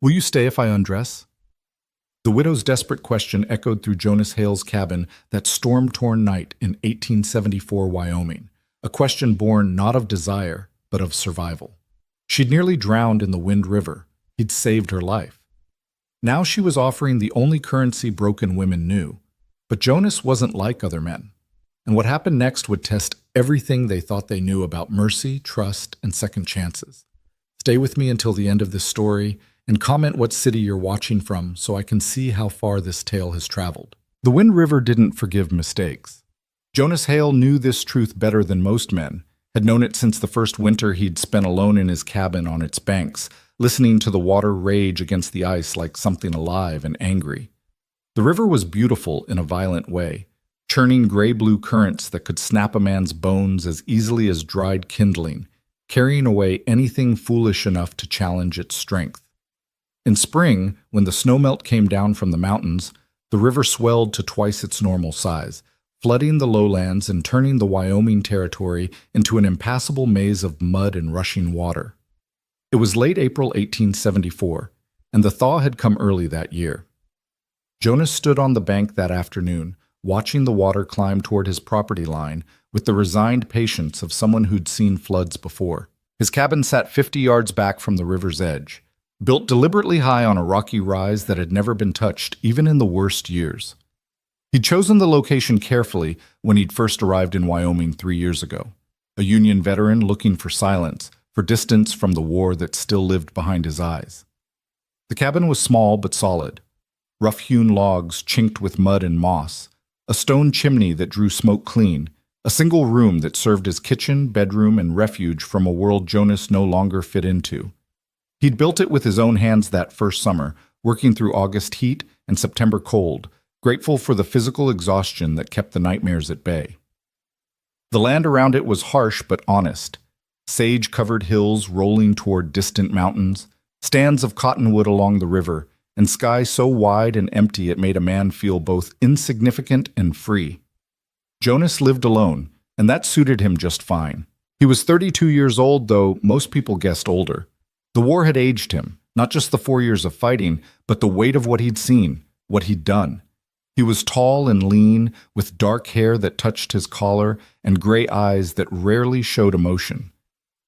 Will you stay if I undress? The widow's desperate question echoed through Jonas Hale's cabin that storm-torn night in 1874 Wyoming, a question born not of desire, but of survival. She'd nearly drowned in the Wind River. He'd saved her life. Now she was offering the only currency broken women knew. But Jonas wasn't like other men. And what happened next would test everything they thought they knew about mercy, trust, and second chances. Stay with me until the end of this story, and comment what city you're watching from so I can see how far this tale has traveled. The Wind River didn't forgive mistakes. Jonas Hale knew this truth better than most men, had known it since the first winter he'd spent alone in his cabin on its banks, listening to the water rage against the ice like something alive and angry. The river was beautiful in a violent way, churning gray-blue currents that could snap a man's bones as easily as dried kindling, carrying away anything foolish enough to challenge its strength. In spring, when the snowmelt came down from the mountains, the river swelled to twice its normal size, flooding the lowlands and turning the Wyoming territory into an impassable maze of mud and rushing water. It was late April 1874, and the thaw had come early that year. Jonas stood on the bank that afternoon, watching the water climb toward his property line with the resigned patience of someone who'd seen floods before. His cabin sat 50 yards back from the river's edge, built deliberately high on a rocky rise that had never been touched even in the worst years. He'd chosen the location carefully when he'd first arrived in Wyoming 3 years ago, a Union veteran looking for silence, for distance from the war that still lived behind his eyes. The cabin was small but solid, rough-hewn logs chinked with mud and moss, a stone chimney that drew smoke clean, a single room that served as kitchen, bedroom, and refuge from a world Jonas no longer fit into. He'd built it with his own hands that first summer, working through August heat and September cold, grateful for the physical exhaustion that kept the nightmares at bay. The land around it was harsh but honest, sage-covered hills rolling toward distant mountains, stands of cottonwood along the river, and sky so wide and empty it made a man feel both insignificant and free. Jonas lived alone, and that suited him just fine. He was 32 years old, though most people guessed older. The war had aged him, not just the 4 years of fighting, but the weight of what he'd seen, what he'd done. He was tall and lean, with dark hair that touched his collar and gray eyes that rarely showed emotion.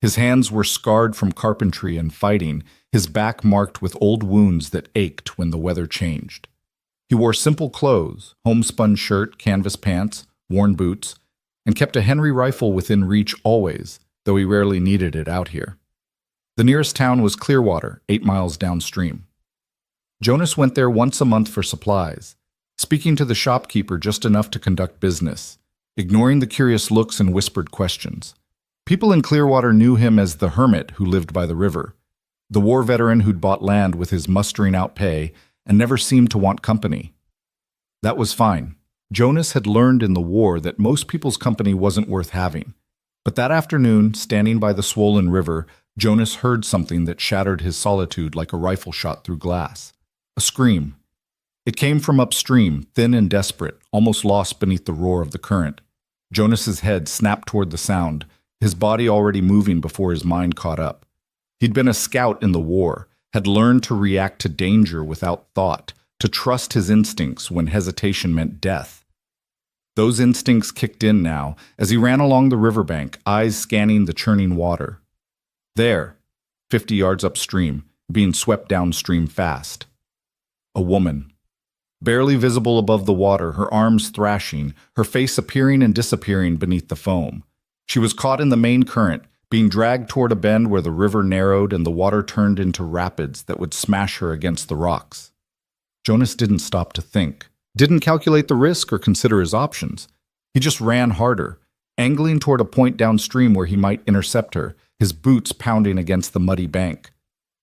His hands were scarred from carpentry and fighting, his back marked with old wounds that ached when the weather changed. He wore simple clothes, homespun shirt, canvas pants, worn boots, and kept a Henry rifle within reach always, though he rarely needed it out here. The nearest town was Clearwater, 8 miles downstream. Jonas went there once a month for supplies, speaking to the shopkeeper just enough to conduct business, ignoring the curious looks and whispered questions. People in Clearwater knew him as the hermit who lived by the river, the war veteran who'd bought land with his mustering out pay and never seemed to want company. That was fine. Jonas had learned in the war that most people's company wasn't worth having. But that afternoon, standing by the swollen river, Jonas heard something that shattered his solitude like a rifle shot through glass. A scream. It came from upstream, thin and desperate, almost lost beneath the roar of the current. Jonas's head snapped toward the sound, his body already moving before his mind caught up. He'd been a scout in the war, had learned to react to danger without thought, to trust his instincts when hesitation meant death. Those instincts kicked in now as he ran along the riverbank, eyes scanning the churning water. There, 50 yards upstream, being swept downstream fast. A woman. Barely visible above the water, her arms thrashing, her face appearing and disappearing beneath the foam. She was caught in the main current, being dragged toward a bend where the river narrowed and the water turned into rapids that would smash her against the rocks. Jonas didn't stop to think, didn't calculate the risk or consider his options. He just ran harder, angling toward a point downstream where he might intercept her, his boots pounding against the muddy bank.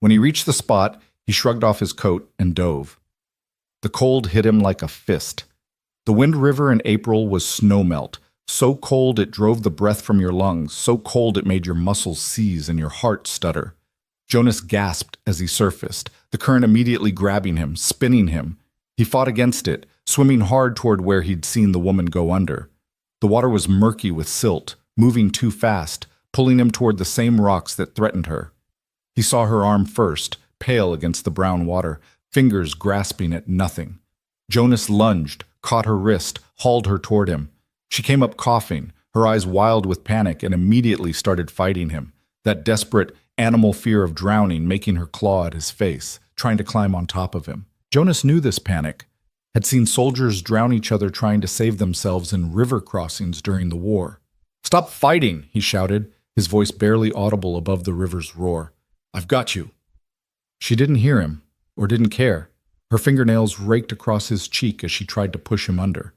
When he reached the spot, he shrugged off his coat and dove. The cold hit him like a fist. The Wind River in April was snowmelt, so cold it drove the breath from your lungs, so cold it made your muscles seize and your heart stutter. Jonas gasped as he surfaced, the current immediately grabbing him, spinning him. He fought against it, swimming hard toward where he'd seen the woman go under. The water was murky with silt, moving too fast, pulling him toward the same rocks that threatened her. He saw her arm first, pale against the brown water, fingers grasping at nothing. Jonas lunged, caught her wrist, hauled her toward him. She came up coughing, her eyes wild with panic, and immediately started fighting him, that desperate animal fear of drowning making her claw at his face, trying to climb on top of him. Jonas knew this panic, had seen soldiers drown each other trying to save themselves in river crossings during the war. "Stop fighting," he shouted, his voice barely audible above the river's roar. "I've got you." She didn't hear him, or didn't care. Her fingernails raked across his cheek as she tried to push him under.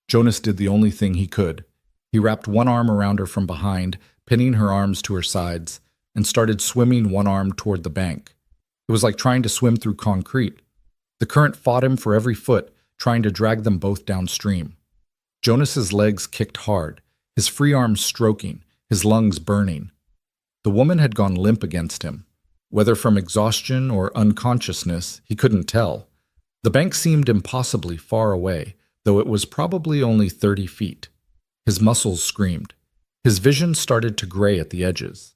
Jonas did the only thing he could. He wrapped one arm around her from behind, pinning her arms to her sides, and started swimming one arm toward the bank. It was like trying to swim through concrete. The current fought him for every foot, trying to drag them both downstream. Jonas's legs kicked hard, his free arms stroking, his lungs burning. The woman had gone limp against him. Whether from exhaustion or unconsciousness, he couldn't tell. The bank seemed impossibly far away, though it was probably only 30 feet. His muscles screamed. His vision started to gray at the edges.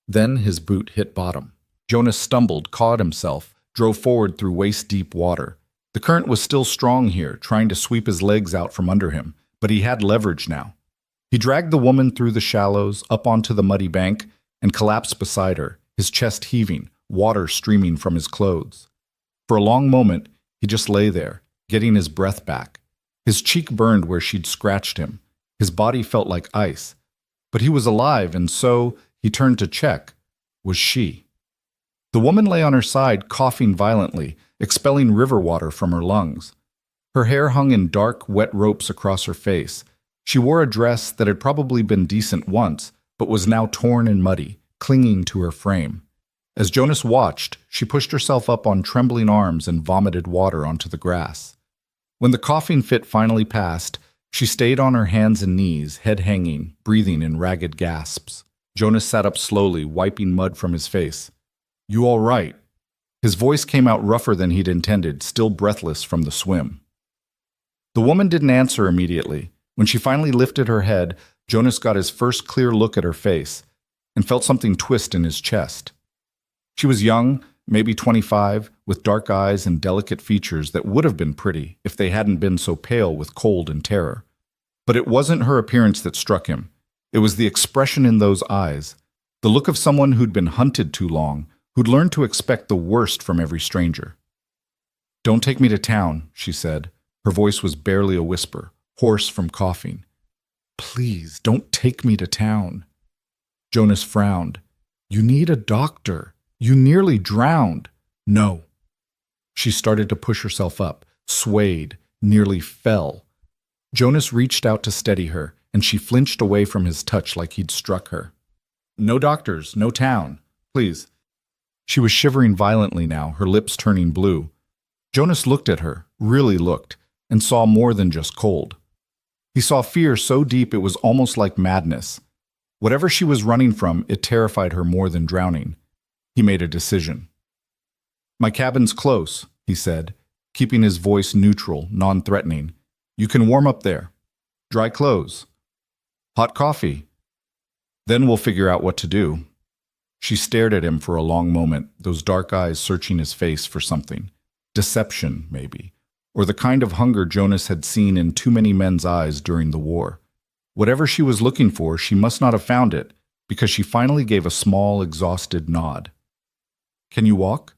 Then his boot hit bottom. Jonas stumbled, caught himself, drove forward through waist-deep water. The current was still strong here, trying to sweep his legs out from under him, but he had leverage now. He dragged the woman through the shallows, up onto the muddy bank, and collapsed beside her, his chest heaving, water streaming from his clothes. For a long moment, he just lay there, getting his breath back. His cheek burned where she'd scratched him. His body felt like ice. But he was alive, and so he turned to check. Was she? The woman lay on her side, coughing violently, expelling river water from her lungs. Her hair hung in dark, wet ropes across her face. She wore a dress that had probably been decent once, but was now torn and muddy, clinging to her frame. As Jonas watched, she pushed herself up on trembling arms and vomited water onto the grass. When the coughing fit finally passed, she stayed on her hands and knees, head hanging, breathing in ragged gasps. Jonas sat up slowly, wiping mud from his face. "You all right?" His voice came out rougher than he'd intended, still breathless from the swim. The woman didn't answer immediately. When she finally lifted her head, Jonas got his first clear look at her face and felt something twist in his chest. She was young, maybe 25, with dark eyes and delicate features that would have been pretty if they hadn't been so pale with cold and terror. But it wasn't her appearance that struck him. It was the expression in those eyes, the look of someone who'd been hunted too long, who'd learned to expect the worst from every stranger. "Don't take me to town," she said. Her voice was barely a whisper, hoarse from coughing. "Please, don't take me to town." Jonas frowned. "You need a doctor. You nearly drowned." "No." She started to push herself up, swayed, nearly fell. Jonas reached out to steady her, and she flinched away from his touch like he'd struck her. "No doctors, no town. Please." She was shivering violently now, her lips turning blue. Jonas looked at her, really looked, and saw more than just cold. He saw fear so deep it was almost like madness. Whatever she was running from, it terrified her more than drowning. He made a decision. "My cabin's close," he said, keeping his voice neutral, non-threatening. "You can warm up there. Dry clothes. Hot coffee. Then we'll figure out what to do." She stared at him for a long moment, those dark eyes searching his face for something. Deception, maybe, or the kind of hunger Jonas had seen in too many men's eyes during the war. Whatever she was looking for, she must not have found it, because she finally gave a small, exhausted nod. "Can you walk?"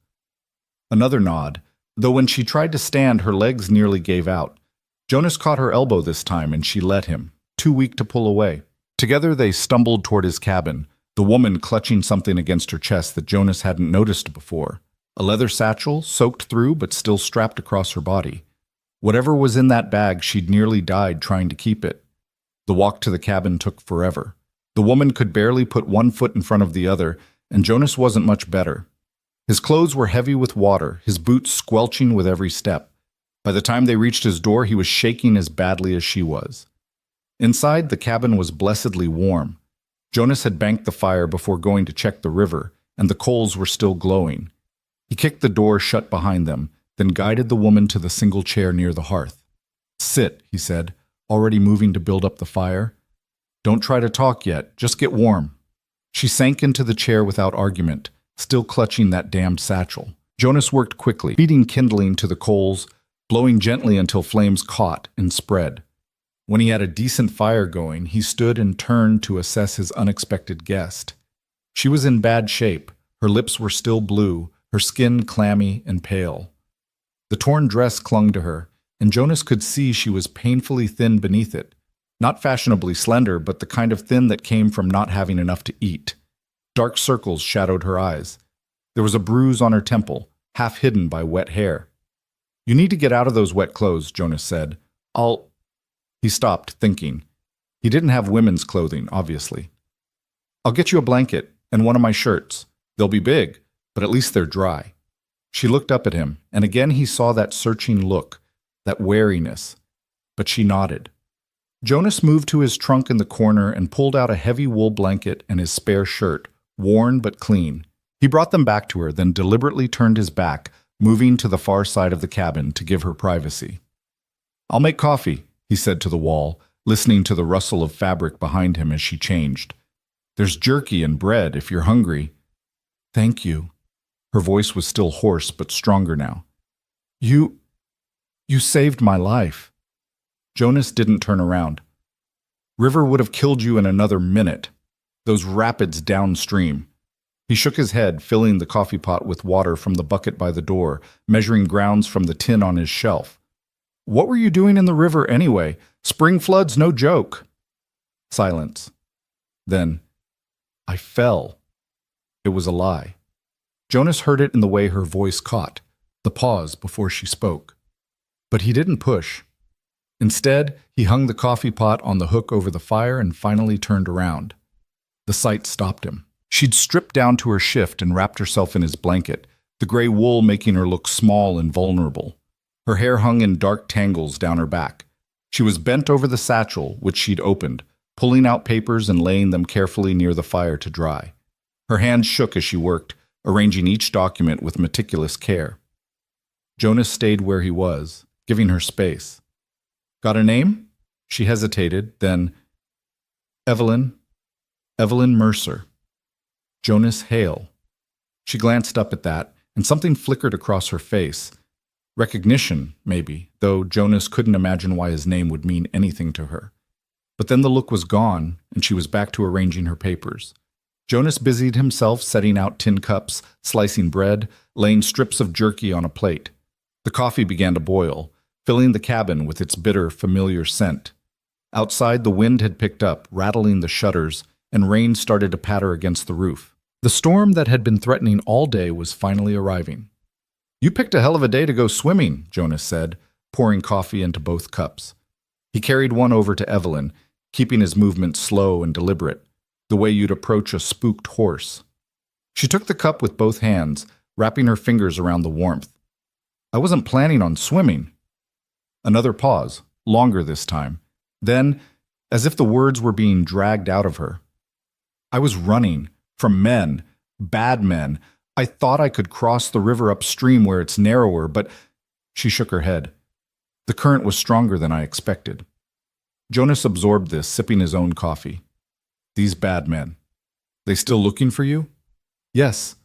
Another nod, though when she tried to stand, her legs nearly gave out. Jonas caught her elbow this time, and she let him, too weak to pull away. Together they stumbled toward his cabin, the woman clutching something against her chest that Jonas hadn't noticed before. A leather satchel, soaked through but still strapped across her body. Whatever was in that bag, she'd nearly died trying to keep it. The walk to the cabin took forever. The woman could barely put one foot in front of the other, and Jonas wasn't much better. His clothes were heavy with water, his boots squelching with every step. By the time they reached his door, he was shaking as badly as she was. Inside, the cabin was blessedly warm. Jonas had banked the fire before going to check the river, and the coals were still glowing. He kicked the door shut behind them, then guided the woman to the single chair near the hearth. "Sit," he said, already moving to build up the fire. "Don't try to talk yet, just get warm." She sank into the chair without argument, still clutching that damned satchel. Jonas worked quickly, feeding kindling to the coals, blowing gently until flames caught and spread. When he had a decent fire going, he stood and turned to assess his unexpected guest. She was in bad shape. Her lips were still blue, her skin clammy and pale. The torn dress clung to her, and Jonas could see she was painfully thin beneath it. Not fashionably slender, but the kind of thin that came from not having enough to eat. Dark circles shadowed her eyes. There was a bruise on her temple, half hidden by wet hair. "You need to get out of those wet clothes," Jonas said. He stopped, thinking. He didn't have women's clothing, obviously. "I'll get you a blanket and one of my shirts. They'll be big, but at least they're dry." She looked up at him, and again he saw that searching look, that wariness. But she nodded. Jonas moved to his trunk in the corner and pulled out a heavy wool blanket and his spare shirt, worn but clean. He brought them back to her, then deliberately turned his back, moving to the far side of the cabin to give her privacy. "I'll make coffee," he said to the wall, listening to the rustle of fabric behind him as she changed. "There's jerky and bread if you're hungry." "Thank you." Her voice was still hoarse but stronger now. You saved my life." Jonas didn't turn around. "River would have killed you in another minute. Those rapids downstream." He shook his head, filling the coffee pot with water from the bucket by the door, measuring grounds from the tin on his shelf. "What were you doing in the river anyway? Spring flood's no joke." Silence. Then, "I fell." It was a lie. Jonas heard it in the way her voice caught, the pause before she spoke. But he didn't push. Instead, he hung the coffee pot on the hook over the fire and finally turned around. The sight stopped him. She'd stripped down to her shift and wrapped herself in his blanket, the gray wool making her look small and vulnerable. Her hair hung in dark tangles down her back. She was bent over the satchel, which she'd opened, pulling out papers and laying them carefully near the fire to dry. Her hands shook as she worked, arranging each document with meticulous care. Jonas stayed where he was, giving her space. "Got a name?" She hesitated, then, Evelyn Mercer. Jonas Hale." She glanced up at that, and something flickered across her face. Recognition, maybe, though Jonas couldn't imagine why his name would mean anything to her. But then the look was gone, and she was back to arranging her papers. Jonas busied himself setting out tin cups, slicing bread, laying strips of jerky on a plate. The coffee began to boil, filling the cabin with its bitter, familiar scent. Outside, the wind had picked up, rattling the shutters, and rain started to patter against the roof. The storm that had been threatening all day was finally arriving. "You picked a hell of a day to go swimming," Jonas said, pouring coffee into both cups. He carried one over to Evelyn, keeping his movements slow and deliberate, the way you'd approach a spooked horse. She took the cup with both hands, wrapping her fingers around the warmth. "I wasn't planning on swimming." Another pause, longer this time. Then, as if the words were being dragged out of her, "I was running. From men. Bad men. I thought I could cross the river upstream where it's narrower, but—" She shook her head. "The current was stronger than I expected." Jonas absorbed this, sipping his own coffee. "These bad men. They still looking for you?" "Yes."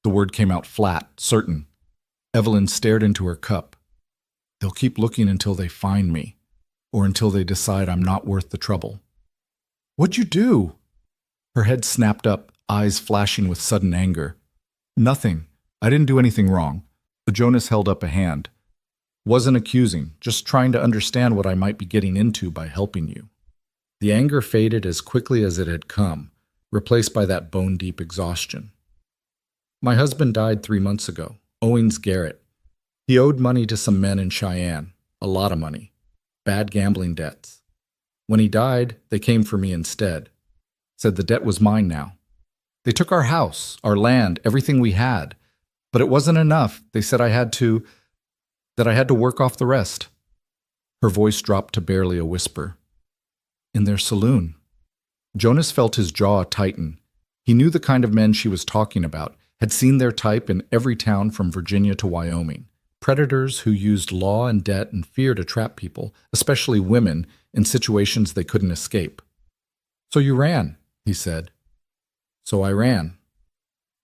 The word came out flat, certain. Evelyn stared into her cup. "They'll keep looking until they find me, or until they decide I'm not worth the trouble." "What'd you do?" Her head snapped up, eyes flashing with sudden anger. "Nothing. I didn't do anything wrong." Jonas held up a hand. "Wasn't accusing, just trying to understand what I might be getting into by helping you." The anger faded as quickly as it had come, replaced by that bone-deep exhaustion. "My husband died 3 months ago, Owings Garrett. He owed money to some men in Cheyenne, a lot of money, bad gambling debts. When he died, they came for me instead. Said the debt was mine now. They took our house, our land, everything we had. But it wasn't enough. They said I had to work off the rest." Her voice dropped to barely a whisper. "In their saloon." Jonas felt his jaw tighten. He knew the kind of men she was talking about, had seen their type in every town from Virginia to Wyoming. Predators who used law and debt and fear to trap people, especially women, in situations they couldn't escape. "So you ran," he said. "So I ran."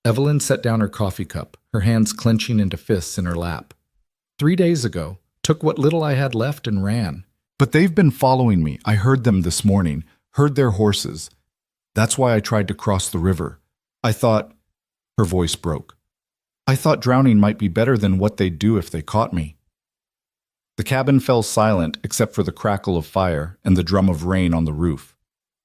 Evelyn set down her coffee cup, her hands clenching into fists in her lap. 3 days ago, took what little I had left and ran. But they've been following me. I heard them this morning, heard their horses. That's why I tried to cross the river. I thought, her voice broke. I thought drowning might be better than what they'd do if they caught me. The cabin fell silent except for the crackle of fire and the drum of rain on the roof.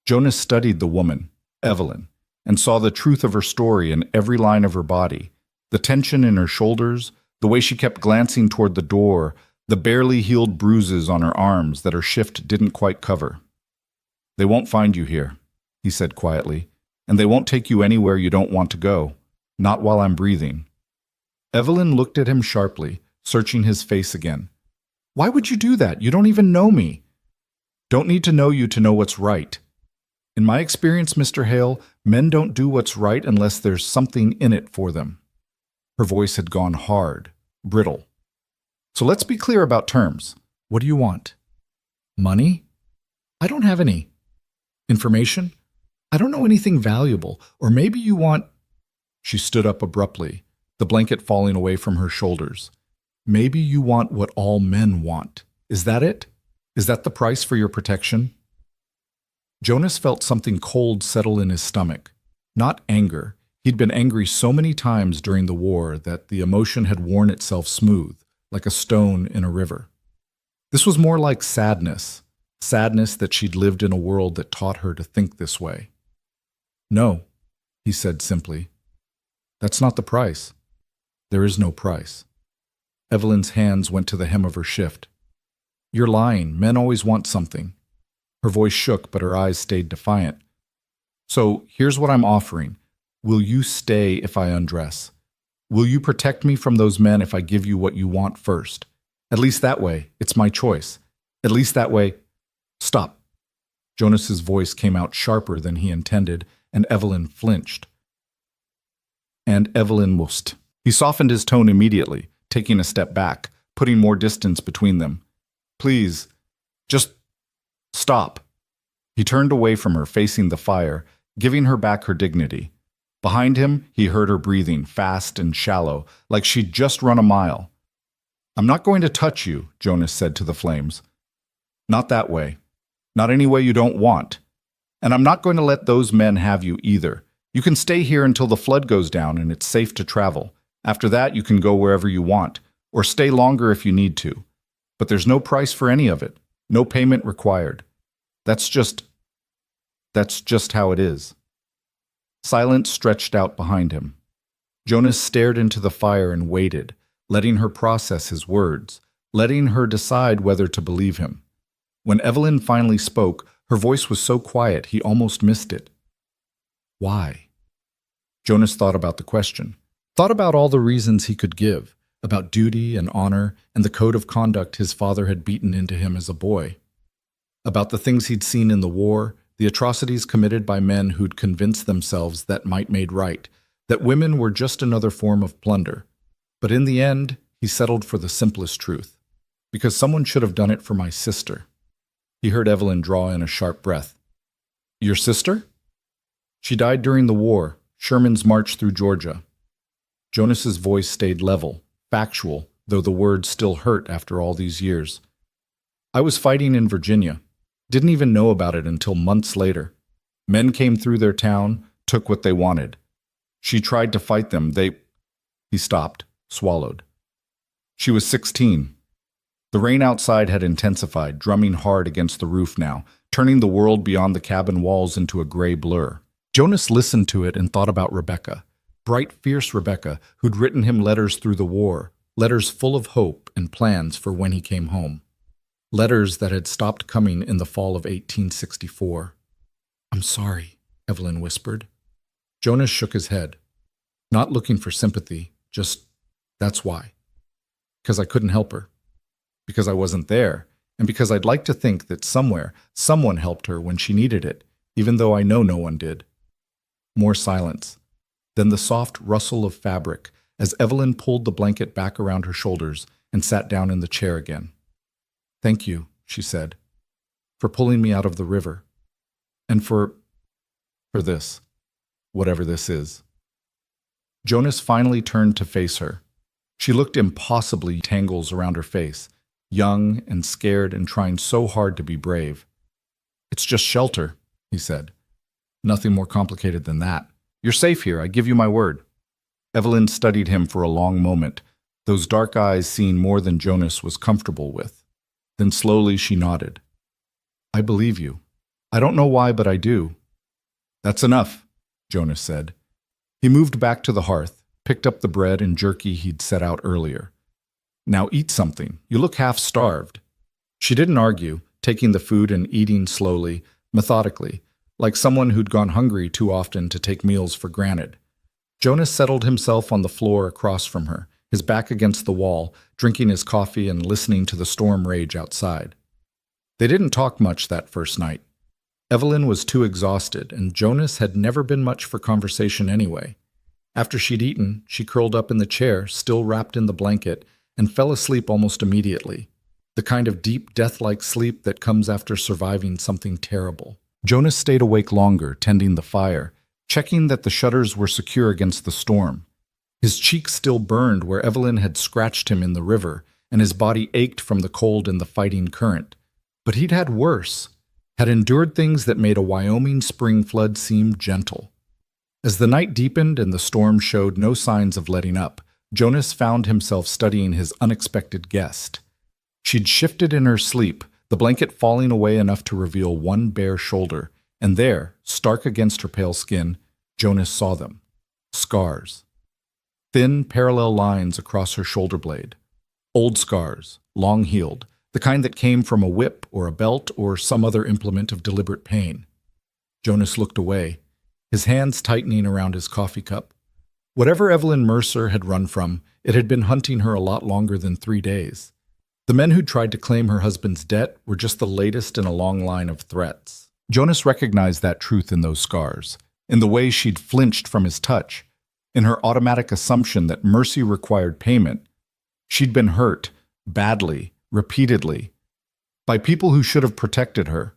Jonas studied the woman, Evelyn, and saw the truth of her story in every line of her body, the tension in her shoulders, the way she kept glancing toward the door, the barely healed bruises on her arms that her shift didn't quite cover. They won't find you here, he said quietly, and they won't take you anywhere you don't want to go, not while I'm breathing. Evelyn looked at him sharply, searching his face again. Why would you do that? You don't even know me. Don't need to know you to know what's right. In my experience, Mr. Hale, men don't do what's right unless there's something in it for them. Her voice had gone hard, brittle. So let's be clear about terms. What do you want? Money? I don't have any. Information? I don't know anything valuable. Or maybe you want... She stood up abruptly, the blanket falling away from her shoulders. Maybe you want what all men want. Is that it? Is that the price for your protection? Jonas felt something cold settle in his stomach. Not anger. He'd been angry so many times during the war that the emotion had worn itself smooth, like a stone in a river. This was more like sadness. Sadness that she'd lived in a world that taught her to think this way. No, he said simply. That's not the price. There is no price. Evelyn's hands went to the hem of her shift. You're lying. Men always want something. Her voice shook, but her eyes stayed defiant. So here's what I'm offering. Will you stay if I undress? Will you protect me from those men if I give you what you want first? At least that way, it's my choice. At least that way... Stop. Jonas's voice came out sharper than he intended, and Evelyn flinched. And Evelyn wust. He softened his tone immediately, taking a step back, putting more distance between them. Please, just stop. He turned away from her, facing the fire, giving her back her dignity. Behind him, he heard her breathing, fast and shallow, like she'd just run a mile. I'm not going to touch you, Jonas said to the flames. Not that way. Not any way you don't want. And I'm not going to let those men have you either. You can stay here until the flood goes down and it's safe to travel. After that, you can go wherever you want, or stay longer if you need to. But there's no price for any of it. No payment required. That's just how it is. Silence stretched out behind him. Jonas stared into the fire and waited, letting her process his words, letting her decide whether to believe him. When Evelyn finally spoke, her voice was so quiet he almost missed it. Why? Jonas thought about the question, thought about all the reasons he could give, about duty and honor and the code of conduct his father had beaten into him as a boy, about the things he'd seen in the war, the atrocities committed by men who'd convinced themselves that might made right, that women were just another form of plunder. But in the end, he settled for the simplest truth. Because someone should have done it for my sister. He heard Evelyn draw in a sharp breath. Your sister? She died during the war, Sherman's march through Georgia. Jonas's voice stayed level, factual, though the words still hurt after all these years. I was fighting in Virginia. Didn't even know about it until months later. Men came through their town, took what they wanted. She tried to fight them. He stopped, swallowed. She was 16. The rain outside had intensified, drumming hard against the roof now, turning the world beyond the cabin walls into a gray blur. Jonas listened to it and thought about Rebecca, bright, fierce Rebecca, who'd written him letters through the war, letters full of hope and plans for when he came home. Letters that had stopped coming in the fall of 1864. I'm sorry, Evelyn whispered. Jonas shook his head, not looking for sympathy, just, that's why. Because I couldn't help her. Because I wasn't there, and because I'd like to think that somewhere, someone helped her when she needed it, even though I know no one did. More silence. Then the soft rustle of fabric as Evelyn pulled the blanket back around her shoulders and sat down in the chair again. Thank you, she said, for pulling me out of the river. And for this, whatever this is. Jonas finally turned to face her. She looked impossibly tangles around her face, young and scared and trying so hard to be brave. "It's just shelter," he said. "Nothing more complicated than that. You're safe here, I give you my word." Evelyn studied him for a long moment, those dark eyes seeing more than Jonas was comfortable with. Then slowly she nodded. "I believe you. I don't know why, but I do." "That's enough," Jonas said. He moved back to the hearth, picked up the bread and jerky he'd set out earlier. "Now eat something. You look half-starved." She didn't argue, taking the food and eating slowly, methodically, like someone who'd gone hungry too often to take meals for granted. Jonas settled himself on the floor across from her, his back against the wall, drinking his coffee and listening to the storm rage outside. They didn't talk much that first night. Evelyn was too exhausted, and Jonas had never been much for conversation anyway. After she'd eaten, she curled up in the chair, still wrapped in the blanket, and fell asleep almost immediately, the kind of deep, death-like sleep that comes after surviving something terrible. Jonas stayed awake longer, tending the fire, checking that the shutters were secure against the storm. His cheeks still burned where Evelyn had scratched him in the river, and his body ached from the cold and the fighting current. But he'd had worse, had endured things that made a Wyoming spring flood seem gentle. As the night deepened and the storm showed no signs of letting up, Jonas found himself studying his unexpected guest. She'd shifted in her sleep, the blanket falling away enough to reveal one bare shoulder, and there, stark against her pale skin, Jonas saw them. Scars. Thin, parallel lines across her shoulder blade. Old scars, long-heeled, the kind that came from a whip or a belt or some other implement of deliberate pain. Jonas looked away, his hands tightening around his coffee cup. Whatever Evelyn Mercer had run from, it had been hunting her a lot longer than 3 days. The men who'd tried to claim her husband's debt were just the latest in a long line of threats. Jonas recognized that truth in those scars, in the way she'd flinched from his touch, in her automatic assumption that mercy required payment. She'd been hurt, badly, repeatedly, by people who should have protected her.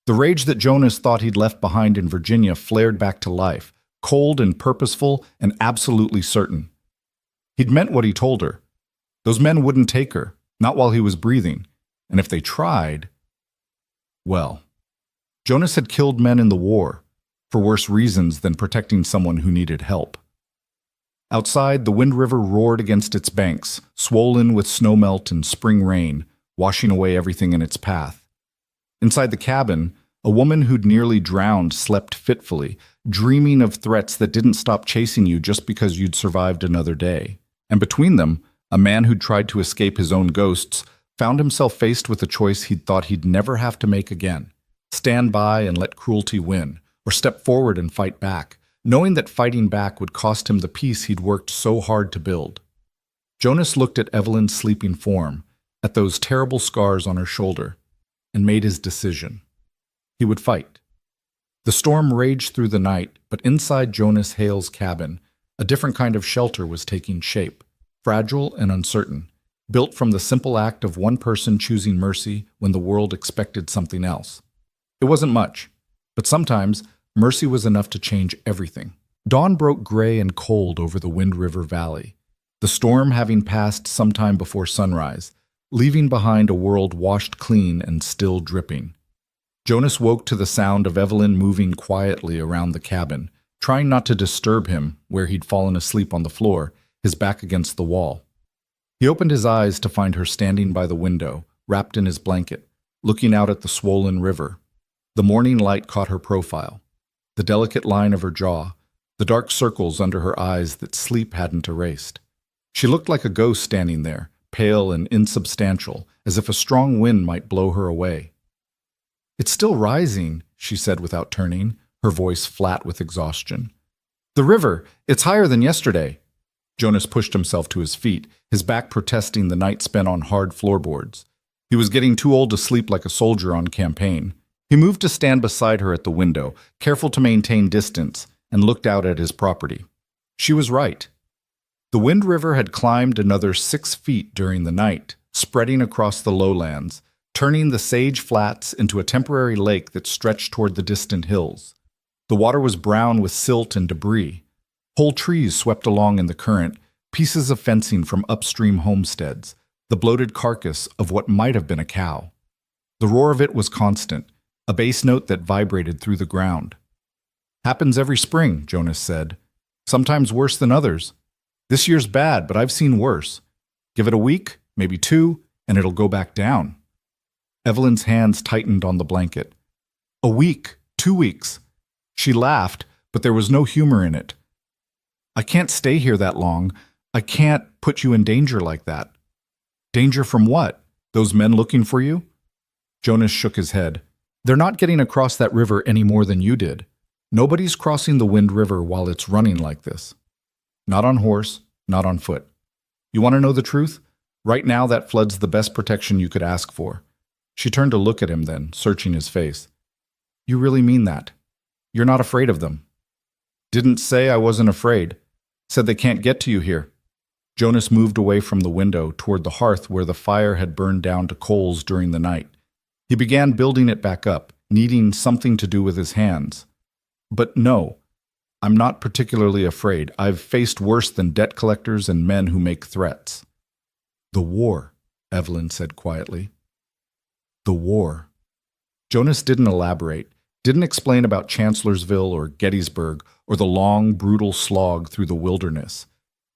The rage that Jonas thought he'd left behind in Virginia flared back to life, cold and purposeful and absolutely certain. He'd meant what he told her. Those men wouldn't take her, not while he was breathing, and if they tried, well, Jonas had killed men in the war, for worse reasons than protecting someone who needed help. Outside, the Wind River roared against its banks, swollen with snowmelt and spring rain, washing away everything in its path. Inside the cabin, a woman who'd nearly drowned slept fitfully, dreaming of threats that didn't stop chasing you just because you'd survived another day. And between them, a man who'd tried to escape his own ghosts found himself faced with a choice he'd thought he'd never have to make again. Stand by and let cruelty win, or step forward and fight back, knowing that fighting back would cost him the peace he'd worked so hard to build. Jonas looked at Evelyn's sleeping form, at those terrible scars on her shoulder, and made his decision. He would fight. The storm raged through the night, but inside Jonas Hale's cabin, a different kind of shelter was taking shape, fragile and uncertain, built from the simple act of one person choosing mercy when the world expected something else. It wasn't much, but sometimes mercy was enough to change everything. Dawn broke gray and cold over the Wind River Valley, the storm having passed sometime before sunrise, leaving behind a world washed clean and still dripping. Jonas woke to the sound of Evelyn moving quietly around the cabin, trying not to disturb him where he'd fallen asleep on the floor, his back against the wall. He opened his eyes to find her standing by the window, wrapped in his blanket, looking out at the swollen river. The morning light caught her profile, the delicate line of her jaw, the dark circles under her eyes that sleep hadn't erased. She looked like a ghost standing there, pale and insubstantial, as if a strong wind might blow her away. "It's still rising," she said without turning, her voice flat with exhaustion. "The river, it's higher than yesterday." Jonas pushed himself to his feet, his back protesting the night spent on hard floorboards. He was getting too old to sleep like a soldier on campaign. He moved to stand beside her at the window, careful to maintain distance, and looked out at his property. She was right. The Wind River had climbed another 6 feet during the night, spreading across the lowlands, turning the Sage Flats into a temporary lake that stretched toward the distant hills. The water was brown with silt and debris. Whole trees swept along in the current, pieces of fencing from upstream homesteads, the bloated carcass of what might have been a cow. The roar of it was constant, a bass note that vibrated through the ground. "Happens every spring," Jonas said. "Sometimes worse than others. This year's bad, but I've seen worse. Give it a week, maybe two, and it'll go back down." Evelyn's hands tightened on the blanket. "A week, 2 weeks." She laughed, but there was no humor in it. "I can't stay here that long. I can't put you in danger like that." "Danger from what? Those men looking for you?" Jonas shook his head. "They're not getting across that river any more than you did. Nobody's crossing the Wind River while it's running like this. Not on horse, not on foot. You want to know the truth? Right now that flood's the best protection you could ask for." She turned to look at him then, searching his face. "You really mean that? You're not afraid of them?" "Didn't say I wasn't afraid. Said they can't get to you here." Jonas moved away from the window toward the hearth where the fire had burned down to coals during the night. He began building it back up, needing something to do with his hands. "But no, I'm not particularly afraid. I've faced worse than debt collectors and men who make threats." "The war," Evelyn said quietly. "The war." Jonas didn't elaborate, didn't explain about Chancellorsville or Gettysburg or the long, brutal slog through the wilderness.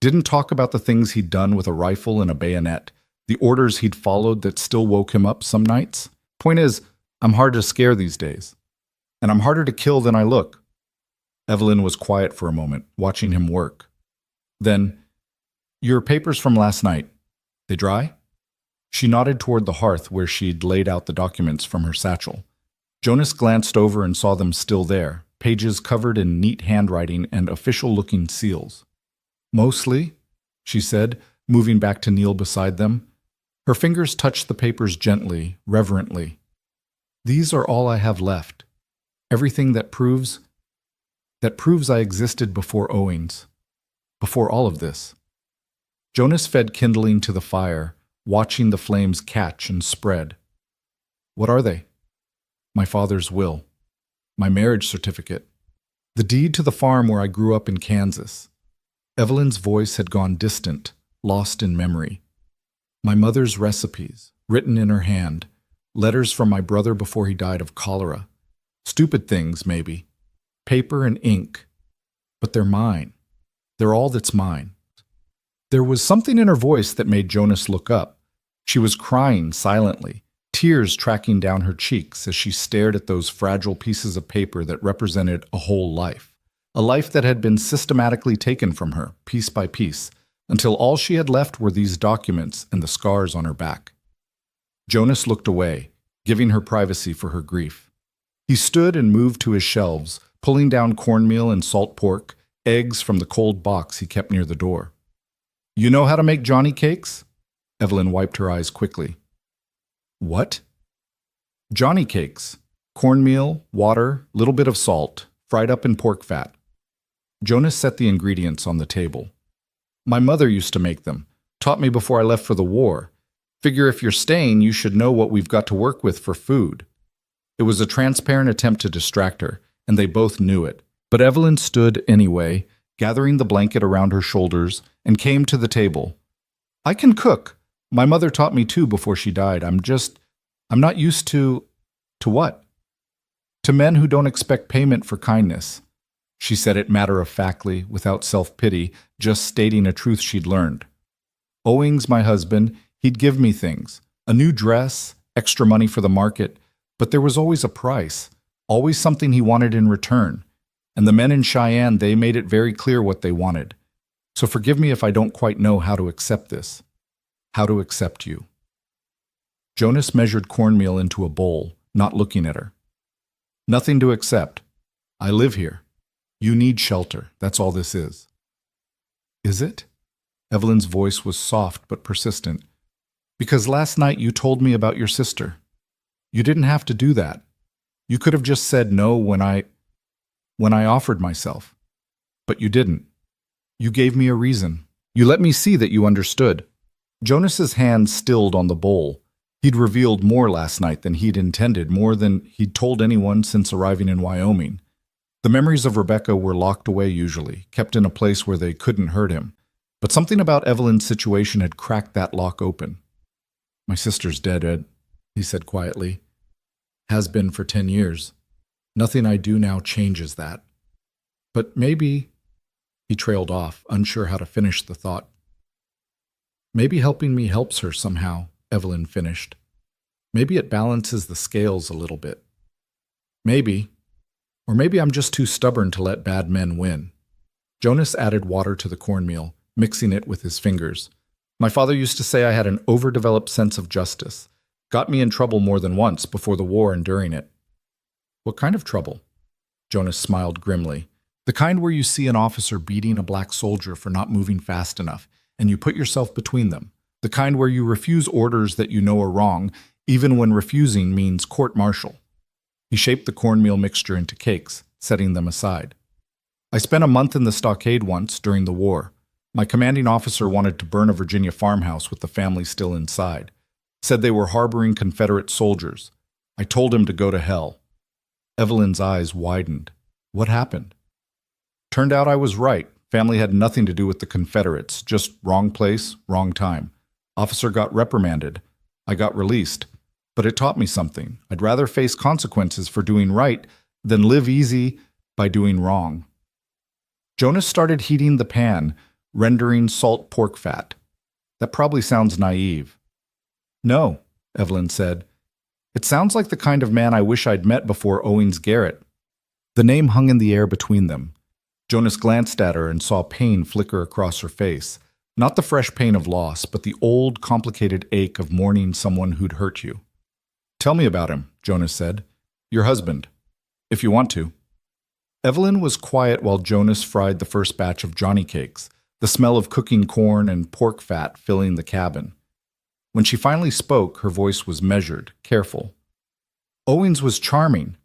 Didn't talk about the things he'd done with a rifle and a bayonet, the orders he'd followed that still woke him up some nights. Point is, I'm hard to scare these days. And I'm harder to kill than I look. Evelyn was quiet for a moment, watching him work. Then, "Your papers from last night, they dry?" She nodded toward the hearth where she'd laid out the documents from her satchel. Jonas glanced over and saw them still there, pages covered in neat handwriting and official-looking seals. "Mostly," she said, moving back to kneel beside them. Her fingers touched the papers gently, reverently. "These are all I have left. Everything that proves I existed before Owings, before all of this." Jonas fed kindling to the fire, watching the flames catch and spread. "What are they?" "My father's will, my marriage certificate, the deed to the farm where I grew up in Kansas." Evelyn's voice had gone distant, lost in memory. "My mother's recipes, written in her hand, letters from my brother before he died of cholera. Stupid things, maybe. Paper and ink. But they're mine. They're all that's mine." There was something in her voice that made Jonas look up. She was crying silently, tears tracking down her cheeks as she stared at those fragile pieces of paper that represented a whole life. A life that had been systematically taken from her, piece by piece, until all she had left were these documents and the scars on her back. Jonas looked away, giving her privacy for her grief. He stood and moved to his shelves, pulling down cornmeal and salt pork, eggs from the cold box he kept near the door. "You know how to make Johnny cakes?" Evelyn wiped her eyes quickly. "What?" "Johnny cakes. Cornmeal, water, little bit of salt, fried up in pork fat." Jonas set the ingredients on the table. "My mother used to make them. Taught me before I left for the war. Figure if you're staying, you should know what we've got to work with for food." It was a transparent attempt to distract her, and they both knew it. But Evelyn stood anyway, gathering the blanket around her shoulders, and came to the table. "I can cook. My mother taught me too before she died. I'm not used to what? To men who don't expect payment for kindness." She said it matter-of-factly, without self-pity, just stating a truth she'd learned. "Owings, my husband, he'd give me things. A new dress, extra money for the market, but there was always a price, always something he wanted in return. And the men in Cheyenne, they made it very clear what they wanted. So forgive me if I don't quite know how to accept this. How to accept you." Jonas measured cornmeal into a bowl, not looking at her. "Nothing to accept. I live here. You need shelter. That's all this is." "Is it?" Evelyn's voice was soft but persistent. "Because last night you told me about your sister. You didn't have to do that. You could have just said no when I offered myself. But you didn't. You gave me a reason. You let me see that you understood." Jonas's hand stilled on the bowl. He'd revealed more last night than he'd intended, more than he'd told anyone since arriving in Wyoming. The The memories of Rebecca were locked away usually, kept in a place where they couldn't hurt him. But something about Evelyn's situation had cracked that lock open. "My sister's dead, Ed," he said quietly. "Has been for 10 years. Nothing I do now changes that. But maybe—" He trailed off, unsure how to finish the thought. "Maybe helping me helps her somehow," Evelyn finished. "Maybe it balances the scales a little bit. Maybe. Or maybe I'm just too stubborn to let bad men win." Jonas added water to the cornmeal, mixing it with his fingers. "My father used to say I had an overdeveloped sense of justice. Got me in trouble more than once before the war and during it." "What kind of trouble?" Jonas smiled grimly. "The kind where you see an officer beating a black soldier for not moving fast enough, and you put yourself between them. The kind where you refuse orders that you know are wrong, even when refusing means court-martial." He shaped the cornmeal mixture into cakes, setting them aside. "I spent a month in the stockade once during the war. My commanding officer wanted to burn a Virginia farmhouse with the family still inside. Said they were harboring Confederate soldiers. I told him to go to hell." Evelyn's eyes widened. "What happened?" "Turned out I was right. Family had nothing to do with the Confederates, just wrong place, wrong time. Officer got reprimanded. I got released. But it taught me something. I'd rather face consequences for doing right than live easy by doing wrong." Jonas started heating the pan, rendering salt pork fat. "That probably sounds naive." "No," Evelyn said. "It sounds like the kind of man I wish I'd met before Owings Garrett." The name hung in the air between them. Jonas glanced at her and saw pain flicker across her face. Not the fresh pain of loss, but the old, complicated ache of mourning someone who'd hurt you. "Tell me about him," Jonas said. "Your husband, if you want to." Evelyn was quiet while Jonas fried the first batch of Johnny cakes, the smell of cooking corn and pork fat filling the cabin. When she finally spoke, her voice was measured, careful. "Owings was charming.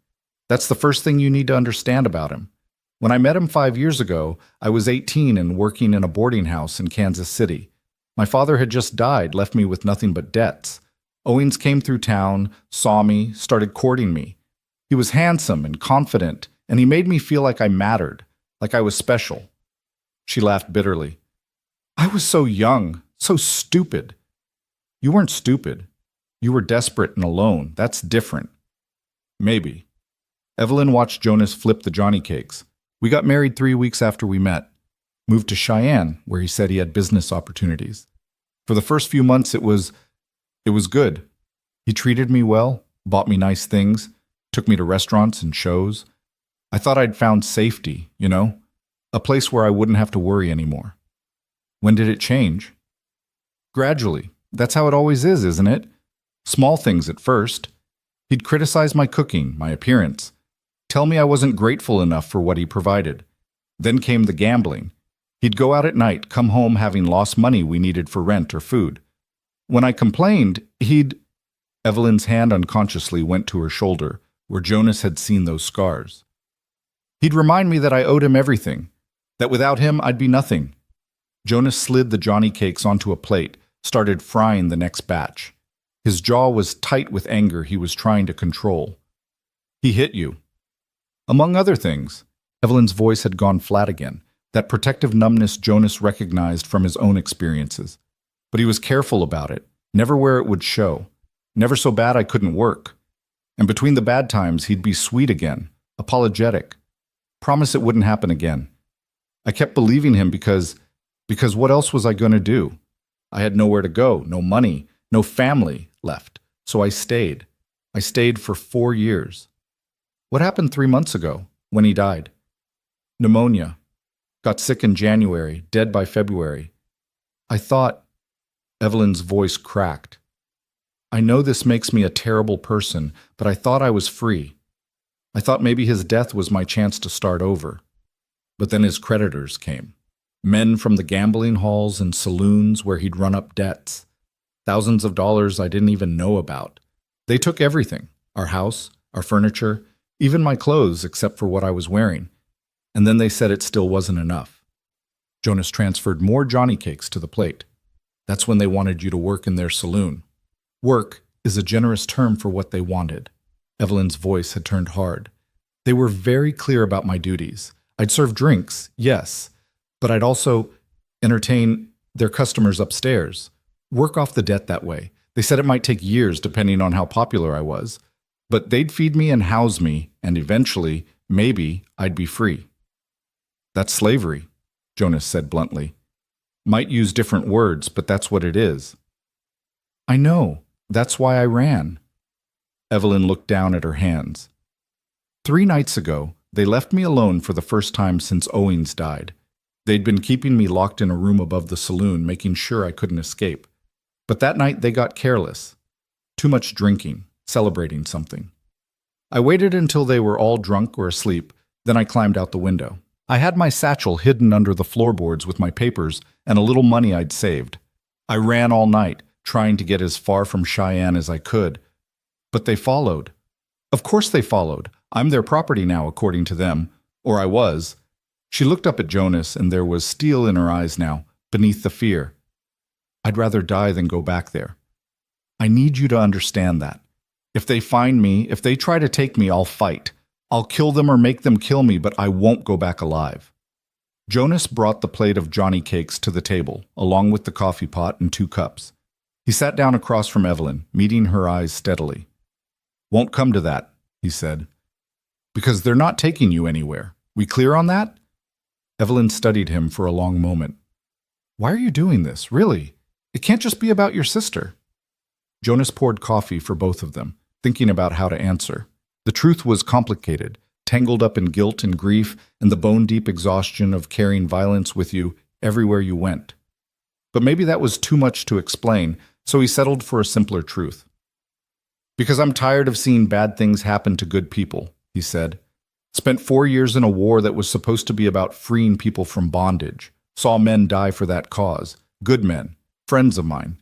That's the first thing you need to understand about him. When I met him 5 years ago, I was 18 and working in a boarding house in Kansas City. My father had just died, left me with nothing but debts. Owings came through town, saw me, started courting me. He was handsome and confident, and he made me feel like I mattered, like I was special." She laughed bitterly. "I was so young, so stupid." "You weren't stupid. You were desperate and alone. That's different." "Maybe." Evelyn watched Jonas flip the Johnny cakes. "We got married 3 weeks after we met. Moved to Cheyenne, where he said he had business opportunities. For the first few months, it was good. He treated me well, bought me nice things, took me to restaurants and shows. I thought I'd found safety, a place where I wouldn't have to worry anymore." "When did it change?" "Gradually. That's how it always is, isn't it? Small things at first. He'd criticize my cooking, my appearance. Tell me I wasn't grateful enough for what he provided. Then came the gambling. He'd go out at night, come home having lost money we needed for rent or food. When I complained, he'd—" Evelyn's hand unconsciously went to her shoulder, where Jonas had seen those scars. "He'd remind me that I owed him everything, that without him I'd be nothing." Jonas slid the Johnny cakes onto a plate, started frying the next batch. His jaw was tight with anger he was trying to control. "He hit you." "Among other things." Evelyn's voice had gone flat again, that protective numbness Jonas recognized from his own experiences. But he was careful about it, never where it would show, never so bad I couldn't work. And between the bad times, he'd be sweet again, apologetic. Promise it wouldn't happen again. I kept believing him because what else was I going to do? I had nowhere to go, no money, no family left, so I stayed. I stayed for 4 years. What happened 3 months ago, when he died? Pneumonia. Got sick in January, dead by February. I thought—" Evelyn's voice cracked. "I know this makes me a terrible person, but I thought I was free. I thought maybe his death was my chance to start over. But then his creditors came. Men from the gambling halls and saloons where he'd run up debts. Thousands of dollars I didn't even know about. They took everything, our house, our furniture, even my clothes except for what I was wearing. And then they said it still wasn't enough." Jonas transferred more Johnny cakes to the plate. "That's when they wanted you to work in their saloon." "Work is a generous term for what they wanted." Evelyn's voice had turned hard. They were very clear about my duties. I'd serve drinks, yes, but I'd also entertain their customers upstairs, work off the debt that way. They said it might take years depending on how popular I was, but they'd feed me and house me, and eventually, maybe, I'd be free. That's slavery, Jonas said bluntly. Might use different words, but that's what it is. I know. That's why I ran. Evelyn looked down at her hands. 3 nights ago, they left me alone for the first time since Owings died. They'd been keeping me locked in a room above the saloon, making sure I couldn't escape. But that night they got careless. Too much drinking, celebrating something. I waited until they were all drunk or asleep, then I climbed out the window. I had my satchel hidden under the floorboards with my papers and a little money I'd saved. I ran all night, trying to get as far from Cheyenne as I could. But they followed. Of course they followed. I'm their property now, according to them. Or I was. She looked up at Jonas, and there was steel in her eyes now, beneath the fear. I'd rather die than go back there. I need you to understand that. If they find me, if they try to take me, I'll fight. I'll kill them or make them kill me, but I won't go back alive. Jonas brought the plate of Johnny cakes to the table, along with the coffee pot and 2 cups. He sat down across from Evelyn, meeting her eyes steadily. Won't come to that, he said. Because they're not taking you anywhere. We clear on that? Evelyn studied him for a long moment. Why are you doing this, really? It can't just be about your sister. Jonas poured coffee for both of them, thinking about how to answer. The truth was complicated, tangled up in guilt and grief and the bone-deep exhaustion of carrying violence with you everywhere you went. But maybe that was too much to explain, so he settled for a simpler truth. Because I'm tired of seeing bad things happen to good people, he said. Spent 4 years in a war that was supposed to be about freeing people from bondage. Saw men die for that cause. Good men. Friends of mine.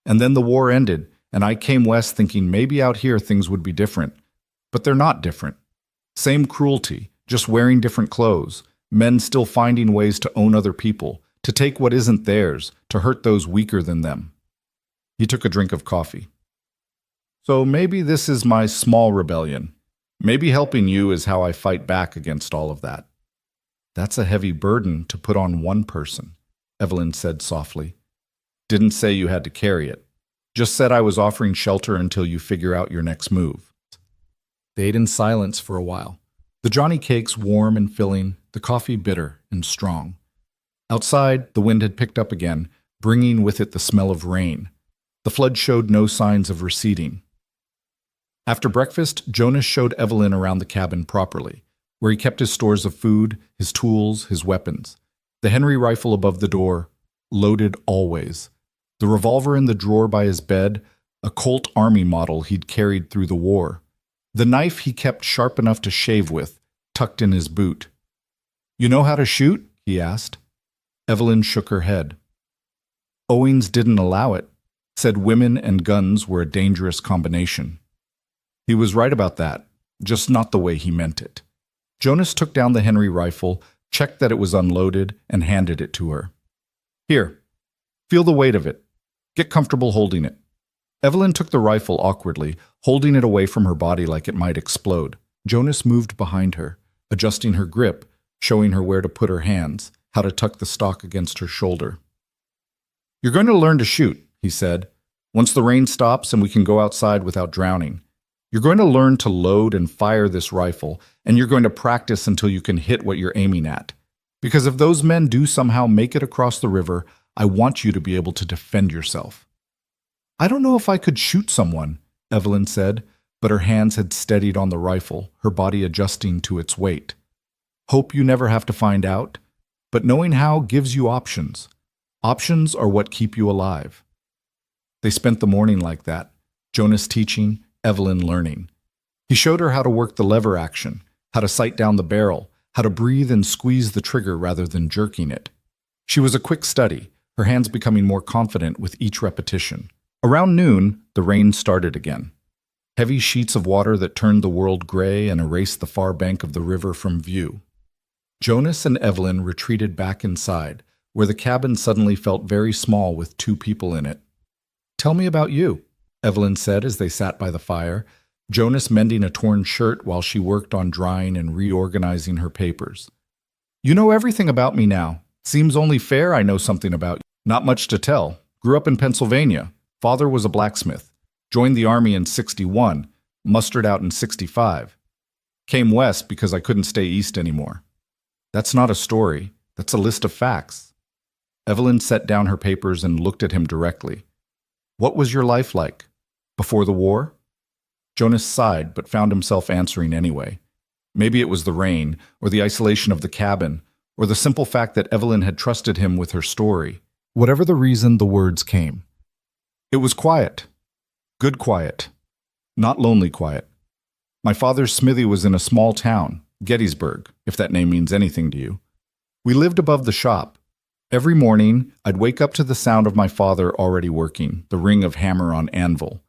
And then the war ended, and I came west thinking maybe out here things would be different. But they're not different. Same cruelty, just wearing different clothes. Men still finding ways to own other people, to take what isn't theirs, to hurt those weaker than them. He took a drink of coffee. So maybe this is my small rebellion. Maybe helping you is how I fight back against all of that. That's a heavy burden to put on one person, Evelyn said softly. Didn't say you had to carry it. Just said I was offering shelter until you figure out your next move. They ate in silence for a while. The Johnny cakes warm and filling, the coffee bitter and strong. Outside, the wind had picked up again, bringing with it the smell of rain. The flood showed no signs of receding. After breakfast, Jonas showed Evelyn around the cabin properly, where he kept his stores of food, his tools, his weapons. The Henry rifle above the door, loaded always. The revolver in the drawer by his bed, a Colt Army model he'd carried through the war. The knife he kept sharp enough to shave with, tucked in his boot. You know how to shoot? He asked. Evelyn shook her head. Owings didn't allow it, said women and guns were a dangerous combination. He was right about that, just not the way he meant it. Jonas took down the Henry rifle, checked that it was unloaded, and handed it to her. Here, feel the weight of it. Get comfortable holding it. Evelyn took the rifle awkwardly, holding it away from her body like it might explode. Jonas moved behind her, adjusting her grip, showing her where to put her hands, how to tuck the stock against her shoulder. You're going to learn to shoot, he said, once the rain stops and we can go outside without drowning. You're going to learn to load and fire this rifle, and you're going to practice until you can hit what you're aiming at. Because if those men do somehow make it across the river, I want you to be able to defend yourself. I don't know if I could shoot someone, Evelyn said, but her hands had steadied on the rifle, her body adjusting to its weight. Hope you never have to find out, but knowing how gives you options. Options are what keep you alive. They spent the morning like that, Jonas teaching, Evelyn learning. He showed her how to work the lever action, how to sight down the barrel, how to breathe and squeeze the trigger rather than jerking it. She was a quick study, her hands becoming more confident with each repetition. Around noon, the rain started again. Heavy sheets of water that turned the world gray and erased the far bank of the river from view. Jonas and Evelyn retreated back inside, where the cabin suddenly felt very small with 2 people in it. Tell me about you, Evelyn said as they sat by the fire. Jonas mending a torn shirt while she worked on drying and reorganizing her papers. You know everything about me now. Seems only fair I know something about you. Not much to tell. Grew up in Pennsylvania. Father was a blacksmith. Joined the army in '61. Mustered out in '65. Came west because I couldn't stay east anymore. That's not a story. That's a list of facts. Evelyn set down her papers and looked at him directly. What was your life like? Before the war? Jonas sighed, but found himself answering anyway. Maybe it was the rain, or the isolation of the cabin, or the simple fact that Evelyn had trusted him with her story. Whatever the reason, the words came. It was quiet. Good quiet. Not lonely quiet. My father's smithy was in a small town, Gettysburg, if that name means anything to you. We lived above the shop. Every morning, I'd wake up to the sound of my father already working, the ring of hammer on anvil.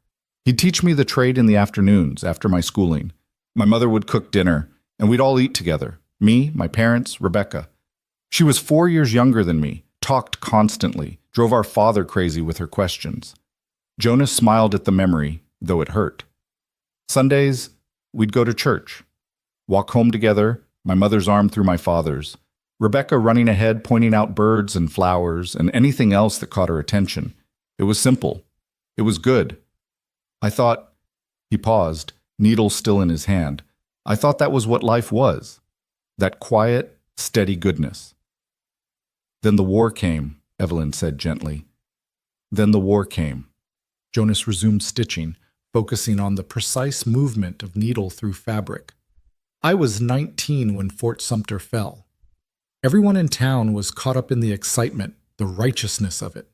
He'd teach me the trade in the afternoons after my schooling. My mother would cook dinner, and we'd all eat together. Me, my parents, Rebecca. She was 4 years younger than me, talked constantly, drove our father crazy with her questions. Jonas smiled at the memory, though it hurt. Sundays, we'd go to church. Walk home together, my mother's arm through my father's. Rebecca running ahead, pointing out birds and flowers and anything else that caught her attention. It was simple. It was good. I thought, he paused, needle still in his hand. I thought that was what life was. That quiet, steady goodness. Then the war came, Evelyn said gently. Then the war came. Jonas resumed stitching, focusing on the precise movement of needle through fabric. I was 19 when Fort Sumter fell. Everyone in town was caught up in the excitement, the righteousness of it.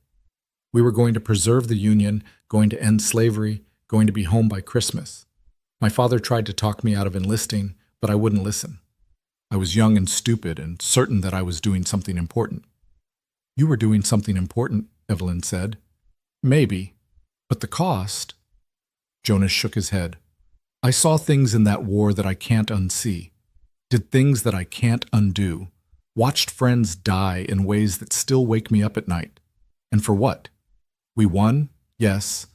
We were going to preserve the Union, going to end slavery, going to be home by Christmas. My father tried to talk me out of enlisting, but I wouldn't listen. I was young and stupid and certain that I was doing something important. You were doing something important, Evelyn said. Maybe, but the cost... Jonas shook his head. I saw things in that war that I can't unsee. Did things that I can't undo. Watched friends die in ways that still wake me up at night. And for what? We won? Yes.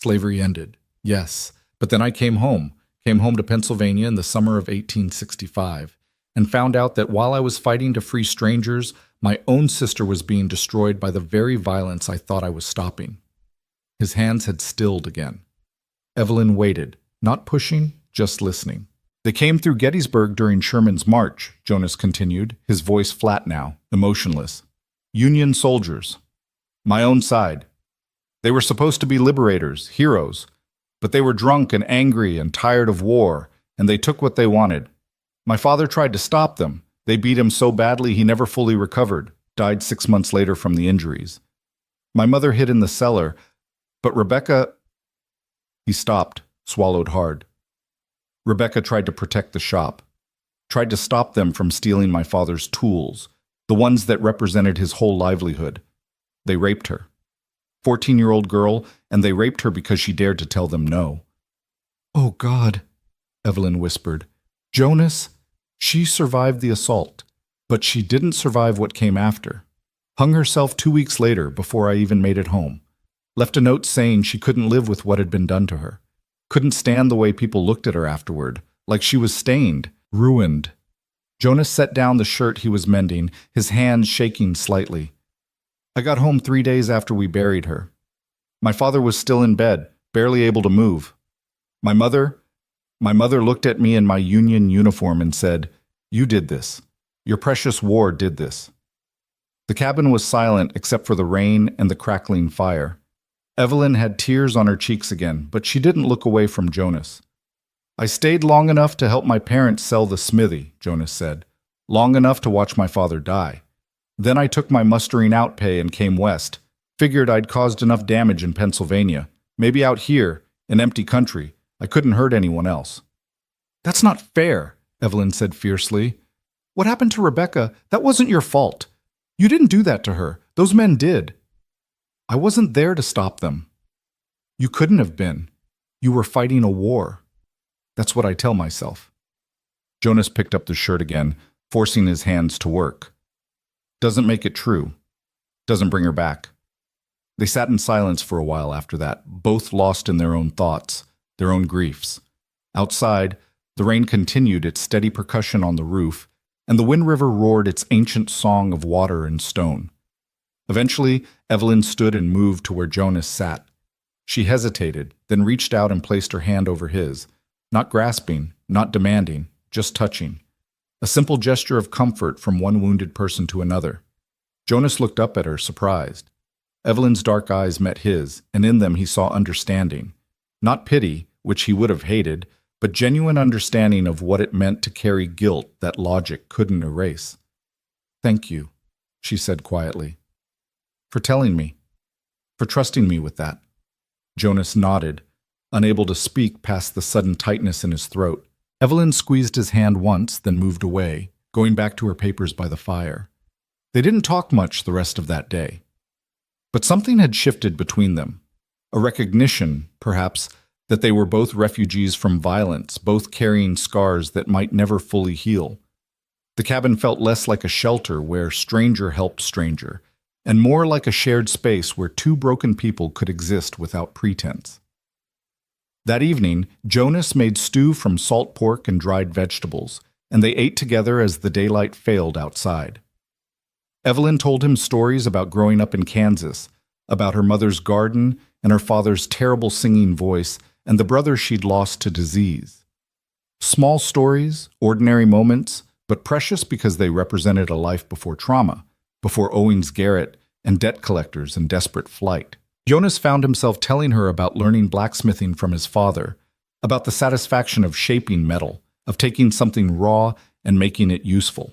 Slavery ended? Yes. But then I came home to Pennsylvania in the summer of 1865, and found out that while I was fighting to free strangers, my own sister was being destroyed by the very violence I thought I was stopping. His hands had stilled again. Evelyn waited, not pushing, just listening. They came through Gettysburg during Sherman's march, Jonas continued, his voice flat now, emotionless. Union soldiers. My own side. They were supposed to be liberators, heroes, but they were drunk and angry and tired of war, and they took what they wanted. My father tried to stop them. They beat him so badly he never fully recovered, died 6 months later from the injuries. My mother hid in the cellar, but Rebecca... He stopped, swallowed hard. Rebecca tried to protect the shop, tried to stop them from stealing my father's tools, the ones that represented his whole livelihood. They raped her. 14-year-old girl, and they raped her because she dared to tell them no. Oh, God, Evelyn whispered. Jonas, she survived the assault, but she didn't survive what came after. Hung herself 2 weeks later before I even made it home. Left a note saying she couldn't live with what had been done to her. Couldn't stand the way people looked at her afterward, like she was stained, ruined. Jonas set down the shirt he was mending, his hands shaking slightly. I got home 3 days after we buried her. My father was still in bed, barely able to move. My mother looked at me in my Union uniform and said, "You did this. Your precious war did this." The cabin was silent except for the rain and the crackling fire. Evelyn had tears on her cheeks again, but she didn't look away from Jonas. I stayed long enough to help my parents sell the smithy, Jonas said. Long enough to watch my father die. Then I took my mustering out pay and came west. Figured I'd caused enough damage in Pennsylvania. Maybe out here, in empty country, I couldn't hurt anyone else. That's not fair, Evelyn said fiercely. What happened to Rebecca? That wasn't your fault. You didn't do that to her. Those men did. I wasn't there to stop them. You couldn't have been. You were fighting a war. That's what I tell myself. Jonas picked up the shirt again, forcing his hands to work. Doesn't make it true. Doesn't bring her back. They sat in silence for a while after that, both lost in their own thoughts, their own griefs. Outside, the rain continued its steady percussion on the roof, and the Wind River roared its ancient song of water and stone. Eventually, Evelyn stood and moved to where Jonas sat. She hesitated, then reached out and placed her hand over his, not grasping, not demanding, just touching. A simple gesture of comfort from one wounded person to another. Jonas looked up at her, surprised. Evelyn's dark eyes met his, and in them he saw understanding. Not pity, which he would have hated, but genuine understanding of what it meant to carry guilt that logic couldn't erase. "Thank you," she said quietly. "For telling me. For trusting me with that." Jonas nodded, unable to speak past the sudden tightness in his throat. Evelyn squeezed his hand once, then moved away, going back to her papers by the fire. They didn't talk much the rest of that day. But something had shifted between them. A recognition, perhaps, that they were both refugees from violence, both carrying scars that might never fully heal. The cabin felt less like a shelter where stranger helped stranger, and more like a shared space where two broken people could exist without pretense. That evening, Jonas made stew from salt pork and dried vegetables, and they ate together as the daylight failed outside. Evelyn told him stories about growing up in Kansas, about her mother's garden and her father's terrible singing voice and the brother she'd lost to disease. Small stories, ordinary moments, but precious because they represented a life before trauma, before Owings Garrett and debt collectors in desperate flight. Jonas found himself telling her about learning blacksmithing from his father, about the satisfaction of shaping metal, of taking something raw and making it useful.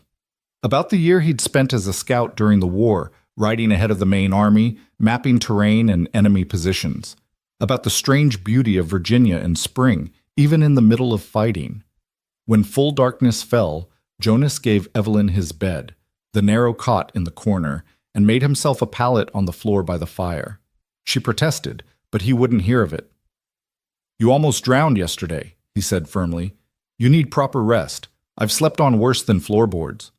About the year he'd spent as a scout during the war, riding ahead of the main army, mapping terrain and enemy positions. About the strange beauty of Virginia in spring, even in the middle of fighting. When full darkness fell, Jonas gave Evelyn his bed, the narrow cot in the corner, and made himself a pallet on the floor by the fire. She protested, but he wouldn't hear of it. "You almost drowned yesterday," he said firmly. "You need proper rest. I've slept on worse than floorboards."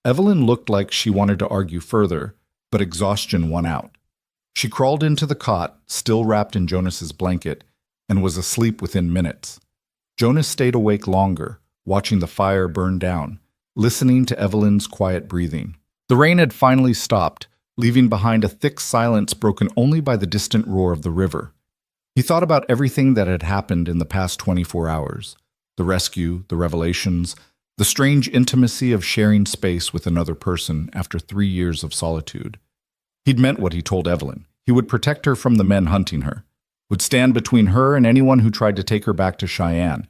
Evelyn looked like she wanted to argue further, but exhaustion won out. She crawled into the cot, still wrapped in Jonas's blanket, and was asleep within minutes. Jonas stayed awake longer, watching the fire burn down, listening to Evelyn's quiet breathing. The rain had finally stopped, leaving behind a thick silence broken only by the distant roar of the river. He thought about everything that had happened in the past 24 hours. The rescue, the revelations, the strange intimacy of sharing space with another person after 3 years of solitude. He'd meant what he told Evelyn. He would protect her from the men hunting her, would stand between her and anyone who tried to take her back to Cheyenne.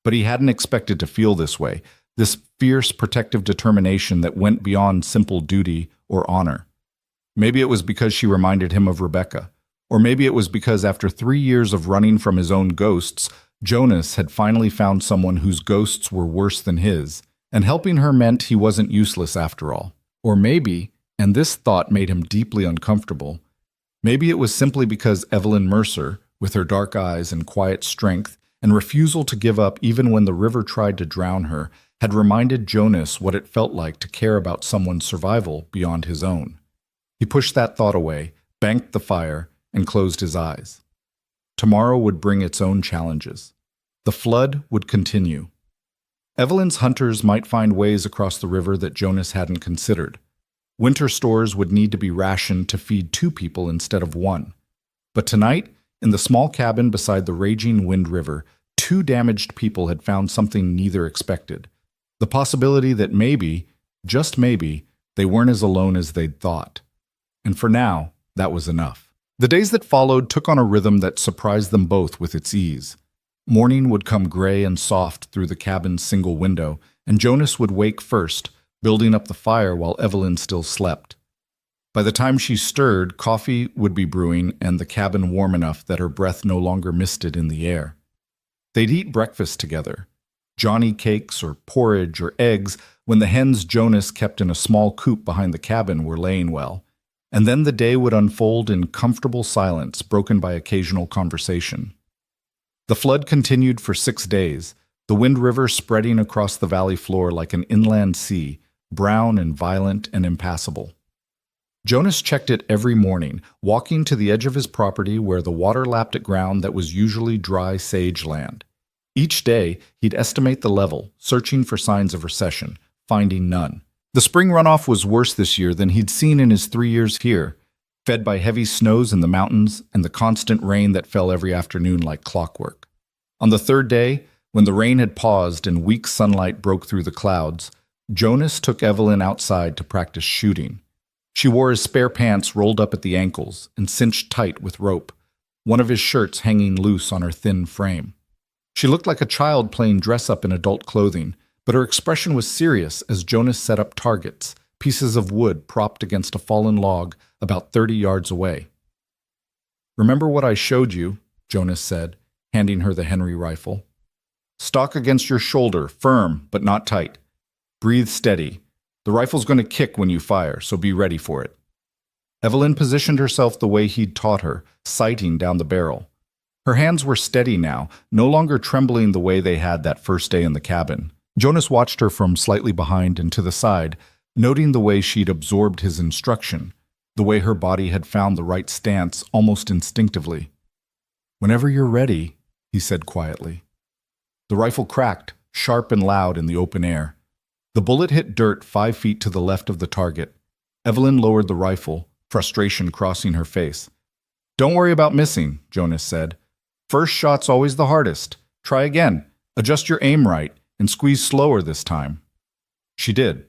But he hadn't expected to feel this way, this fierce protective determination that went beyond simple duty or honor. Maybe it was because she reminded him of Rebecca, or maybe it was because after 3 years of running from his own ghosts, Jonas had finally found someone whose ghosts were worse than his, and helping her meant he wasn't useless after all. Or maybe, and this thought made him deeply uncomfortable, maybe it was simply because Evelyn Mercer, with her dark eyes and quiet strength, and refusal to give up even when the river tried to drown her, had reminded Jonas what it felt like to care about someone's survival beyond his own. He pushed that thought away, banked the fire, and closed his eyes. Tomorrow would bring its own challenges. The flood would continue. Evelyn's hunters might find ways across the river that Jonas hadn't considered. Winter stores would need to be rationed to feed 2 people instead of 1. But tonight, in the small cabin beside the raging Wind River, 2 damaged people had found something neither expected. The possibility that maybe, just maybe, they weren't as alone as they'd thought. And for now, that was enough. The days that followed took on a rhythm that surprised them both with its ease. Morning would come gray and soft through the cabin's single window, and Jonas would wake first, building up the fire while Evelyn still slept. By the time she stirred, coffee would be brewing and the cabin warm enough that her breath no longer misted in the air. They'd eat breakfast together, Johnny cakes or porridge or eggs when the hens Jonas kept in a small coop behind the cabin were laying well. And then the day would unfold in comfortable silence, broken by occasional conversation. The flood continued for 6 days, the Wind River spreading across the valley floor like an inland sea, brown and violent and impassable. Jonas checked it every morning, walking to the edge of his property where the water lapped at ground that was usually dry sage land. Each day, he'd estimate the level, searching for signs of recession, finding none. The spring runoff was worse this year than he'd seen in his 3 years here, fed by heavy snows in the mountains and the constant rain that fell every afternoon like clockwork. On the third day, when the rain had paused and weak sunlight broke through the clouds, Jonas took Evelyn outside to practice shooting. She wore his spare pants rolled up at the ankles and cinched tight with rope, one of his shirts hanging loose on her thin frame. She looked like a child playing dress-up in adult clothing, but her expression was serious as Jonas set up targets, pieces of wood propped against a fallen log about 30 yards away. "Remember what I showed you," Jonas said, handing her the Henry rifle. "Stock against your shoulder, firm but not tight. Breathe steady. The rifle's going to kick when you fire, so be ready for it." Evelyn positioned herself the way he'd taught her, sighting down the barrel. Her hands were steady now, no longer trembling the way they had that first day in the cabin. Jonas watched her from slightly behind and to the side, noting the way she'd absorbed his instruction, the way her body had found the right stance almost instinctively. "Whenever you're ready," he said quietly. The rifle cracked, sharp and loud in the open air. The bullet hit dirt 5 feet to the left of the target. Evelyn lowered the rifle, frustration crossing her face. "Don't worry about missing," Jonas said. "First shot's always the hardest. Try again. Adjust your aim right, and squeeze slower this time." She did.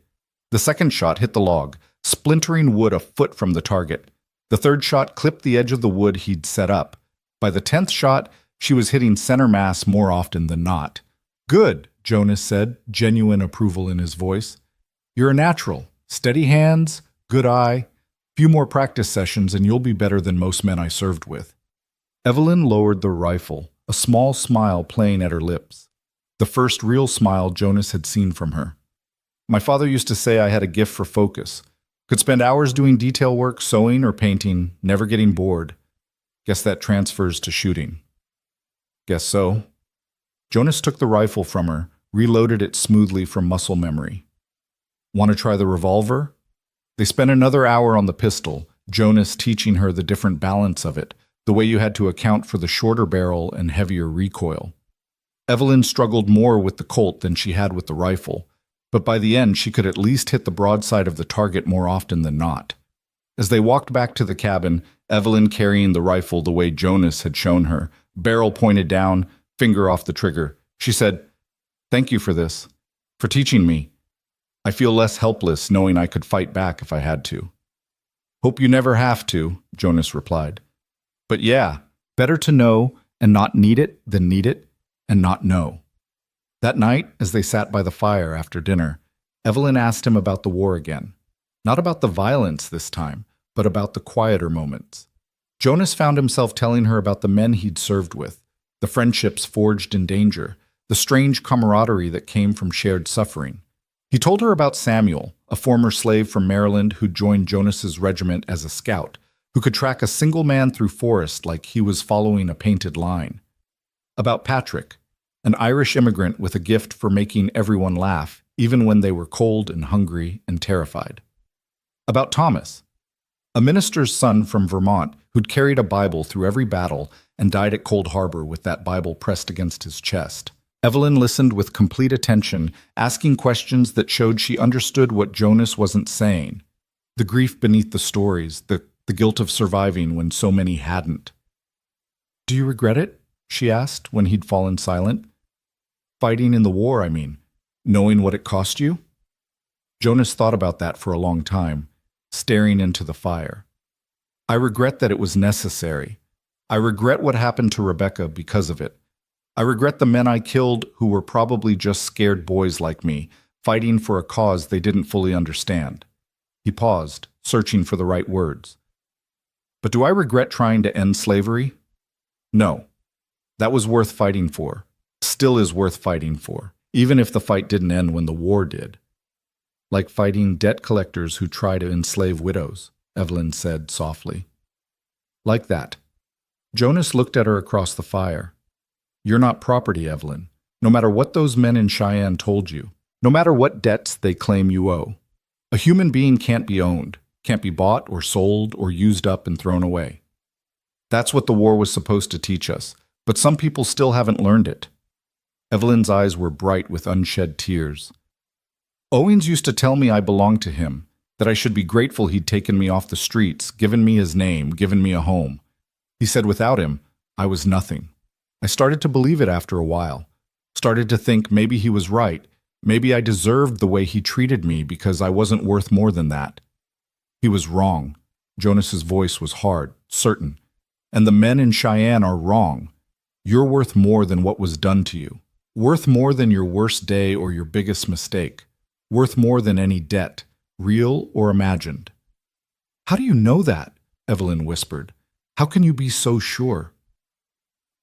The second shot hit the log, splintering wood a foot from the target. The third shot clipped the edge of the wood he'd set up. By the 10th shot, she was hitting center mass more often than not. "Good," Jonas said, genuine approval in his voice. "You're a natural. Steady hands, good eye. Few more practice sessions and you'll be better than most men I served with." Evelyn lowered the rifle, a small smile playing at her lips. The first real smile Jonas had seen from her. "My father used to say I had a gift for focus. Could spend hours doing detail work, sewing or painting, never getting bored. Guess that transfers to shooting." "Guess so." Jonas took the rifle from her, reloaded it smoothly from muscle memory. "Want to try the revolver?" They spent another hour on the pistol, Jonas teaching her the different balance of it, the way you had to account for the shorter barrel and heavier recoil. Evelyn struggled more with the Colt than she had with the rifle, but by the end she could at least hit the broadside of the target more often than not. As they walked back to the cabin, Evelyn carrying the rifle the way Jonas had shown her, barrel pointed down, finger off the trigger, she said, "Thank you for this, for teaching me. I feel less helpless knowing I could fight back if I had to." "Hope you never have to," Jonas replied. "But yeah, better to know and not need it than need it and not know." That night, as they sat by the fire after dinner, Evelyn asked him about the war again. Not about the violence this time, but about the quieter moments. Jonas found himself telling her about the men he'd served with, the friendships forged in danger, the strange camaraderie that came from shared suffering. He told her about Samuel, a former slave from Maryland who'd joined Jonas's regiment as a scout, who could track a single man through forest like he was following a painted line. About Patrick, an Irish immigrant with a gift for making everyone laugh, even when they were cold and hungry and terrified. About Thomas, a minister's son from Vermont who'd carried a Bible through every battle and died at Cold Harbor with that Bible pressed against his chest. Evelyn listened with complete attention, asking questions that showed she understood what Jonas wasn't saying. The grief beneath the stories, the guilt of surviving when so many hadn't. "Do you regret it?" she asked when he'd fallen silent. "Fighting in the war, I mean. Knowing what it cost you?" Jonas thought about that for a long time, staring into the fire. "I regret that it was necessary. I regret what happened to Rebecca because of it. I regret the men I killed who were probably just scared boys like me, fighting for a cause they didn't fully understand." He paused, searching for the right words. "But do I regret trying to end slavery? No. That was worth fighting for. Still is worth fighting for, even if the fight didn't end when the war did. Like fighting debt collectors who try to enslave widows," Evelyn said softly. "Like that." Jonas looked at her across the fire. "You're not property, Evelyn, no matter what those men in Cheyenne told you, no matter what debts they claim you owe. A human being can't be owned, can't be bought or sold or used up and thrown away. That's what the war was supposed to teach us, but some people still haven't learned it." Evelyn's eyes were bright with unshed tears. Owens used to tell me I belonged to him, that I should be grateful he'd taken me off the streets, given me his name, given me a home. He said without him, I was nothing. I started to believe it after a while. Started to think maybe he was right. Maybe I deserved the way he treated me because I wasn't worth more than that. He was wrong. Jonas's voice was hard, certain. And the men in Cheyenne are wrong. You're worth more than what was done to you. Worth more than your worst day or your biggest mistake. Worth more than any debt, real or imagined. How do you know that? Evelyn whispered. How can you be so sure?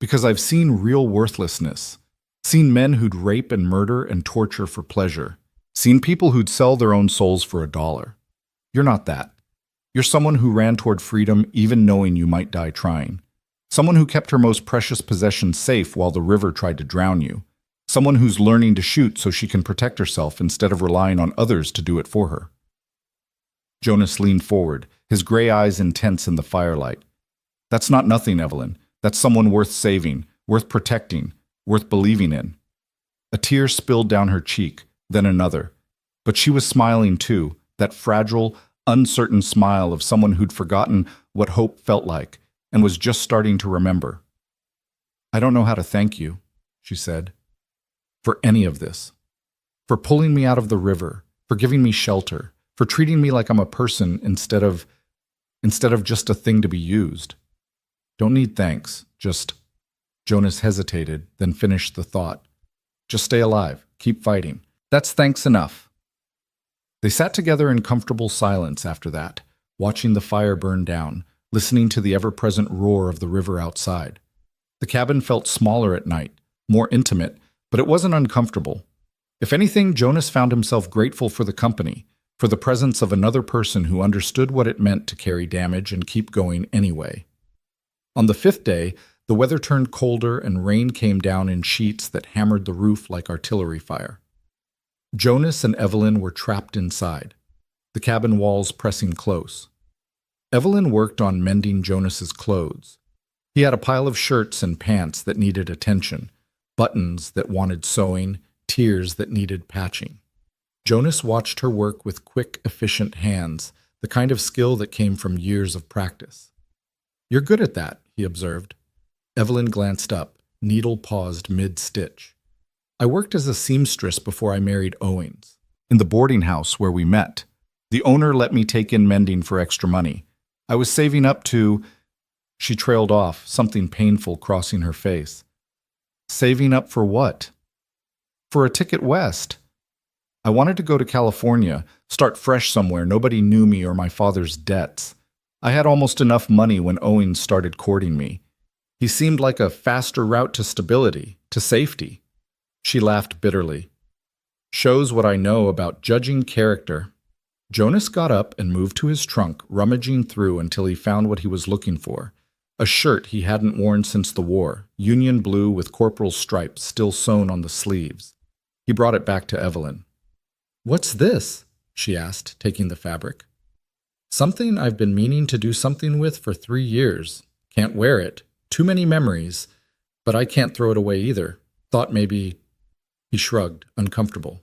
Because I've seen real worthlessness. Seen men who'd rape and murder and torture for pleasure. Seen people who'd sell their own souls for $1. You're not that. You're someone who ran toward freedom even knowing you might die trying. Someone who kept her most precious possessions safe while the river tried to drown you. Someone who's learning to shoot so she can protect herself instead of relying on others to do it for her. Jonas leaned forward, his gray eyes intense in the firelight. That's not nothing, Evelyn. That's someone worth saving, worth protecting, worth believing in. A tear spilled down her cheek, then another. But she was smiling too, that fragile, uncertain smile of someone who'd forgotten what hope felt like and was just starting to remember. I don't know how to thank you, she said, for any of this. For pulling me out of the river, for giving me shelter, for treating me like I'm a person instead of just a thing to be used. Don't need thanks, just... Jonas hesitated, then finished the thought. Just stay alive, keep fighting. That's thanks enough. They sat together in comfortable silence after that, watching the fire burn down, listening to the ever-present roar of the river outside. The cabin felt smaller at night, more intimate, but it wasn't uncomfortable. If anything, Jonas found himself grateful for the company, for the presence of another person who understood what it meant to carry damage and keep going anyway. On the 5th day, the weather turned colder and rain came down in sheets that hammered the roof like artillery fire. Jonas and Evelyn were trapped inside, the cabin walls pressing close. Evelyn worked on mending Jonas's clothes. He had a pile of shirts and pants that needed attention, buttons that wanted sewing, tears that needed patching. Jonas watched her work with quick, efficient hands, the kind of skill that came from years of practice. You're good at that, he observed. Evelyn glanced up, needle paused mid-stitch. I worked as a seamstress before I married Owens, in the boarding house where we met. The owner let me take in mending for extra money. I was saving up to... She trailed off, something painful crossing her face. Saving up for what? For a ticket west. I wanted to go to California, start fresh somewhere nobody knew me or my father's debts. I had almost enough money when Owens started courting me. He seemed like a faster route to stability, to safety. She laughed bitterly. Shows what I know about judging character. Jonas got up and moved to his trunk, rummaging through until he found what he was looking for. A shirt he hadn't worn since the war, union blue with corporal stripes still sewn on the sleeves. He brought it back to Evelyn. What's this? She asked, taking the fabric. Something I've been meaning to do something with for 3 years. Can't wear it. Too many memories. But I can't throw it away either. Thought maybe... He shrugged, uncomfortable.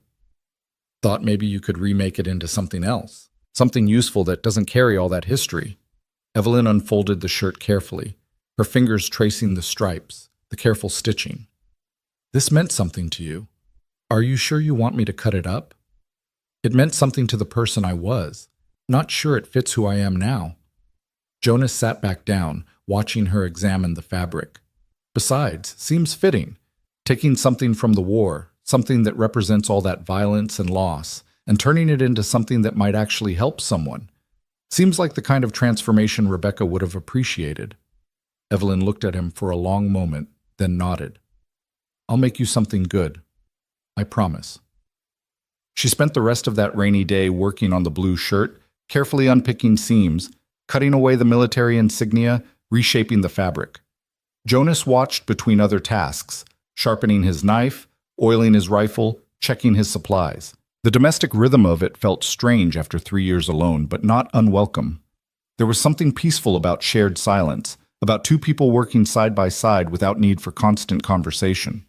Thought maybe you could remake it into something else. Something useful that doesn't carry all that history. Evelyn unfolded the shirt carefully, her fingers tracing the stripes, the careful stitching. This meant something to you. Are you sure you want me to cut it up? It meant something to the person I was. Not sure it fits who I am now. Jonas sat back down, watching her examine the fabric. Besides, seems fitting. Taking something from the war, something that represents all that violence and loss, and turning it into something that might actually help someone. Seems like the kind of transformation Rebecca would have appreciated. Evelyn looked at him for a long moment, then nodded. I'll make you something good. I promise. She spent the rest of that rainy day working on the blue shirt, carefully unpicking seams, cutting away the military insignia, reshaping the fabric. Jonas watched between other tasks, sharpening his knife, oiling his rifle, checking his supplies. The domestic rhythm of it felt strange after 3 years alone, but not unwelcome. There was something peaceful about shared silence, about two people working side by side without need for constant conversation.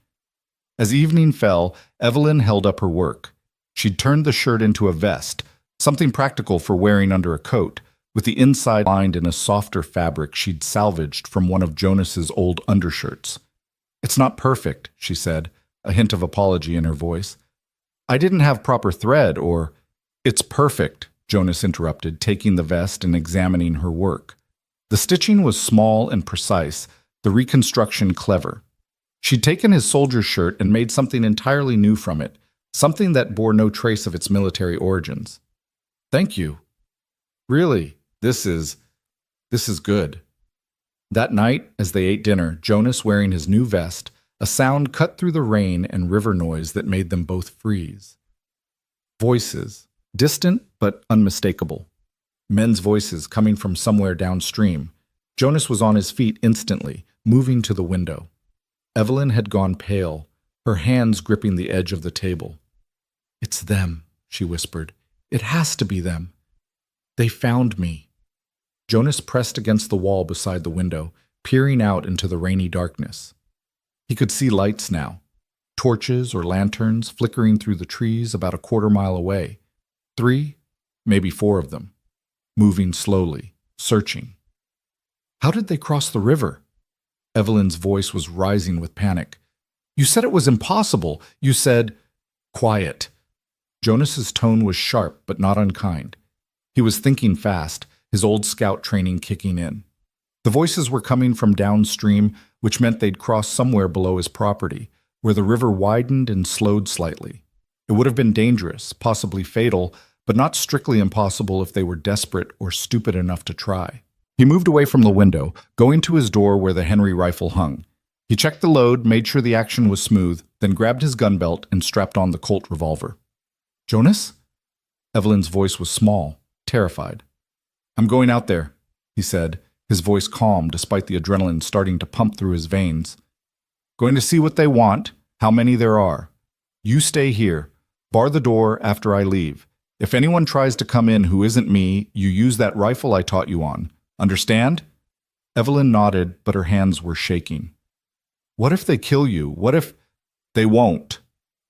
As evening fell, Evelyn held up her work. She'd turned the shirt into a vest, something practical for wearing under a coat, with the inside lined in a softer fabric she'd salvaged from one of Jonas's old undershirts. "It's not perfect," she said, a hint of apology in her voice. "I didn't have proper thread or—" "It's perfect," Jonas interrupted, taking the vest and examining her work. The stitching was small and precise, the reconstruction clever. She'd taken his soldier's shirt and made something entirely new from it, something that bore no trace of its military origins. "Thank you. Really, this is good." That night, as they ate dinner, Jonas wearing his new vest, a sound cut through the rain and river noise that made them both freeze. Voices, distant but unmistakable. Men's voices coming from somewhere downstream. Jonas was on his feet instantly, moving to the window. Evelyn had gone pale, her hands gripping the edge of the table. "It's them," she whispered. "It has to be them. They found me." Jonas pressed against the wall beside the window, peering out into the rainy darkness. He could see lights now, torches or lanterns flickering through the trees about a quarter-mile away. 3, maybe 4 of them, moving slowly, searching. "How did they cross the river?" Evelyn's voice was rising with panic. "You said it was impossible. You said—" "Quiet." Jonas's tone was sharp but not unkind. He was thinking fast, his old scout training kicking in. The voices were coming from downstream, which meant they'd cross somewhere below his property, where the river widened and slowed slightly. It would have been dangerous, possibly fatal, but not strictly impossible if they were desperate or stupid enough to try. He moved away from the window, going to his door where the Henry rifle hung. He checked the load, made sure the action was smooth, then grabbed his gun belt and strapped on the Colt revolver. "Jonas?" Evelyn's voice was small, terrified. "I'm going out there," he said, his voice calm despite the adrenaline starting to pump through his veins. "Going to see what they want, how many there are. You stay here. Bar the door after I leave. If anyone tries to come in who isn't me, you use that rifle I taught you on. Understand?" Evelyn nodded, but her hands were shaking. "What if they kill you? What if—" "They won't."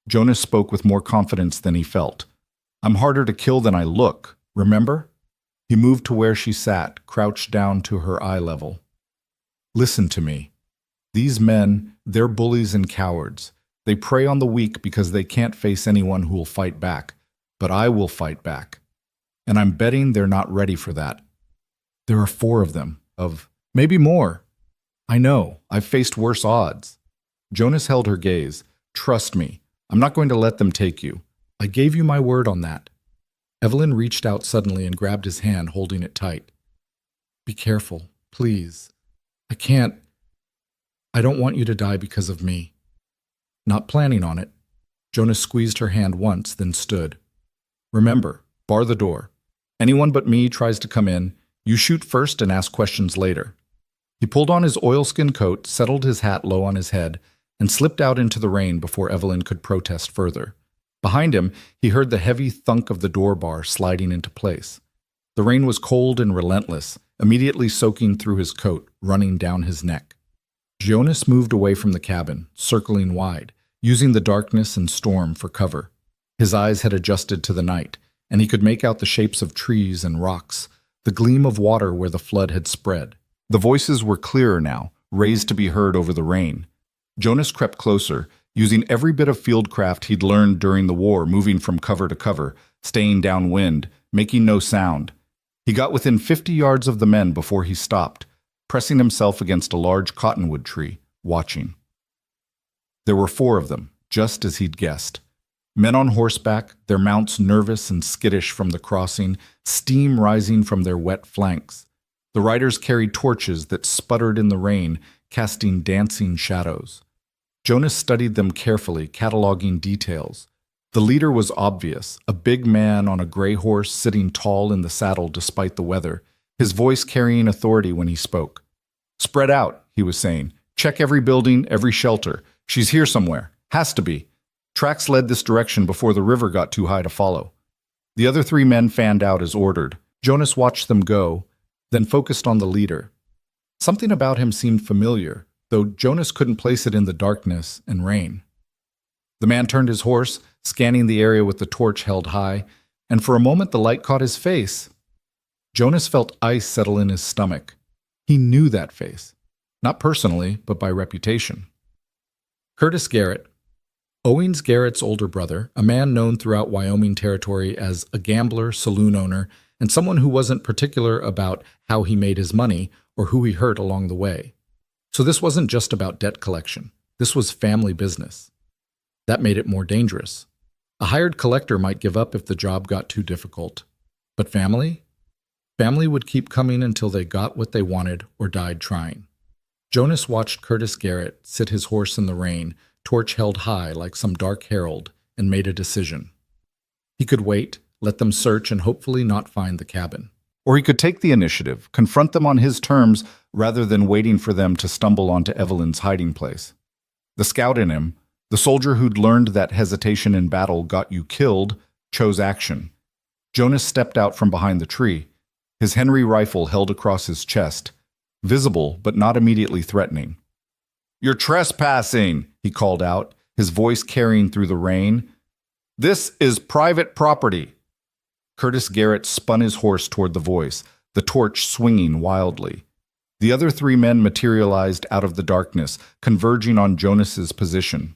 Jonas spoke with more confidence than he felt. "I'm harder to kill than I look, remember?" He moved to where she sat, crouched down to her eye level. "Listen to me. These men, they're bullies and cowards. They prey on the weak because they can't face anyone who will fight back. But I will fight back. And I'm betting they're not ready for that. There are 4 of them, maybe more. I know, I've faced worse odds." Jonas held her gaze. "Trust me, I'm not going to let them take you. I gave you my word on that." Evelyn reached out suddenly and grabbed his hand, holding it tight. "Be careful, please. I don't want you to die because of me." "Not planning on it." Jonas squeezed her hand once, then stood. "Remember, bar the door. Anyone but me tries to come in, you shoot first and ask questions later." He pulled on his oilskin coat, settled his hat low on his head, and slipped out into the rain before Evelyn could protest further. Behind him, he heard the heavy thunk of the door bar sliding into place. The rain was cold and relentless, immediately soaking through his coat, running down his neck. Jonas moved away from the cabin, circling wide, using the darkness and storm for cover. His eyes had adjusted to the night, and he could make out the shapes of trees and rocks, the gleam of water where the flood had spread. The voices were clearer now, raised to be heard over the rain. Jonas crept closer, using every bit of fieldcraft he'd learned during the war, moving from cover to cover, staying downwind, making no sound. He got within 50 yards of the men before he stopped, pressing himself against a large cottonwood tree, watching. There were 4 of them, just as he'd guessed. Men on horseback, their mounts nervous and skittish from the crossing, steam rising from their wet flanks. The riders carried torches that sputtered in the rain, casting dancing shadows. Jonas studied them carefully, cataloging details. The leader was obvious, a big man on a gray horse sitting tall in the saddle despite the weather, his voice carrying authority when he spoke. "Spread out," he was saying. "Check every building, every shelter. She's here somewhere. Has to be." Tracks led this direction before the river got too high to follow. The other 3 men fanned out as ordered. Jonas watched them go, then focused on the leader. Something about him seemed familiar, though Jonas couldn't place it in the darkness and rain. The man turned his horse, scanning the area with the torch held high, and for a moment the light caught his face. Jonas felt ice settle in his stomach. He knew that face. Not personally, but by reputation. Curtis Garrett. Owings Garrett's older brother, a man known throughout Wyoming territory as a gambler, saloon owner, and someone who wasn't particular about how he made his money or who he hurt along the way. So this wasn't just about debt collection. This was family business. That made it more dangerous. A hired collector might give up if the job got too difficult. But family? Family would keep coming until they got what they wanted or died trying. Jonas watched Curtis Garrett sit his horse in the rain, torch held high like some dark herald, and made a decision. He could wait, let them search, and hopefully not find the cabin. Or he could take the initiative, confront them on his terms rather than waiting for them to stumble onto Evelyn's hiding place. The scout in him, the soldier who'd learned that hesitation in battle got you killed, chose action. Jonas stepped out from behind the tree, his Henry rifle held across his chest, visible but not immediately threatening. "You're trespassing," he called out, his voice carrying through the rain. "This is private property." Curtis Garrett spun his horse toward the voice, the torch swinging wildly. The other three men materialized out of the darkness, converging on Jonas's position.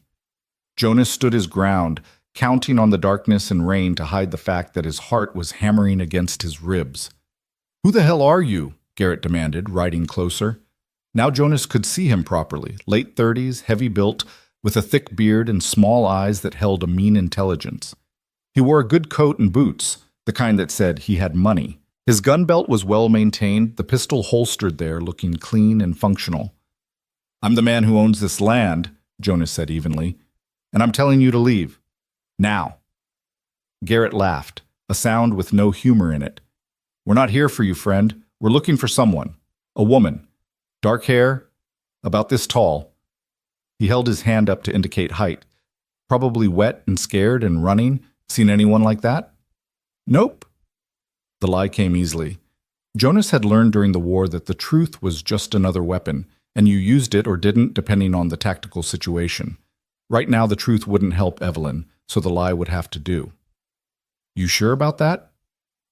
Jonas stood his ground, counting on the darkness and rain to hide the fact that his heart was hammering against his ribs. "Who the hell are you?" Garrett demanded, riding closer. Now Jonas could see him properly, late 30s, heavy-built, with a thick beard and small eyes that held a mean intelligence. He wore a good coat and boots, the kind that said he had money. His gun belt was well-maintained, the pistol holstered there, looking clean and functional. "I'm the man who owns this land," Jonas said evenly, "and I'm telling you to leave. Now." Garrett laughed, a sound with no humor in it. "We're not here for you, friend. We're looking for someone. A woman. Dark hair, about this tall." He held his hand up to indicate height. "Probably wet and scared and running. Seen anyone like that?" "Nope." The lie came easily. Jonas had learned during the war that the truth was just another weapon, and you used it or didn't depending on the tactical situation. Right now the truth wouldn't help Evelyn, so the lie would have to do. "You sure about that?"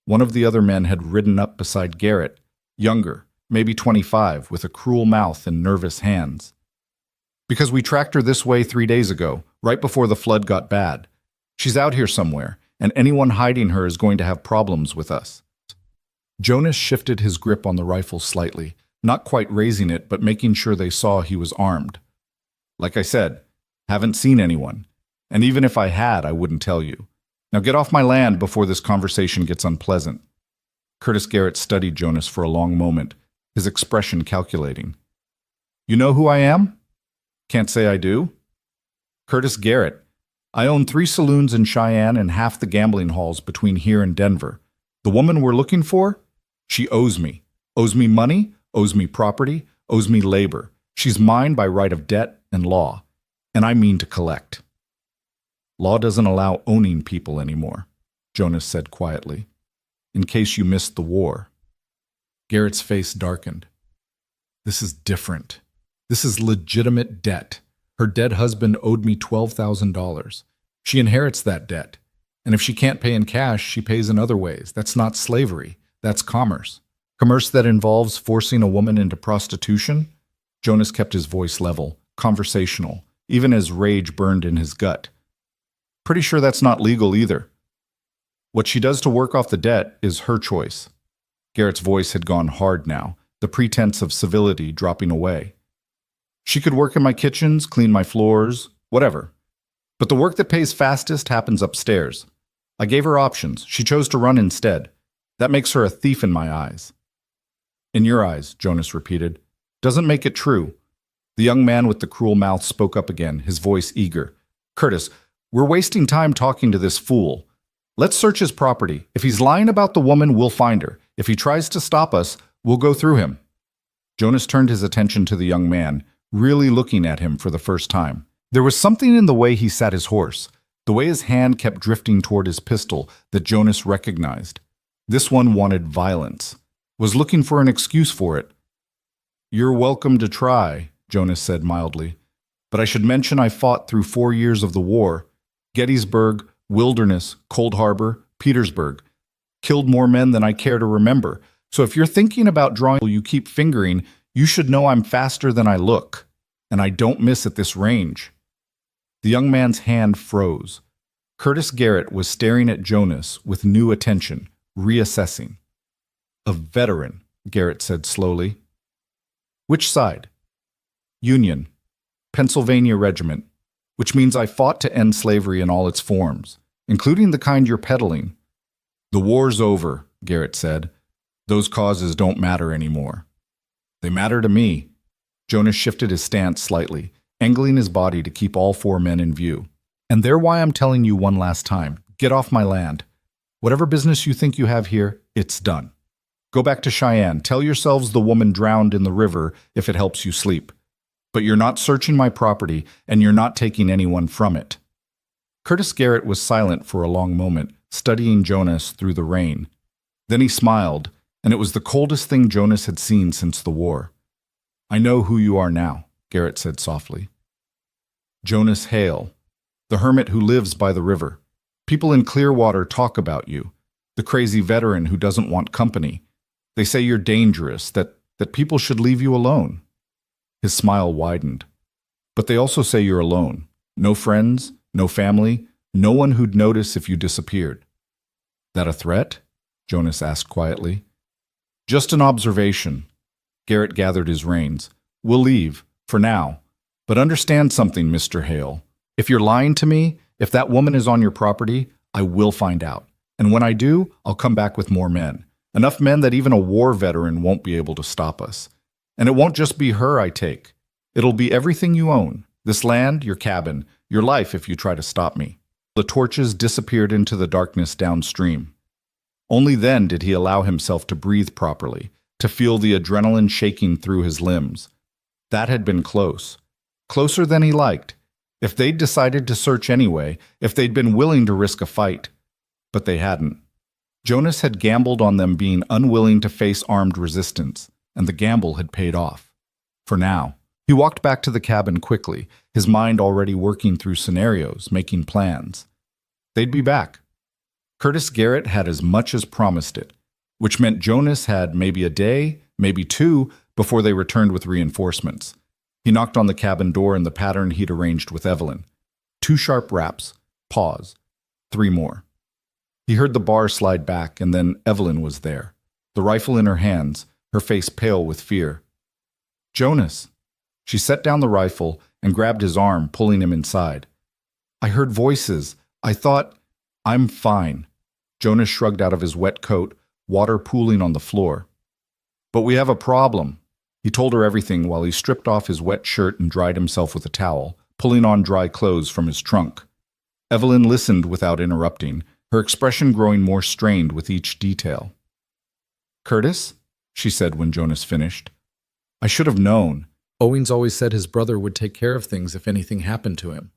One of the other men had ridden up beside Garrett, younger, maybe 25, with a cruel mouth and nervous hands. "Because we tracked her this way 3 days ago, right before the flood got bad. She's out here somewhere, and anyone hiding her is going to have problems with us." Jonas shifted his grip on the rifle slightly, not quite raising it, but making sure they saw he was armed. "Like I said, haven't seen anyone. And even if I had, I wouldn't tell you. Now get off my land before this conversation gets unpleasant." Curtis Garrett studied Jonas for a long moment, his expression calculating. "You know who I am?" "Can't say I do." "Curtis Garrett. I own 3 saloons in Cheyenne and half the gambling halls between here and Denver. The woman we're looking for? She owes me. Owes me money, owes me property, owes me labor. She's mine by right of debt and law. And I mean to collect." "Law doesn't allow owning people anymore," Jonas said quietly. "In case you missed the war." Garrett's face darkened. "This is different. This is legitimate debt. Her dead husband owed me $12,000. She inherits that debt. And if she can't pay in cash, she pays in other ways. That's not slavery. That's commerce. Commerce that involves forcing a woman into prostitution?" Jonas kept his voice level, conversational, even as rage burned in his gut. "Pretty sure that's not legal either. What she does to work off the debt is her choice." Garrett's voice had gone hard now, the pretense of civility dropping away. "She could work in my kitchens, clean my floors, whatever. But the work that pays fastest happens upstairs. I gave her options. She chose to run instead. That makes her a thief in my eyes." "In your eyes," Jonas repeated. "Doesn't make it true." The young man with the cruel mouth spoke up again, his voice eager. "Curtis, we're wasting time talking to this fool. Let's search his property. If he's lying about the woman, we'll find her. If he tries to stop us, we'll go through him." Jonas turned his attention to the young man, really looking at him for the first time. There was something in the way he sat his horse, the way his hand kept drifting toward his pistol, that Jonas recognized. This one wanted violence, was looking for an excuse for it. "You're welcome to try," Jonas said mildly. But I should mention I fought through 4 years of the war. Gettysburg, Wilderness, Cold Harbor, Petersburg. Killed more men than I care to remember. So if you're thinking about drawing you keep fingering, you should know I'm faster than I look. And I don't miss at this range. The young man's hand froze. Curtis Garrett was staring at Jonas with new attention, reassessing. A veteran, Garrett said slowly. Which side? Union. Pennsylvania Regiment, which means I fought to end slavery in all its forms, including the kind you're peddling. The war's over, Garrett said. Those causes don't matter anymore. They matter to me. Jonas shifted his stance slightly, angling his body to keep all 4 men in view. And they're why I'm telling you one last time. Get off my land. Whatever business you think you have here, it's done. Go back to Cheyenne. Tell yourselves the woman drowned in the river if it helps you sleep. But you're not searching my property, and you're not taking anyone from it. Curtis Garrett was silent for a long moment, studying Jonas through the rain. Then he smiled, and it was the coldest thing Jonas had seen since the war. I know who you are now, Garrett said softly. Jonas Hale, the hermit who lives by the river. People in Clearwater talk about you, the crazy veteran who doesn't want company. They say you're dangerous, that people should leave you alone. His smile widened. But they also say you're alone. No friends, no family, no one who'd notice if you disappeared. That a threat? Jonas asked quietly. Just an observation. Garrett gathered his reins. We'll leave, for now. But understand something, Mr. Hale. If you're lying to me, if that woman is on your property, I will find out. And when I do, I'll come back with more men. Enough men that even a war veteran won't be able to stop us. And it won't just be her I take. It'll be everything you own. This land, your cabin, your life if you try to stop me. The torches disappeared into the darkness downstream. Only then did he allow himself to breathe properly, to feel the adrenaline shaking through his limbs. That had been close. Closer than he liked. If they'd decided to search anyway, if they'd been willing to risk a fight. But they hadn't. Jonas had gambled on them being unwilling to face armed resistance, and the gamble had paid off. For now. He walked back to the cabin quickly, his mind already working through scenarios, making plans. They'd be back. Curtis Garrett had as much as promised it, which meant Jonas had maybe a day, maybe 2, before they returned with reinforcements. He knocked on the cabin door in the pattern he'd arranged with Evelyn. 2 sharp raps, pause, 3 more. He heard the bar slide back, and then Evelyn was there, the rifle in her hands, her face pale with fear. Jonas. She set down the rifle and grabbed his arm, pulling him inside. I heard voices. I thought, I'm fine. Jonas shrugged out of his wet coat, water pooling on the floor. But we have a problem. He told her everything while he stripped off his wet shirt and dried himself with a towel, pulling on dry clothes from his trunk. Evelyn listened without interrupting, her expression growing more strained with each detail. Curtis? She said when Jonas finished. I should have known. Owings always said his brother would take care of things if anything happened to him.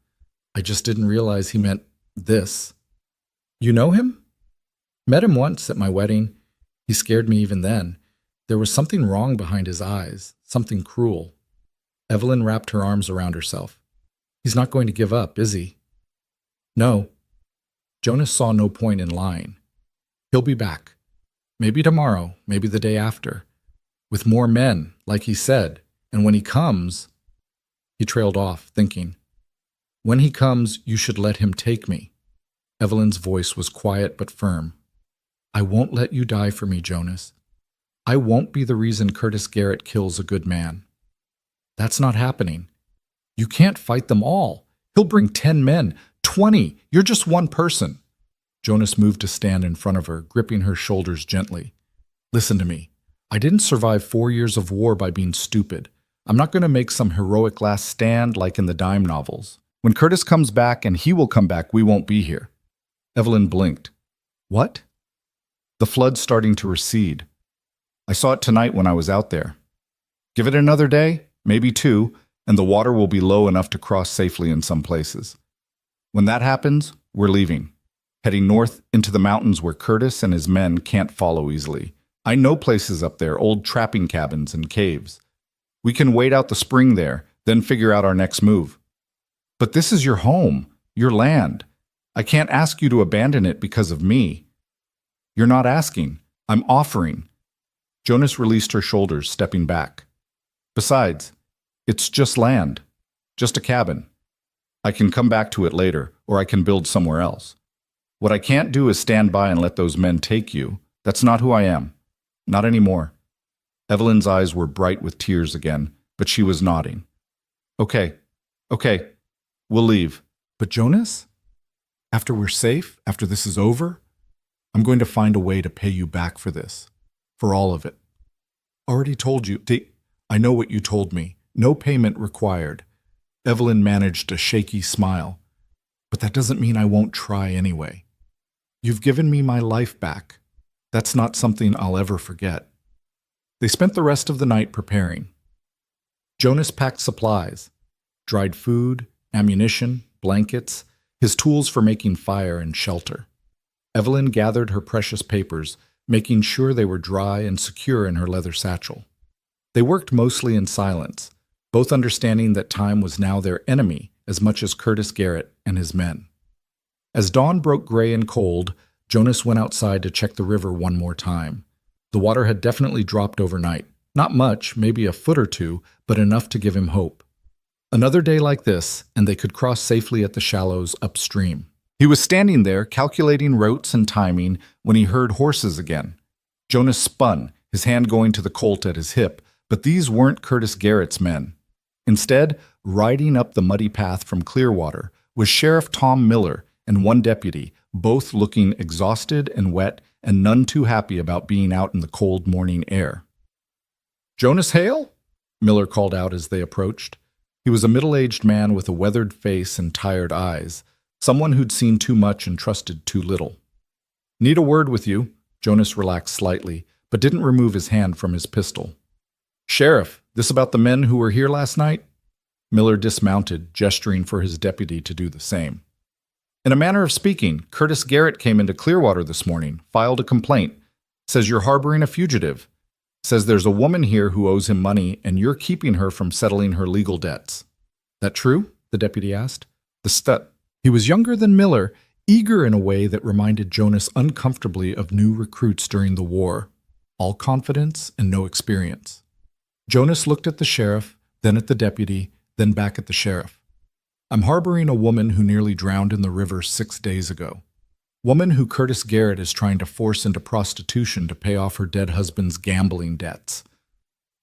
I just didn't realize he meant this. You know him? Met him once at my wedding. He scared me even then. There was something wrong behind his eyes, something cruel. Evelyn wrapped her arms around herself. He's not going to give up, is he? No. Jonas saw no point in lying. He'll be back. Maybe tomorrow, maybe the day after. With more men, like he said. And when he comes, he trailed off, thinking, when he comes, you should let him take me. Evelyn's voice was quiet but firm. I won't let you die for me, Jonas. I won't be the reason Curtis Garrett kills a good man. That's not happening. You can't fight them all. He'll bring 10 men, 20. You're just one person. Jonas moved to stand in front of her, gripping her shoulders gently. Listen to me. I didn't survive 4 years of war by being stupid. I'm not going to make some heroic last stand like in the dime novels. When Curtis comes back, and he will come back, we won't be here. Evelyn blinked. What? The flood's starting to recede. I saw it tonight when I was out there. Give it another day, maybe 2, and the water will be low enough to cross safely in some places. When that happens, we're leaving, heading north into the mountains where Curtis and his men can't follow easily. I know places up there, old trapping cabins and caves. We can wait out the spring there, then figure out our next move. But this is your home, your land. I can't ask you to abandon it because of me. You're not asking. I'm offering. Jonas released her shoulders, stepping back. Besides, it's just land. Just a cabin. I can come back to it later, or I can build somewhere else. What I can't do is stand by and let those men take you. That's not who I am. Not anymore. Evelyn's eyes were bright with tears again, but she was nodding. Okay, we'll leave. But Jonas? After we're safe, after this is over, I'm going to find a way to pay you back for this. For all of it. Already told you. I know what you told me. No payment required. Evelyn managed a shaky smile. But that doesn't mean I won't try anyway. You've given me my life back. That's not something I'll ever forget. They spent the rest of the night preparing. Jonas packed supplies, dried food, ammunition, blankets, his tools for making fire and shelter. Evelyn gathered her precious papers, making sure they were dry and secure in her leather satchel. They worked mostly in silence, both understanding that time was now their enemy as much as Curtis Garrett and his men. As dawn broke gray and cold, Jonas went outside to check the river one more time. The water had definitely dropped overnight. Not much, maybe a foot or two, but enough to give him hope. Another day like this, and they could cross safely at the shallows upstream. He was standing there, calculating routes and timing, when he heard horses again. Jonas spun, his hand going to the colt at his hip, but these weren't Curtis Garrett's men. Instead, riding up the muddy path from Clearwater was Sheriff Tom Miller and one deputy, both looking exhausted and wet and none too happy about being out in the cold morning air. "Jonas Hale?" Miller called out as they approached. He was a middle-aged man with a weathered face and tired eyes, someone who'd seen too much and trusted too little. "Need a word with you." Jonas relaxed slightly, but didn't remove his hand from his pistol. "Sheriff, this about the men who were here last night?" Miller dismounted, gesturing for his deputy to do the same. "In a manner of speaking, Curtis Garrett came into Clearwater this morning, filed a complaint, says you're harboring a fugitive, says there's a woman here who owes him money and you're keeping her from settling her legal debts." "That true?" the deputy asked. He was younger than Miller, eager in a way that reminded Jonas uncomfortably of new recruits during the war, all confidence and no experience. Jonas looked at the sheriff, then at the deputy, then back at the sheriff. "I'm harboring a woman who nearly drowned in the river 6 days ago. Woman who Curtis Garrett is trying to force into prostitution to pay off her dead husband's gambling debts.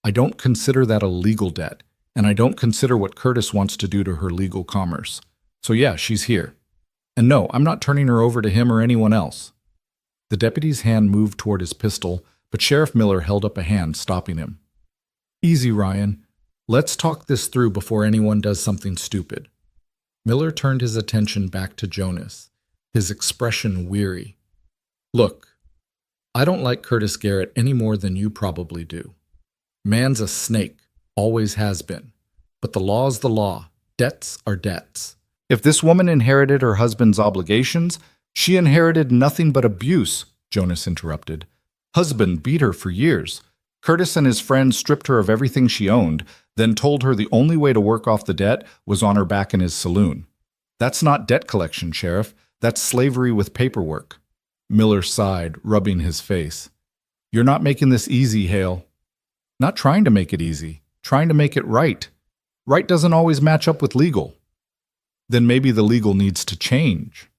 I don't consider that a legal debt, and I don't consider what Curtis wants to do to her legal commerce. So yeah, she's here. And no, I'm not turning her over to him or anyone else." The deputy's hand moved toward his pistol, but Sheriff Miller held up a hand, stopping him. "Easy, Ryan. Let's talk this through before anyone does something stupid." Miller turned his attention back to Jonas, his expression weary. "Look, I don't like Curtis Garrett any more than you probably do. Man's a snake, always has been. But the law's the law. Debts are debts. If this woman inherited her husband's obligations, she inherited nothing but abuse," Jonas interrupted. "Husband beat her for years. Curtis and his friends stripped her of everything she owned, then told her the only way to work off the debt was on her back in his saloon. That's not debt collection, Sheriff. That's slavery with paperwork." Miller sighed, rubbing his face. "You're not making this easy, Hale." "Not trying to make it easy. Trying to make it right. Right doesn't always match up with legal." "Then maybe the legal needs to change."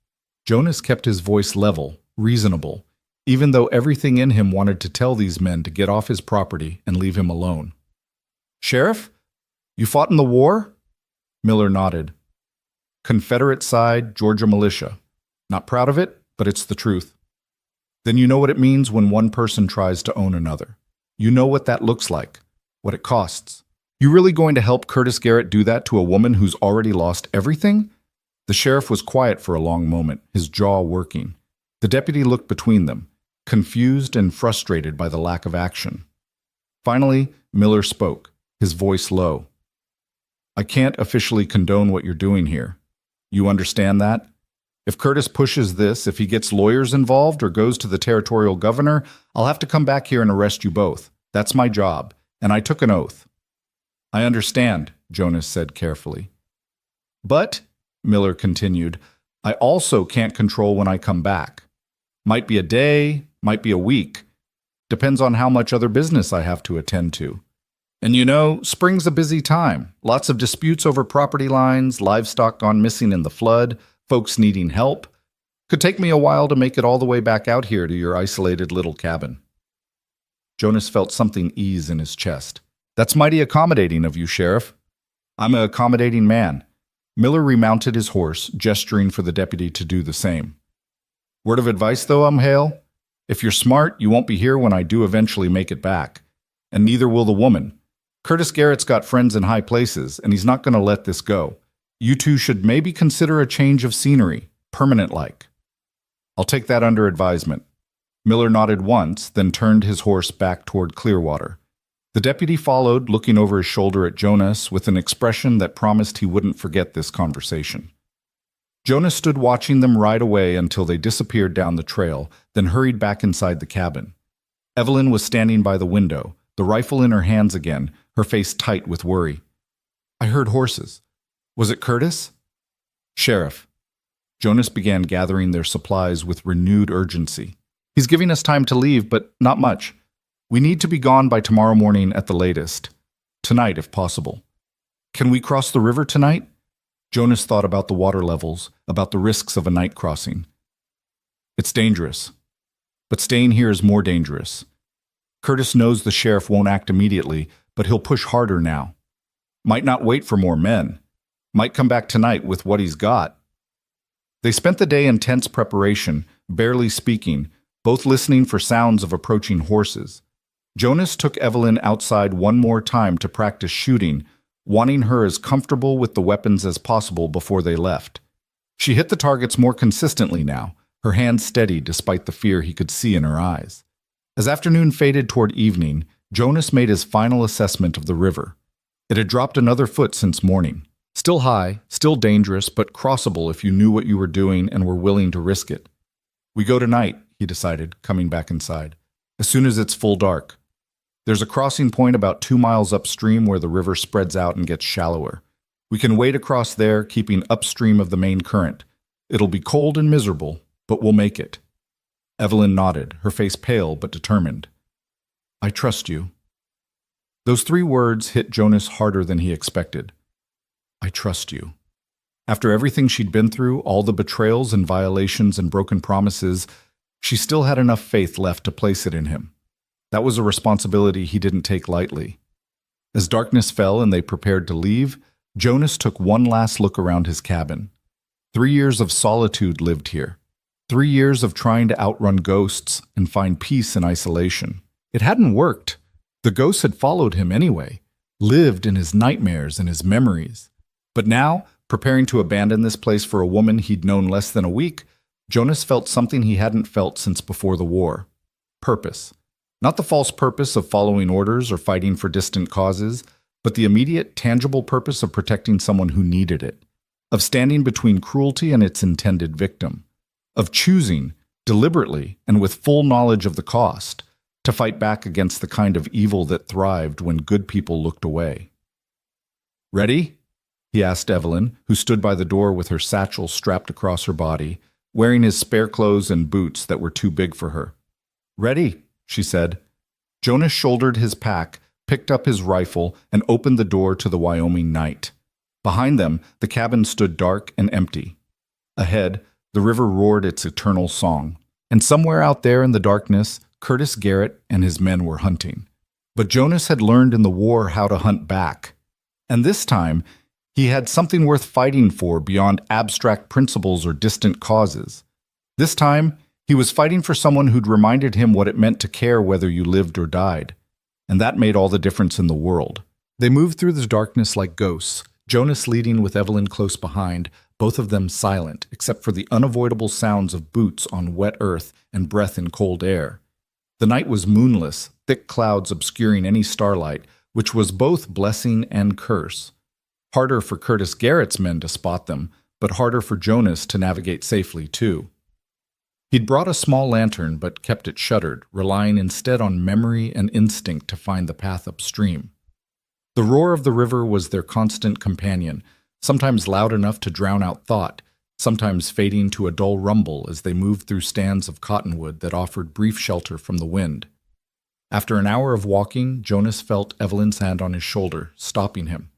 Jonas kept his voice level, reasonable, even though everything in him wanted to tell these men to get off his property and leave him alone. "Sheriff, you fought in the war?" Miller nodded. "Confederate side, Georgia militia. Not proud of it, but it's the truth." "Then you know what it means when one person tries to own another. You know what that looks like, what it costs. You really going to help Curtis Garrett do that to a woman who's already lost everything?" The sheriff was quiet for a long moment, his jaw working. The deputy looked between them, confused and frustrated by the lack of action. Finally, Miller spoke, his voice low. "I can't officially condone what you're doing here. You understand that? If Curtis pushes this, if he gets lawyers involved or goes to the territorial governor, I'll have to come back here and arrest you both. That's my job, and I took an oath." "I understand," Jonas said carefully. But, Miller continued, I also can't control when I come back. Might be a day, might be a week. Depends on how much other business I have to attend to. And you know, spring's a busy time. Lots of disputes over property lines, livestock gone missing in the flood, folks needing help. Could take me a while to make it all the way back out here to your isolated little cabin. Jonas felt something ease in his chest. That's mighty accommodating of you, Sheriff. I'm an accommodating man. Miller remounted his horse, gesturing for the deputy to do the same. Word of advice, though, Hale? If you're smart, you won't be here when I do eventually make it back. And neither will the woman. Curtis Garrett's got friends in high places, and he's not going to let this go. You two should maybe consider a change of scenery, permanent-like. I'll take that under advisement. Miller nodded once, then turned his horse back toward Clearwater. The deputy followed, looking over his shoulder at Jonas with an expression that promised he wouldn't forget this conversation. Jonas stood watching them ride away until they disappeared down the trail, then hurried back inside the cabin. Evelyn was standing by the window, the rifle in her hands again, her face tight with worry. I heard horses. Was it Curtis? Sheriff. Jonas began gathering their supplies with renewed urgency. He's giving us time to leave, but not much. We need to be gone by tomorrow morning at the latest. Tonight, if possible. Can we cross the river tonight? Jonas thought about the water levels, about the risks of a night crossing. It's dangerous. But staying here is more dangerous. Curtis knows the sheriff won't act immediately, but he'll push harder now. Might not wait for more men. Might come back tonight with what he's got. They spent the day in tense preparation, barely speaking, both listening for sounds of approaching horses. Jonas took Evelyn outside one more time to practice shooting, wanting her as comfortable with the weapons as possible before they left. She hit the targets more consistently now, her hands steady despite the fear he could see in her eyes. As afternoon faded toward evening, Jonas made his final assessment of the river. It had dropped another foot since morning. Still high, still dangerous, but crossable if you knew what you were doing and were willing to risk it. We go tonight, he decided, coming back inside, as soon as it's full dark. There's a crossing point about 2 miles upstream where the river spreads out and gets shallower. We can wade across there, keeping upstream of the main current. It'll be cold and miserable, but we'll make it. Evelyn nodded, her face pale but determined. I trust you. Those 3 words hit Jonas harder than he expected. I trust you. After everything she'd been through, all the betrayals and violations and broken promises, she still had enough faith left to place it in him. That was a responsibility he didn't take lightly. As darkness fell and they prepared to leave, Jonas took one last look around his cabin. 3 years of solitude lived here. 3 years of trying to outrun ghosts and find peace in isolation. It hadn't worked. The ghosts had followed him anyway, lived in his nightmares and his memories. But now, preparing to abandon this place for a woman he'd known less than a week, Jonas felt something he hadn't felt since before the war. Purpose. Not the false purpose of following orders or fighting for distant causes, but the immediate, tangible purpose of protecting someone who needed it, of standing between cruelty and its intended victim, of choosing, deliberately and with full knowledge of the cost, to fight back against the kind of evil that thrived when good people looked away. Ready? He asked Evelyn, who stood by the door with her satchel strapped across her body, wearing his spare clothes and boots that were too big for her. Ready, she said. Jonas shouldered his pack, picked up his rifle, and opened the door to the Wyoming night. Behind them, the cabin stood dark and empty. Ahead, the river roared its eternal song. And somewhere out there in the darkness, Curtis Garrett and his men were hunting. But Jonas had learned in the war how to hunt back. And this time, he had something worth fighting for beyond abstract principles or distant causes. This time, he was fighting for someone who'd reminded him what it meant to care whether you lived or died. And that made all the difference in the world. They moved through the darkness like ghosts, Jonas leading with Evelyn close behind, both of them silent, except for the unavoidable sounds of boots on wet earth and breath in cold air. The night was moonless, thick clouds obscuring any starlight, which was both blessing and curse. Harder for Curtis Garrett's men to spot them, but harder for Jonas to navigate safely, too. He'd brought a small lantern, but kept it shuttered, relying instead on memory and instinct to find the path upstream. The roar of the river was their constant companion, sometimes loud enough to drown out thought, sometimes fading to a dull rumble as they moved through stands of cottonwood that offered brief shelter from the wind. After an hour of walking, Jonas felt Evelyn's hand on his shoulder, stopping him.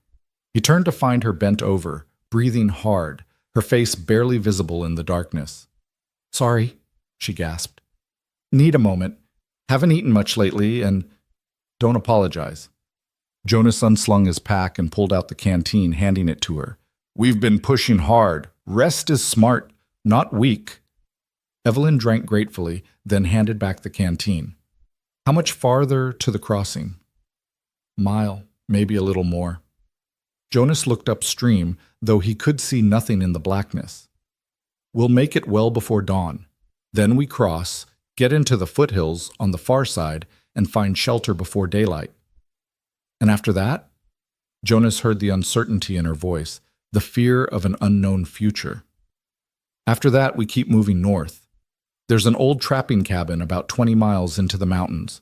He turned to find her bent over, breathing hard, her face barely visible in the darkness. "Sorry," she gasped. "Need a moment. Haven't eaten much lately, and don't apologize." Jonas unslung his pack and pulled out the canteen, handing it to her. "We've been pushing hard. Rest is smart, not weak." Evelyn drank gratefully, then handed back the canteen. "How much farther to the crossing?" "Mile, maybe a little more." Jonas looked upstream, though he could see nothing in the blackness. "We'll make it well before dawn. Then we cross, get into the foothills on the far side, and find shelter before daylight." "And after that?" Jonas heard the uncertainty in her voice, the fear of an unknown future. "After that, we keep moving north. There's an old trapping cabin about 20 miles into the mountains.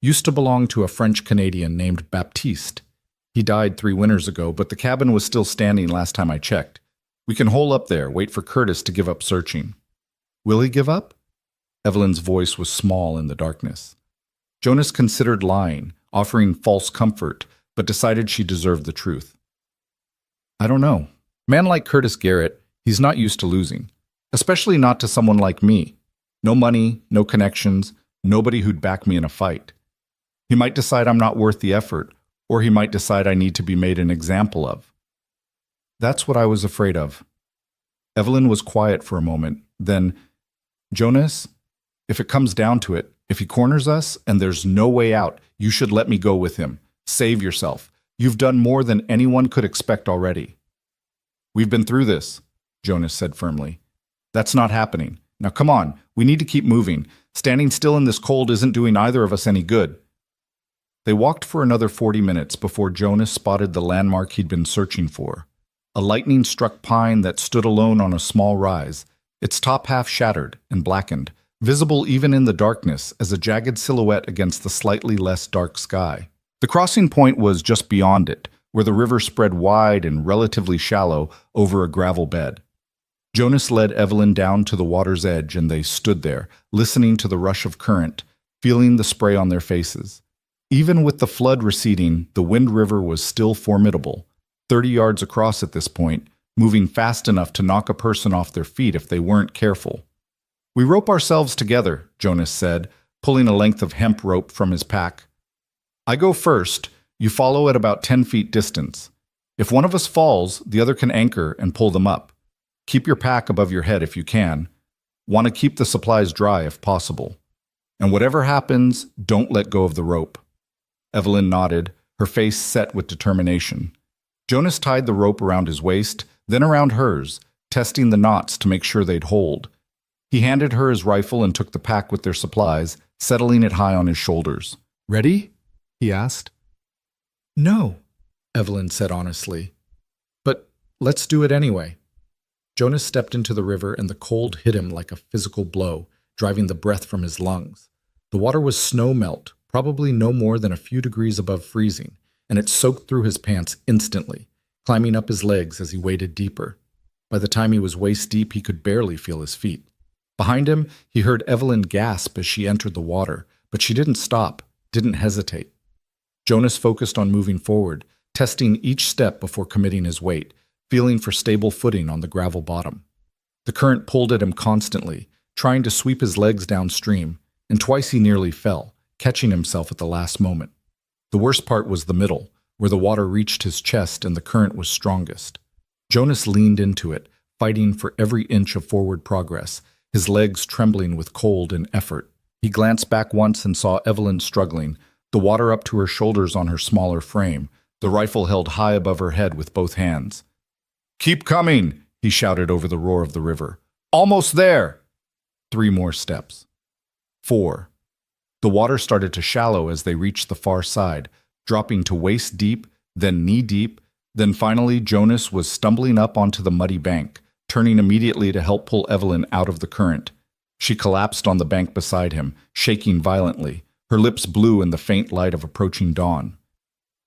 Used to belong to a French-Canadian named Baptiste. He died 3 winters ago, but the cabin was still standing last time I checked. We can hole up there, wait for Curtis to give up searching." "Will he give up?" Evelyn's voice was small in the darkness. Jonas considered lying, offering false comfort, but decided she deserved the truth. "I don't know. Man like Curtis Garrett, he's not used to losing. Especially not to someone like me. No money, no connections, nobody who'd back me in a fight. He might decide I'm not worth the effort, or he might decide I need to be made an example of." "That's what I was afraid of." Evelyn was quiet for a moment, then, "Jonas, if it comes down to it, if he corners us and there's no way out, you should let me go with him. Save yourself. You've done more than anyone could expect already." "We've been through this," Jonas said firmly. "That's not happening. Now come on, we need to keep moving. Standing still in this cold isn't doing either of us any good." They walked for another 40 minutes before Jonas spotted the landmark he'd been searching for. A lightning-struck pine that stood alone on a small rise, its top half shattered and blackened, visible even in the darkness as a jagged silhouette against the slightly less dark sky. The crossing point was just beyond it, where the river spread wide and relatively shallow over a gravel bed. Jonas led Evelyn down to the water's edge, and they stood there, listening to the rush of current, feeling the spray on their faces. Even with the flood receding, the Wind River was still formidable, 30 yards across at this point, moving fast enough to knock a person off their feet if they weren't careful. "We rope ourselves together," Jonas said, pulling a length of hemp rope from his pack. "I go first, you follow at about 10 feet distance. If one of us falls, the other can anchor and pull them up. Keep your pack above your head if you can. Want to keep the supplies dry if possible. And whatever happens, don't let go of the rope." Evelyn nodded, her face set with determination. Jonas tied the rope around his waist, then around hers, testing the knots to make sure they'd hold. He handed her his rifle and took the pack with their supplies, settling it high on his shoulders. "Ready?" he asked. "No," Evelyn said honestly. "But let's do it anyway." Jonas stepped into the river, and the cold hit him like a physical blow, driving the breath from his lungs. The water was snow melt, probably no more than a few degrees above freezing, and it soaked through his pants instantly, climbing up his legs as he waded deeper. By the time he was waist deep, he could barely feel his feet. Behind him, he heard Evelyn gasp as she entered the water, but she didn't stop, didn't hesitate. Jonas focused on moving forward, testing each step before committing his weight, feeling for stable footing on the gravel bottom. The current pulled at him constantly, trying to sweep his legs downstream, and twice he nearly fell, catching himself at the last moment. The worst part was the middle, where the water reached his chest and the current was strongest. Jonas leaned into it, fighting for every inch of forward progress, his legs trembling with cold and effort. He glanced back once and saw Evelyn struggling, the water up to her shoulders on her smaller frame, the rifle held high above her head with both hands. "Keep coming," he shouted over the roar of the river. "Almost there!" 3 more steps. 4. The water started to shallow as they reached the far side, dropping to waist deep, then knee deep, then finally Jonas was stumbling up onto the muddy bank, turning immediately to help pull Evelyn out of the current. She collapsed on the bank beside him, shaking violently, her lips blue in the faint light of approaching dawn.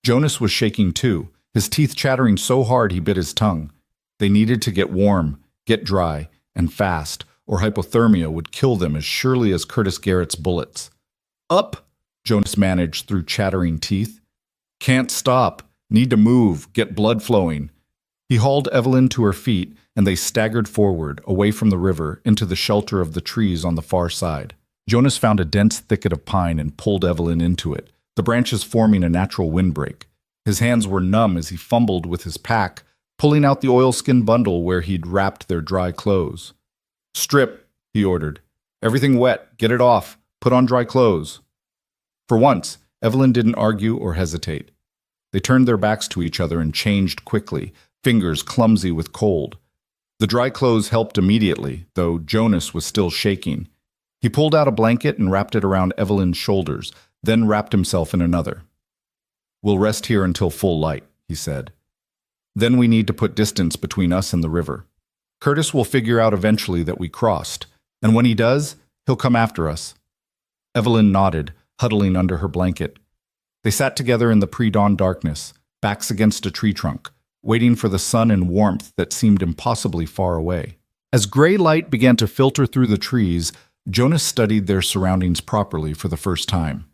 Jonas was shaking too, his teeth chattering so hard he bit his tongue. They needed to get warm, get dry, and fast, or hypothermia would kill them as surely as Curtis Garrett's bullets. Up, Jonas managed through chattering teeth. Can't stop. Need to move, get blood flowing. He hauled Evelyn to her feet, and they staggered forward, away from the river, into the shelter of the trees on the far side. Jonas found a dense thicket of pine and pulled Evelyn into it, the branches forming a natural windbreak. His hands were numb as he fumbled with his pack, pulling out the oilskin bundle where he'd wrapped their dry clothes. Strip, he ordered. Everything wet, get it off, put on dry clothes. For once, Evelyn didn't argue or hesitate. They turned their backs to each other and changed quickly, fingers clumsy with cold. The dry clothes helped immediately, though Jonas was still shaking. He pulled out a blanket and wrapped it around Evelyn's shoulders, then wrapped himself in another. We'll rest here until full light, he said. Then we need to put distance between us and the river. Curtis will figure out eventually that we crossed, and when he does, he'll come after us. Evelyn nodded, huddling under her blanket. They sat together in the pre-dawn darkness, backs against a tree trunk, waiting for the sun and warmth that seemed impossibly far away. As gray light began to filter through the trees, Jonas studied their surroundings properly for the first time.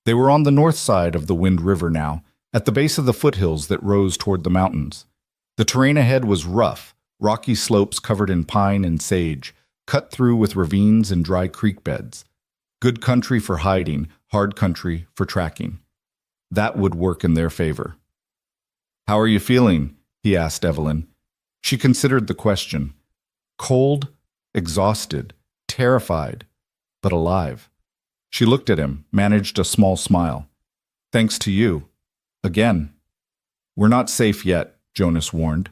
They were on the north side of the Wind River now, at the base of the foothills that rose toward the mountains. The terrain ahead was rough, rocky slopes covered in pine and sage, cut through with ravines and dry creek beds. Good country for hiding, hard country for tracking. That would work in their favor. How are you feeling? He asked Evelyn. She considered the question. Cold, exhausted, terrified, but alive. She looked at him, managed a small smile. Thanks to you. Again. We're not safe yet, Jonas warned.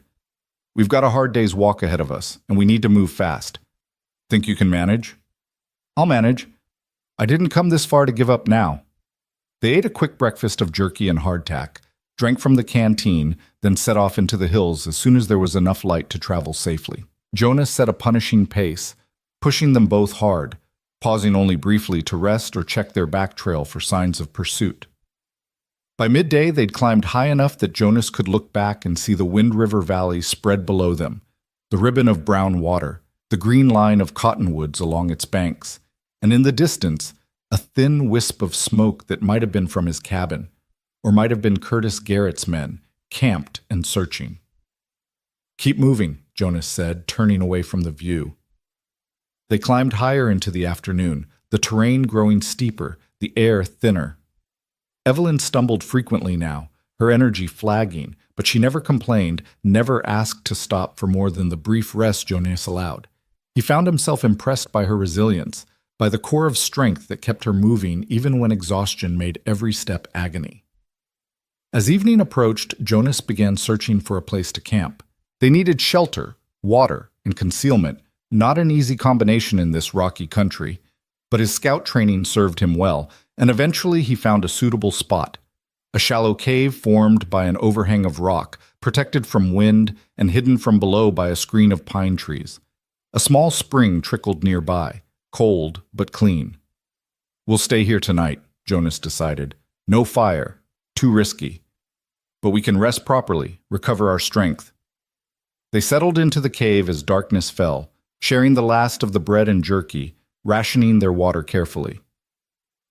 We've got a hard day's walk ahead of us, and we need to move fast. Think you can manage? I'll manage. I didn't come this far to give up now. They ate a quick breakfast of jerky and hardtack, drank from the canteen, then set off into the hills as soon as there was enough light to travel safely. Jonas set a punishing pace, pushing them both hard, pausing only briefly to rest or check their back trail for signs of pursuit. By midday, they'd climbed high enough that Jonas could look back and see the Wind River Valley spread below them, the ribbon of brown water, the green line of cottonwoods along its banks, and in the distance, a thin wisp of smoke that might have been from his cabin, or might have been Curtis Garrett's men, camped and searching. Keep moving, Jonas said, turning away from the view. They climbed higher into the afternoon, the terrain growing steeper, the air thinner. Evelyn stumbled frequently now, her energy flagging, but she never complained, never asked to stop for more than the brief rest Jonas allowed. He found himself impressed by her resilience, by the core of strength that kept her moving even when exhaustion made every step agony. As evening approached, Jonas began searching for a place to camp. They needed shelter, water, and concealment, not an easy combination in this rocky country, but his scout training served him well, and eventually he found a suitable spot, a shallow cave formed by an overhang of rock, protected from wind and hidden from below by a screen of pine trees. A small spring trickled nearby, cold but clean. We'll stay here tonight, Jonas decided. No fire, too risky. But we can rest properly, recover our strength. They settled into the cave as darkness fell, sharing the last of the bread and jerky, rationing their water carefully.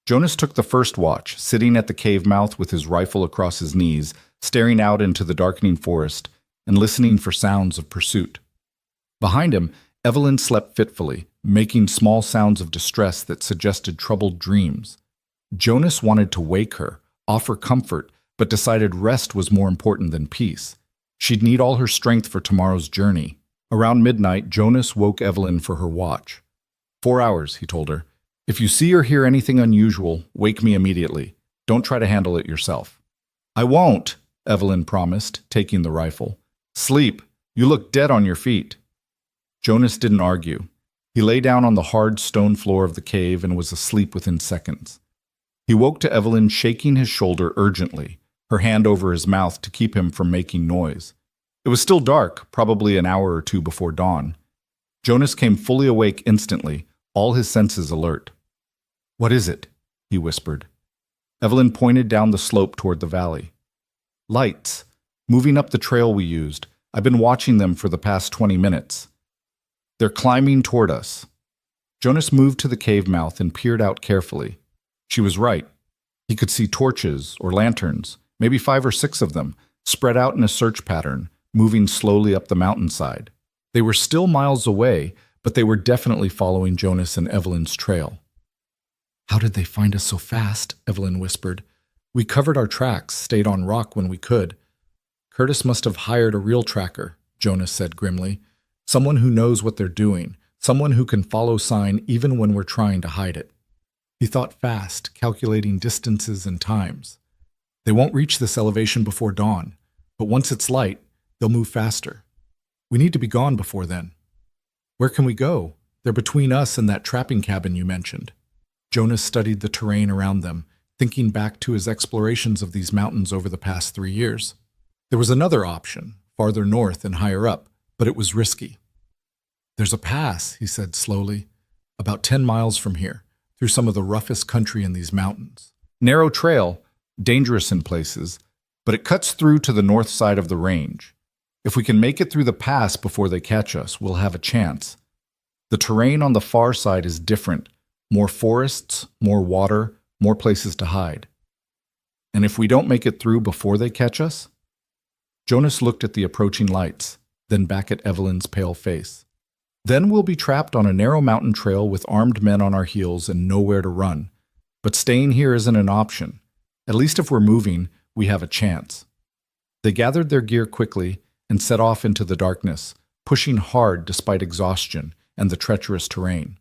Jonas took the first watch, sitting at the cave mouth with his rifle across his knees, staring out into the darkening forest and listening for sounds of pursuit. Behind him, Evelyn slept fitfully, making small sounds of distress that suggested troubled dreams. Jonas wanted to wake her, offer comfort, but decided rest was more important than peace. She'd need all her strength for tomorrow's journey. Around midnight, Jonas woke Evelyn for her watch. 4 hours, he told her. If you see or hear anything unusual, wake me immediately. Don't try to handle it yourself. I won't, Evelyn promised, taking the rifle. Sleep. You look dead on your feet. Jonas didn't argue. He lay down on the hard stone floor of the cave and was asleep within seconds. He woke to Evelyn shaking his shoulder urgently, her hand over his mouth to keep him from making noise. It was still dark, probably an hour or two before dawn. Jonas came fully awake instantly, all his senses alert. What is it? He whispered. Evelyn pointed down the slope toward the valley. Lights, moving up the trail we used, I've been watching them for the past 20 minutes. They're climbing toward us. Jonas moved to the cave mouth and peered out carefully. She was right. He could see torches or lanterns, maybe 5 or 6 of them, spread out in a search pattern, moving slowly up the mountainside. They were still miles away, but they were definitely following Jonas and Evelyn's trail. "How did they find us so fast?" Evelyn whispered. "We covered our tracks, stayed on rock when we could." "Curtis must have hired a real tracker," Jonas said grimly. "Someone who knows what they're doing, someone who can follow sign even when we're trying to hide it." He thought fast, calculating distances and times. They won't reach this elevation before dawn, but once it's light, they'll move faster. We need to be gone before then. "Where can we go? They're between us and that trapping cabin you mentioned." Jonas studied the terrain around them, thinking back to his explorations of these mountains over the past 3 years. There was another option, farther north and higher up, but it was risky. "There's a pass," he said slowly, "about 10 miles from here, through some of the roughest country in these mountains. Narrow trail, dangerous in places, but it cuts through to the north side of the range. If we can make it through the pass before they catch us, we'll have a chance. The terrain on the far side is different, more forests, more water, more places to hide. And if we don't make it through before they catch us?" Jonas looked at the approaching lights, then back at Evelyn's pale face. "Then we'll be trapped on a narrow mountain trail with armed men on our heels and nowhere to run. But staying here isn't an option. At least if we're moving, we have a chance." They gathered their gear quickly and set off into the darkness, pushing hard despite exhaustion and the treacherous terrain.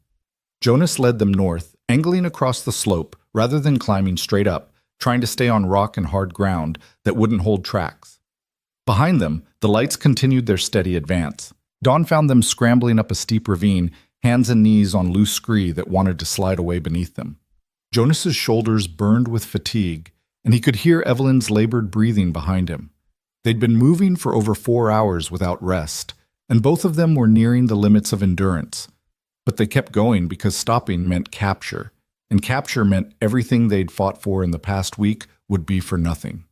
Jonas led them north, angling across the slope rather than climbing straight up, trying to stay on rock and hard ground that wouldn't hold tracks. Behind them, the lights continued their steady advance. Dawn found them scrambling up a steep ravine, hands and knees on loose scree that wanted to slide away beneath them. Jonas's shoulders burned with fatigue, and he could hear Evelyn's labored breathing behind him. They'd been moving for over 4 hours without rest, and both of them were nearing the limits of endurance. But they kept going because stopping meant capture, and capture meant everything they'd fought for in the past week would be for nothing.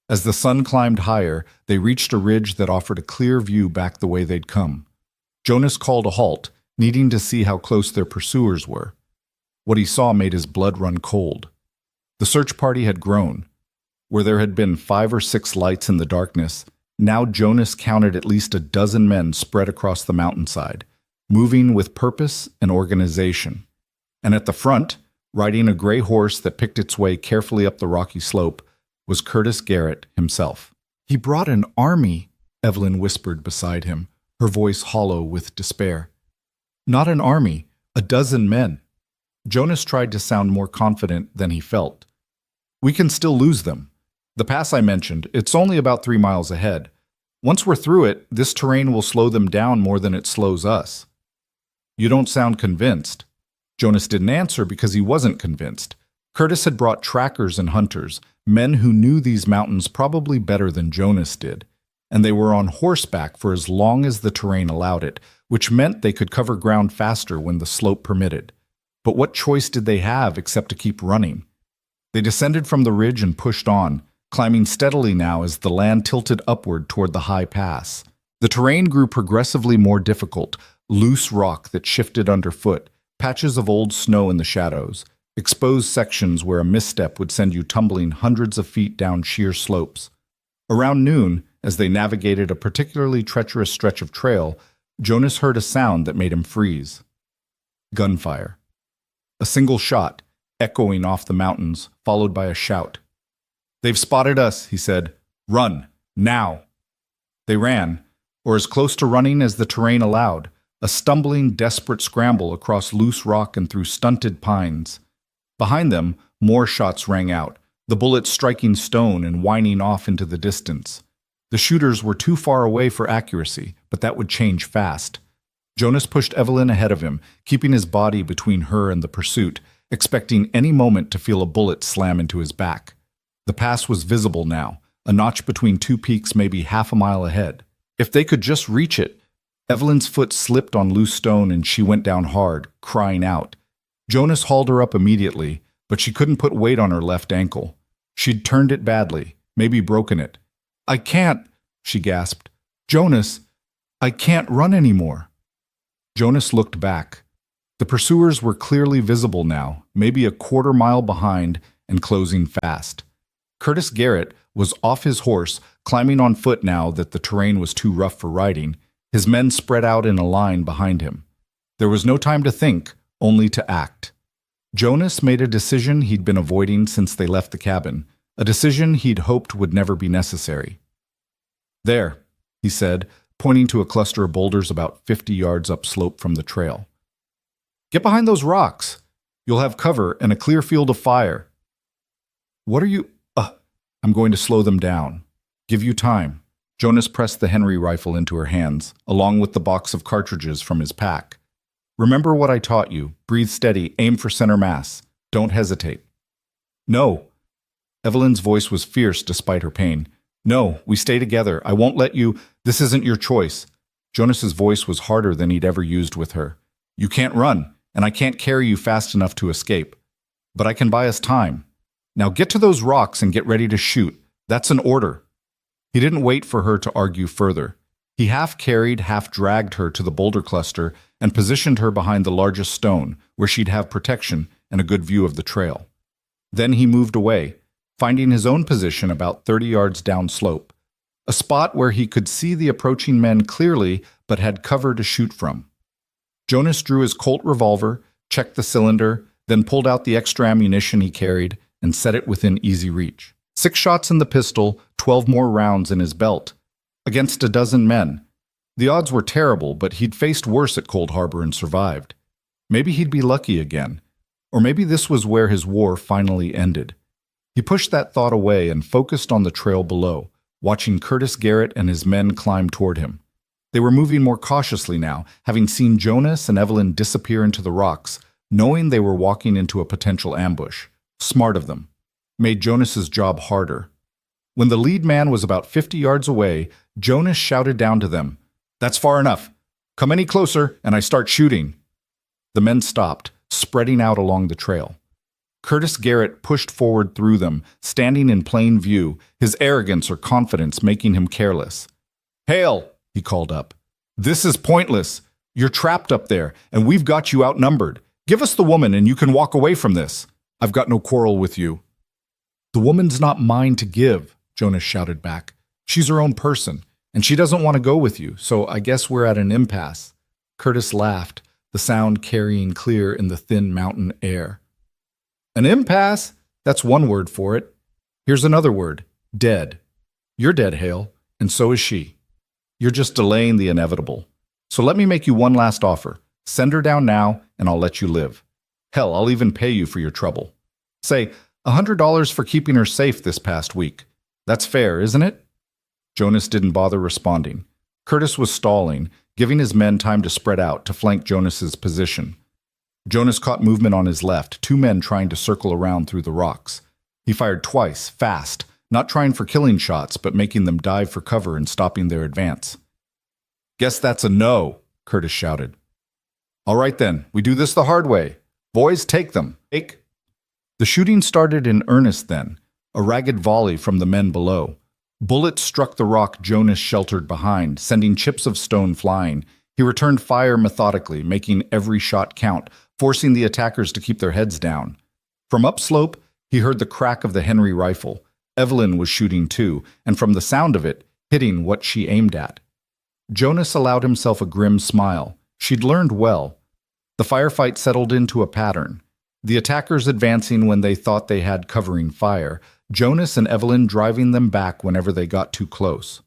As the sun climbed higher, they reached a ridge that offered a clear view back the way they'd come. Jonas called a halt, needing to see how close their pursuers were. What he saw made his blood run cold. The search party had grown. Where there had been 5 or 6 lights in the darkness, now Jonas counted at least a dozen men spread across the mountainside, moving with purpose and organization. And at the front, riding a gray horse that picked its way carefully up the rocky slope, was Curtis Garrett himself. "He brought an army," Evelyn whispered beside him, her voice hollow with despair. "Not an army, a dozen men." Jonas tried to sound more confident than he felt. "We can still lose them. The pass I mentioned, it's only about 3 miles ahead. Once we're through it, this terrain will slow them down more than it slows us." "You don't sound convinced." Jonas didn't answer because he wasn't convinced. Curtis had brought trackers and hunters, men who knew these mountains probably better than Jonas did, and they were on horseback for as long as the terrain allowed it, which meant they could cover ground faster when the slope permitted. But what choice did they have except to keep running? They descended from the ridge and pushed on, climbing steadily now as the land tilted upward toward the high pass. The terrain grew progressively more difficult, loose rock that shifted underfoot, patches of old snow in the shadows, exposed sections where a misstep would send you tumbling hundreds of feet down sheer slopes. Around noon, as they navigated a particularly treacherous stretch of trail, Jonas heard a sound that made him freeze. Gunfire. A single shot, echoing off the mountains, followed by a shout. "They've spotted us," he said. "Run, now." They ran, or as close to running as the terrain allowed, a stumbling, desperate scramble across loose rock and through stunted pines. Behind them, more shots rang out, the bullets striking stone and whining off into the distance. The shooters were too far away for accuracy, but that would change fast. Jonas pushed Evelyn ahead of him, keeping his body between her and the pursuit, expecting any moment to feel a bullet slam into his back. The pass was visible now, a notch between 2 peaks maybe half a mile ahead. If they could just reach it. Evelyn's foot slipped on loose stone and she went down hard, crying out. Jonas hauled her up immediately, but she couldn't put weight on her left ankle. She'd turned it badly, maybe broken it. "I can't," she gasped. Jonas, I can't run anymore. Jonas looked back. The pursuers were clearly visible now, maybe a quarter-mile behind and closing fast. Curtis Garrett was off his horse, climbing on foot now that the terrain was too rough for riding, his men spread out in a line behind him. There was no time to think, only to act. Jonas made a decision he'd been avoiding since they left the cabin, a decision he'd hoped would never be necessary. "There," he said, pointing to a cluster of boulders about 50 yards upslope from the trail. "Get behind those rocks. You'll have cover and a clear field of fire." "What are you—" "I'm going to slow them down. Give you time." Jonas pressed the Henry rifle into her hands, along with the box of cartridges from his pack. "Remember what I taught you. Breathe steady, aim for center mass. Don't hesitate." "No." Evelyn's voice was fierce despite her pain. "No, we stay together. I won't let you. This isn't your choice." Jonas's voice was harder than he'd ever used with her. "You can't run, and I can't carry you fast enough to escape. But I can buy us time. Now get to those rocks and get ready to shoot. That's an order." He didn't wait for her to argue further. He half-carried, half-dragged her to the boulder cluster and positioned her behind the largest stone, where she'd have protection and a good view of the trail. Then he moved away, finding his own position about 30 yards downslope, a spot where he could see the approaching men clearly but had cover to shoot from. Jonas drew his Colt revolver, checked the cylinder, then pulled out the extra ammunition he carried and set it within easy reach. 6 shots in the pistol, 12 more rounds in his belt. Against a dozen men. The odds were terrible, but he'd faced worse at Cold Harbor and survived. Maybe he'd be lucky again. Or maybe this was where his war finally ended. He pushed that thought away and focused on the trail below, watching Curtis Garrett and his men climb toward him. They were moving more cautiously now, having seen Jonas and Evelyn disappear into the rocks, knowing they were walking into a potential ambush. Smart of them. Made Jonas's job harder. When the lead man was about 50 yards away, Jonas shouted down to them, "That's far enough. Come any closer, and I start shooting." The men stopped, spreading out along the trail. Curtis Garrett pushed forward through them, standing in plain view, his arrogance or confidence making him careless. "Hale," he called up. "This is pointless. You're trapped up there, and we've got you outnumbered. Give us the woman, and you can walk away from this. I've got no quarrel with you." "The woman's not mine to give," Jonas shouted back. "She's her own person, and she doesn't want to go with you, so I guess we're at an impasse." Curtis laughed, the sound carrying clear in the thin mountain air. "An impasse? That's one word for it. Here's another word. Dead. You're dead, Hale, and so is she. You're just delaying the inevitable. So let me make you one last offer. Send her down now, and I'll let you live. Hell, I'll even pay you for your trouble. Say, $100 for keeping her safe this past week. That's fair, isn't it?" Jonas didn't bother responding. Curtis was stalling, giving his men time to spread out to flank Jonas's position. Jonas caught movement on his left, 2 men trying to circle around through the rocks. He fired twice, fast, not trying for killing shots, but making them dive for cover and stopping their advance. "Guess that's a no," Curtis shouted. "All right then, we do this the hard way. Boys, take them. Take." The shooting started in earnest then, a ragged volley from the men below. Bullets struck the rock Jonas sheltered behind, sending chips of stone flying. He returned fire methodically, making every shot count, forcing the attackers to keep their heads down. From upslope, he heard the crack of the Henry rifle. Evelyn was shooting too, and from the sound of it, hitting what she aimed at. Jonas allowed himself a grim smile. She'd learned well. The firefight settled into a pattern. The attackers advancing when they thought they had covering fire, Jonas and Evelyn driving them back whenever they got too close.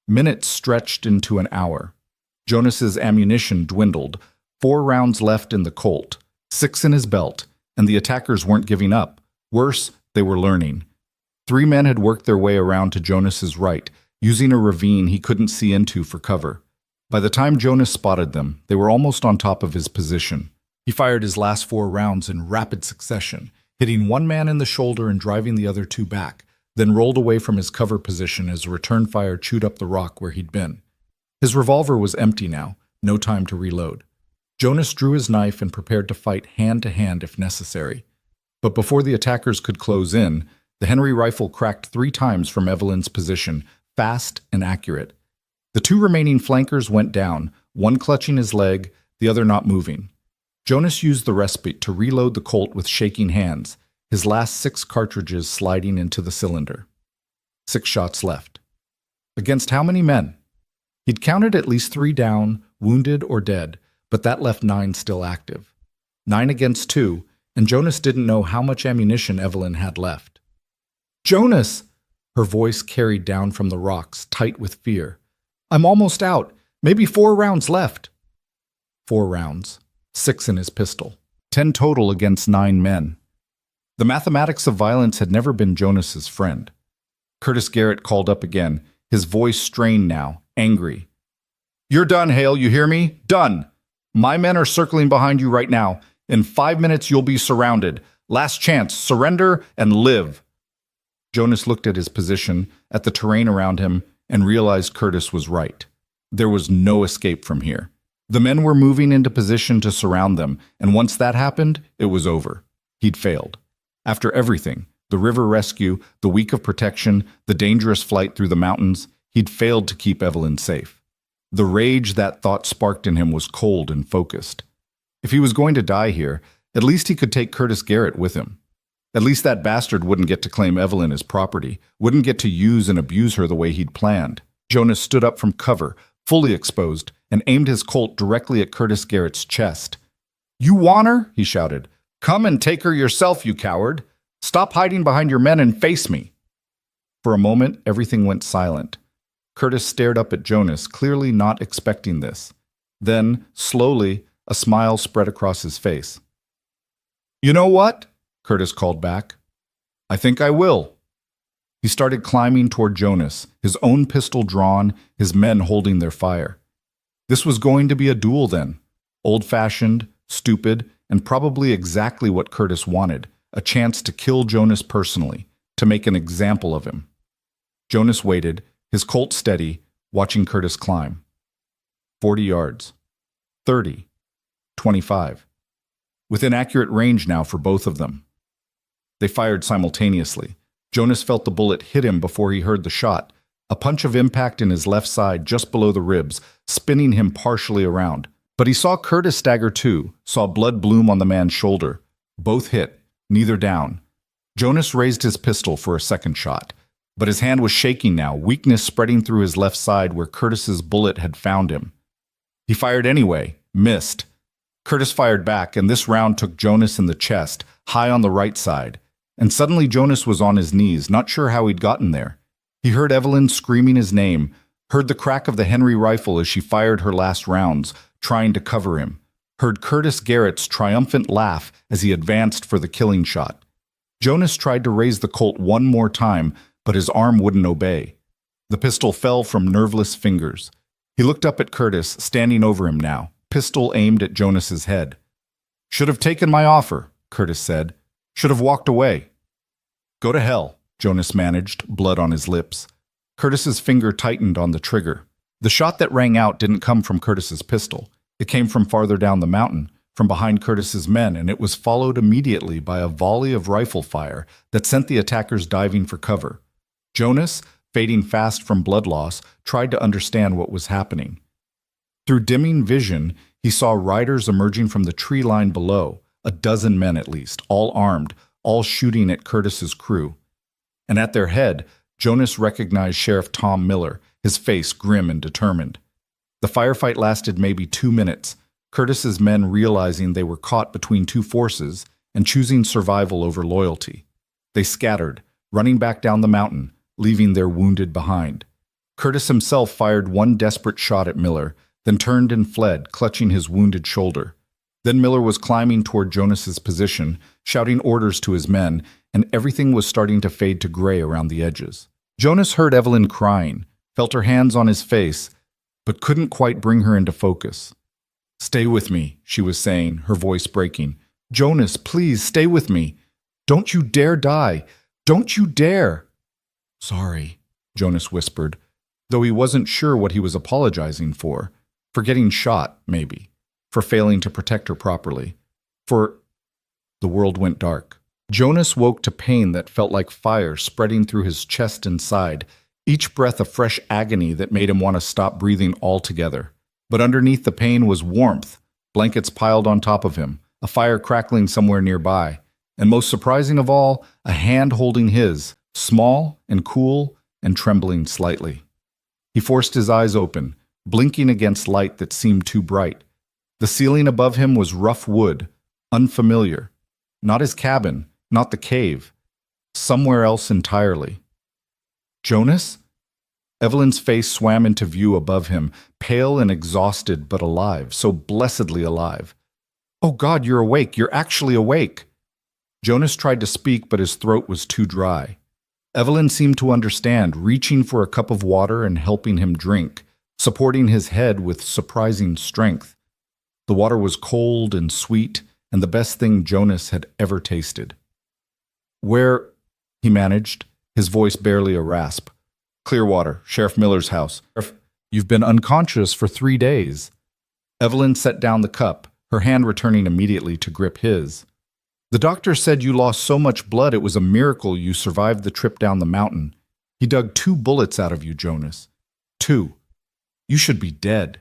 Minutes stretched into an hour. Jonas's ammunition dwindled, 4 rounds left in the Colt, 6 in his belt, and the attackers weren't giving up. Worse, they were learning. 3 men had worked their way around to Jonas's right, using a ravine he couldn't see into for cover. By the time Jonas spotted them, they were almost on top of his position. He fired his last 4 rounds in rapid succession, hitting 1 man in the shoulder and driving the other 2 back, then rolled away from his cover position as a return fire chewed up the rock where he'd been. His revolver was empty now, no time to reload. Jonas drew his knife and prepared to fight hand to hand if necessary. But before the attackers could close in, the Henry rifle cracked 3 times from Evelyn's position, fast and accurate. The two remaining flankers went down, one clutching his leg, the other not moving. Jonas used the respite to reload the Colt with shaking hands, his last 6 cartridges sliding into the cylinder. 6 shots left. Against how many men? He'd counted at least 3 down, wounded or dead, but that left 9 still active. 9 against 2, and Jonas didn't know how much ammunition Evelyn had left. "Jonas!" Her voice carried down from the rocks, tight with fear. "I'm almost out. Maybe 4 rounds left." 4 rounds. 6 in his pistol. 10 total against 9 men. The mathematics of violence had never been Jonas's friend. Curtis Garrett called up again, his voice strained now, angry. "You're done, Hale, you hear me? Done! My men are circling behind you right now. In 5 minutes you'll be surrounded. Last chance, surrender and live." Jonas looked at his position, at the terrain around him, and realized Curtis was right. There was no escape from here. The men were moving into position to surround them, and once that happened, it was over. He'd failed. After everything, the river rescue, the week of protection, the dangerous flight through the mountains, he'd failed to keep Evelyn safe. The rage that thought sparked in him was cold and focused. If he was going to die here, at least he could take Curtis Garrett with him. At least that bastard wouldn't get to claim Evelyn as property, wouldn't get to use and abuse her the way he'd planned. Jonas stood up from cover, fully exposed, and aimed his Colt directly at Curtis Garrett's chest. "You want her?" he shouted. "Come and take her yourself, you coward! Stop hiding behind your men and face me!" For a moment, everything went silent. Curtis stared up at Jonas, clearly not expecting this. Then, slowly, a smile spread across his face. "You know what?" Curtis called back. "I think I will." He started climbing toward Jonas, his own pistol drawn, his men holding their fire. This was going to be a duel then. Old-fashioned, stupid, and probably exactly what Curtis wanted, a chance to kill Jonas personally, to make an example of him. Jonas waited, his Colt steady, watching Curtis climb. 40 yards. 30. 25. Within accurate range now for both of them. They fired simultaneously. Jonas felt the bullet hit him before he heard the shot, a punch of impact in his left side just below the ribs, spinning him partially around. But he saw Curtis stagger too, saw blood bloom on the man's shoulder. Both hit, neither down. Jonas raised his pistol for a second shot, but his hand was shaking now, weakness spreading through his left side where Curtis's bullet had found him. He fired anyway, missed. Curtis fired back, and this round took Jonas in the chest, high on the right side. And suddenly Jonas was on his knees, not sure how he'd gotten there. He heard Evelyn screaming his name, heard the crack of the Henry rifle as she fired her last rounds, trying to cover him, heard Curtis Garrett's triumphant laugh as he advanced for the killing shot. Jonas tried to raise the Colt one more time, but his arm wouldn't obey. The pistol fell from nerveless fingers. He looked up at Curtis, standing over him now, pistol aimed at Jonas's head. "Should have taken my offer," Curtis said. "Should have walked away." "Go to hell," Jonas managed, blood on his lips. Curtis's finger tightened on the trigger. The shot that rang out didn't come from Curtis's pistol. It came from farther down the mountain, from behind Curtis's men, and it was followed immediately by a volley of rifle fire that sent the attackers diving for cover. Jonas, fading fast from blood loss, tried to understand what was happening. Through dimming vision, he saw riders emerging from the tree line below, a dozen men at least, all armed, all shooting at Curtis's crew. And at their head, Jonas recognized Sheriff Tom Miller, his face grim and determined. The firefight lasted maybe 2 minutes, Curtis's men realizing they were caught between two forces and choosing survival over loyalty. They scattered, running back down the mountain, leaving their wounded behind. Curtis himself fired one desperate shot at Miller, then turned and fled, clutching his wounded shoulder. Then Miller was climbing toward Jonas's position, shouting orders to his men, and everything was starting to fade to gray around the edges. Jonas heard Evelyn crying, felt her hands on his face, but couldn't quite bring her into focus. "Stay with me," she was saying, her voice breaking. "Jonas, please, stay with me. Don't you dare die. Don't you dare." "Sorry," Jonas whispered, though he wasn't sure what he was apologizing for. For getting shot, maybe. For failing to protect her properly. For... The world went dark. Jonas woke to pain that felt like fire spreading through his chest and side, each breath a fresh agony that made him want to stop breathing altogether. But underneath the pain was warmth, blankets piled on top of him, a fire crackling somewhere nearby, and most surprising of all, a hand holding his, small and cool and trembling slightly. He forced his eyes open, blinking against light that seemed too bright. The ceiling above him was rough wood, unfamiliar. Not his cabin, not the cave. Somewhere else entirely. Jonas? Evelyn's face swam into view above him, pale and exhausted but alive, so blessedly alive. "Oh God, you're awake, you're actually awake!" Jonas tried to speak, but his throat was too dry. Evelyn seemed to understand, reaching for a cup of water and helping him drink, supporting his head with surprising strength. The water was cold and sweet, and the best thing Jonas had ever tasted. "Where?" he managed, his voice barely a rasp. "Clearwater, Sheriff Miller's house. You've been unconscious for 3 days." Evelyn set down the cup, her hand returning immediately to grip his. "The doctor said you lost so much blood it was a miracle you survived the trip down the mountain. He dug 2 bullets out of you, Jonas. 2. You should be dead."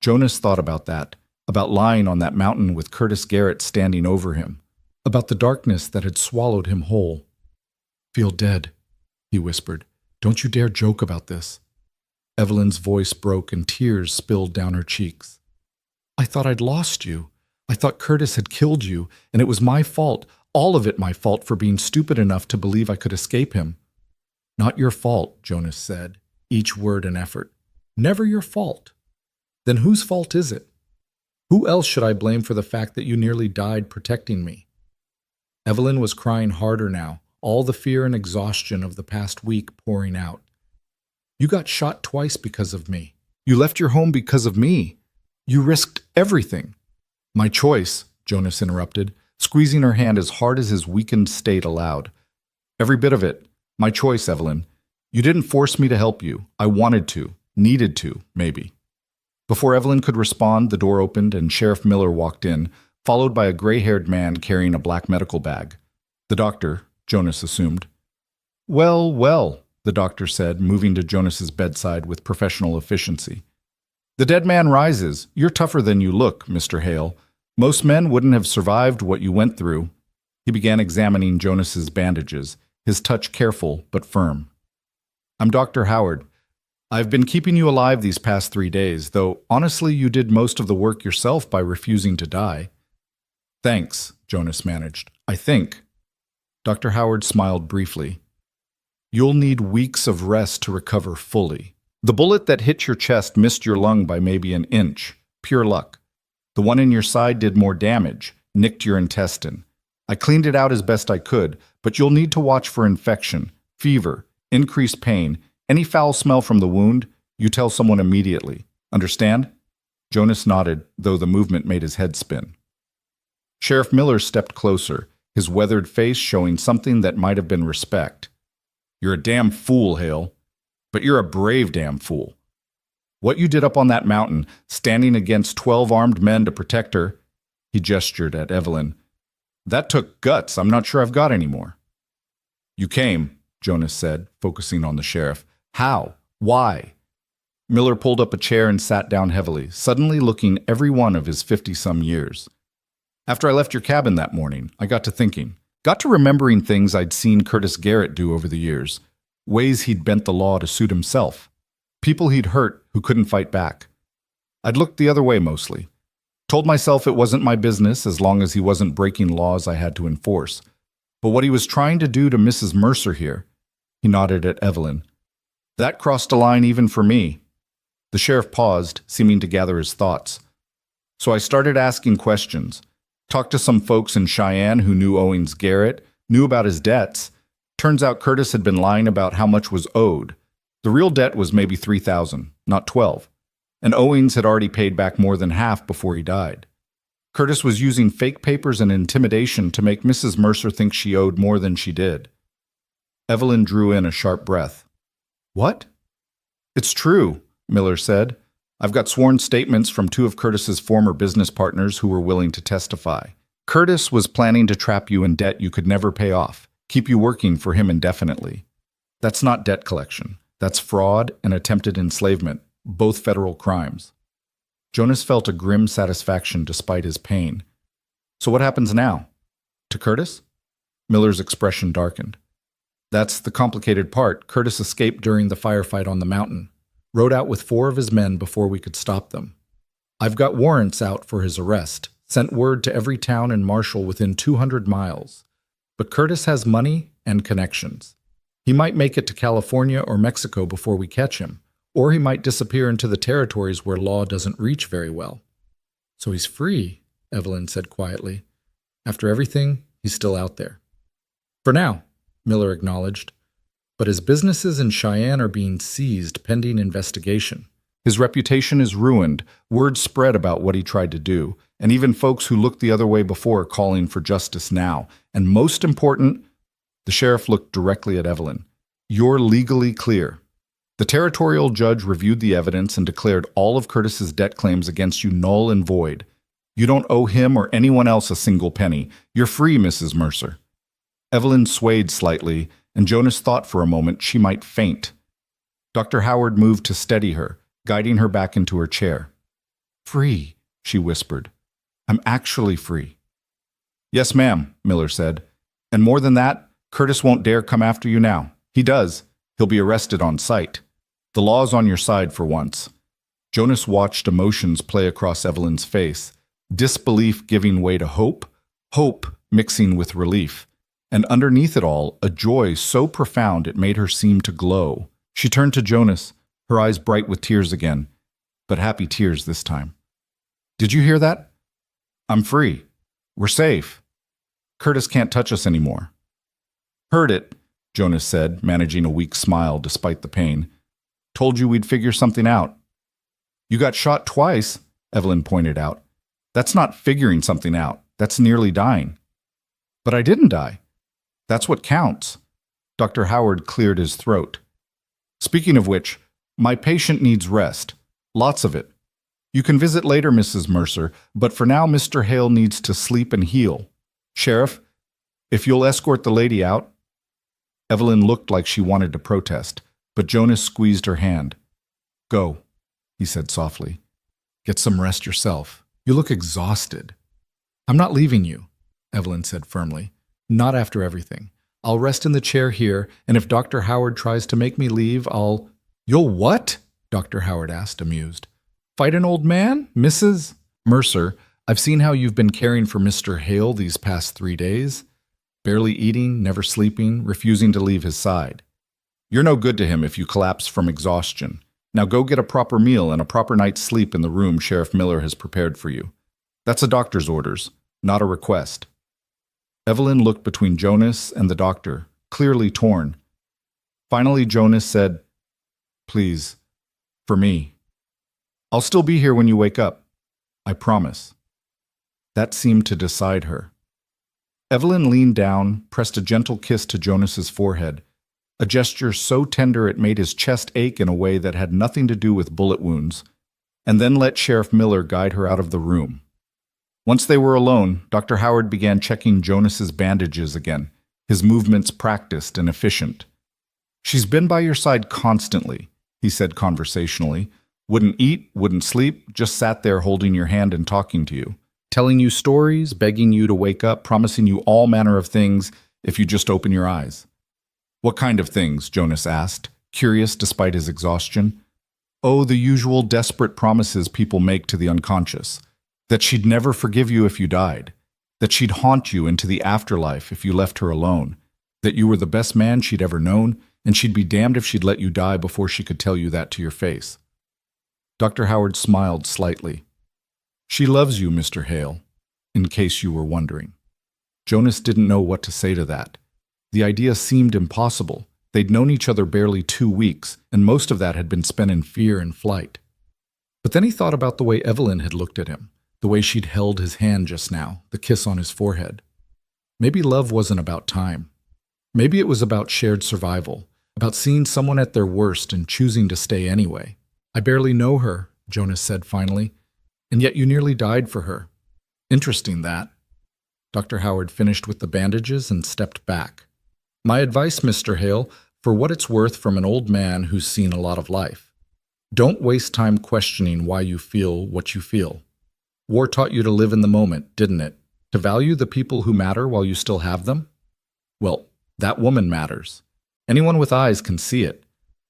Jonas thought about that, about lying on that mountain with Curtis Garrett standing over him, about the darkness that had swallowed him whole. "Feel dead," he whispered. "Don't you dare joke about this." Evelyn's voice broke and tears spilled down her cheeks. "I thought I'd lost you. I thought Curtis had killed you, and it was my fault, all of it my fault for being stupid enough to believe I could escape him." "Not your fault," Jonas said, each word an effort. "Never your fault. Then whose fault is it? Who else should I blame for the fact that you nearly died protecting me?" Evelyn was crying harder now, all the fear and exhaustion of the past week pouring out. "You got shot twice because of me. You left your home because of me. You risked everything." "My choice," Jonas interrupted, squeezing her hand as hard as his weakened state allowed. "Every bit of it. My choice, Evelyn. You didn't force me to help you. I wanted to, needed to, maybe." Before Evelyn could respond, the door opened and Sheriff Miller walked in, followed by a gray-haired man carrying a black medical bag. The doctor, Jonas assumed. "Well, well," the doctor said, moving to Jonas's bedside with professional efficiency. "The dead man rises. You're tougher than you look, Mr. Hale. Most men wouldn't have survived what you went through." He began examining Jonas's bandages, his touch careful but firm. "I'm Dr. Howard. I've been keeping you alive these past 3 days, though honestly you did most of the work yourself by refusing to die." "Thanks," Jonas managed. "I think." Dr. Howard smiled briefly. "You'll need weeks of rest to recover fully. The bullet that hit your chest missed your lung by maybe an inch. Pure luck. The one in your side did more damage, nicked your intestine. I cleaned it out as best I could, but you'll need to watch for infection, fever, increased pain. Any foul smell from the wound, you tell someone immediately. Understand?" Jonas nodded, though the movement made his head spin. Sheriff Miller stepped closer, his weathered face showing something that might have been respect. "You're a damn fool, Hale. But you're a brave damn fool. What you did up on that mountain, standing against 12 armed men to protect her," he gestured at Evelyn, "that took guts I'm not sure I've got anymore." "You came," Jonas said, focusing on the sheriff. "How? Why?" Miller pulled up a chair and sat down heavily, suddenly looking every one of his 50-some years. "After I left your cabin that morning, I got to thinking. Got to remembering things I'd seen Curtis Garrett do over the years. Ways he'd bent the law to suit himself. People he'd hurt who couldn't fight back. I'd looked the other way mostly. Told myself it wasn't my business as long as he wasn't breaking laws I had to enforce. But what he was trying to do to Mrs. Mercer here," he nodded at Evelyn, "that crossed a line even for me." The sheriff paused, seeming to gather his thoughts. "So I started asking questions. Talked to some folks in Cheyenne who knew Owens Garrett, knew about his debts. Turns out Curtis had been lying about how much was owed. The real debt was maybe $3,000, not $12. And Owens had already paid back more than half before he died. Curtis was using fake papers and intimidation to make Mrs. Mercer think she owed more than she did." Evelyn drew in a sharp breath. "What?" "It's true," Miller said. "I've got sworn statements from 2 of Curtis's former business partners who were willing to testify. Curtis was planning to trap you in debt you could never pay off, keep you working for him indefinitely. That's not debt collection. That's fraud and attempted enslavement, both federal crimes. Jonas felt a grim satisfaction despite his pain. So what happens now? To Curtis? Miller's expression darkened. That's the complicated part. Curtis escaped during the firefight on the mountain, rode out with 4 of his men before we could stop them. I've got warrants out for his arrest, sent word to every town and marshal within 200 miles. But Curtis has money and connections. He might make it to California or Mexico before we catch him, or he might disappear into the territories where law doesn't reach very well. So he's free, Evelyn said quietly. After everything, he's still out there. For now, Miller acknowledged, but his businesses in Cheyenne are being seized pending investigation. His reputation is ruined, word spread about what he tried to do, and even folks who looked the other way before are calling for justice now. And most important, the sheriff looked directly at Evelyn. You're legally clear. The territorial judge reviewed the evidence and declared all of Curtis's debt claims against you null and void. You don't owe him or anyone else a single penny. You're free, Mrs. Mercer. Evelyn swayed slightly, and Jonas thought for a moment she might faint. Dr. Howard moved to steady her, guiding her back into her chair. Free, she whispered. I'm actually free. Yes, ma'am, Miller said. And more than that, Curtis won't dare come after you now. He does. He'll be arrested on sight. The law's on your side for once. Jonas watched emotions play across Evelyn's face, disbelief giving way to hope, hope mixing with relief, and underneath it all, a joy so profound it made her seem to glow. She turned to Jonas, her eyes bright with tears again, but happy tears this time. Did you hear that? I'm free. We're safe. Curtis can't touch us anymore. Heard it, Jonas said, managing a weak smile despite the pain. Told you we'd figure something out. You got shot twice, Evelyn pointed out. That's not figuring something out. That's nearly dying. But I didn't die. That's what counts. Dr. Howard cleared his throat. Speaking of which, my patient needs rest. Lots of it. You can visit later, Mrs. Mercer, but for now Mr. Hale needs to sleep and heal. Sheriff, if you'll escort the lady out. Evelyn looked like she wanted to protest, but Jonas squeezed her hand. Go, he said softly. Get some rest yourself. You look exhausted. I'm not leaving you, Evelyn said firmly. Not after everything. I'll rest in the chair here, and if Dr. Howard tries to make me leave, I'll... You'll what? Dr. Howard asked, amused. Fight an old man, Mrs. Mercer? I've seen how you've been caring for Mr. Hale these past 3 days. Barely eating, never sleeping, refusing to leave his side. You're no good to him if you collapse from exhaustion. Now go get a proper meal and a proper night's sleep in the room Sheriff Miller has prepared for you. That's a doctor's orders, not a request. Evelyn looked between Jonas and the doctor, clearly torn. Finally, Jonas said, Please, for me. I'll still be here when you wake up. I promise. That seemed to decide her. Evelyn leaned down, pressed a gentle kiss to Jonas's forehead, a gesture so tender it made his chest ache in a way that had nothing to do with bullet wounds, and then let Sheriff Miller guide her out of the room. Once they were alone, Dr. Howard began checking Jonas's bandages again, his movements practiced and efficient. She's been by your side constantly, he said conversationally. Wouldn't eat, wouldn't sleep, just sat there holding your hand and talking to you. Telling you stories, begging you to wake up, promising you all manner of things if you just open your eyes. What kind of things? Jonas asked, curious despite his exhaustion. Oh, the usual desperate promises people make to the unconscious. That she'd never forgive you if you died. That she'd haunt you into the afterlife if you left her alone. That you were the best man she'd ever known, and she'd be damned if she'd let you die before she could tell you that to your face. Dr. Howard smiled slightly. She loves you, Mr. Hale, in case you were wondering. Jonas didn't know what to say to that. The idea seemed impossible. They'd known each other barely 2 weeks, and most of that had been spent in fear and flight. But then he thought about the way Evelyn had looked at him, the way she'd held his hand just now, the kiss on his forehead. Maybe love wasn't about time. Maybe it was about shared survival, about seeing someone at their worst and choosing to stay anyway. I barely know her, Jonas said finally. And yet you nearly died for her. Interesting that. Dr. Howard finished with the bandages and stepped back. My advice, Mr. Hale, For what it's worth, from an old man who's seen a lot of life. Don't waste time questioning why you feel what you feel. War taught you to live in the moment, didn't it? To value the people who matter while you still have them? Well, that woman matters. Anyone with eyes can see it.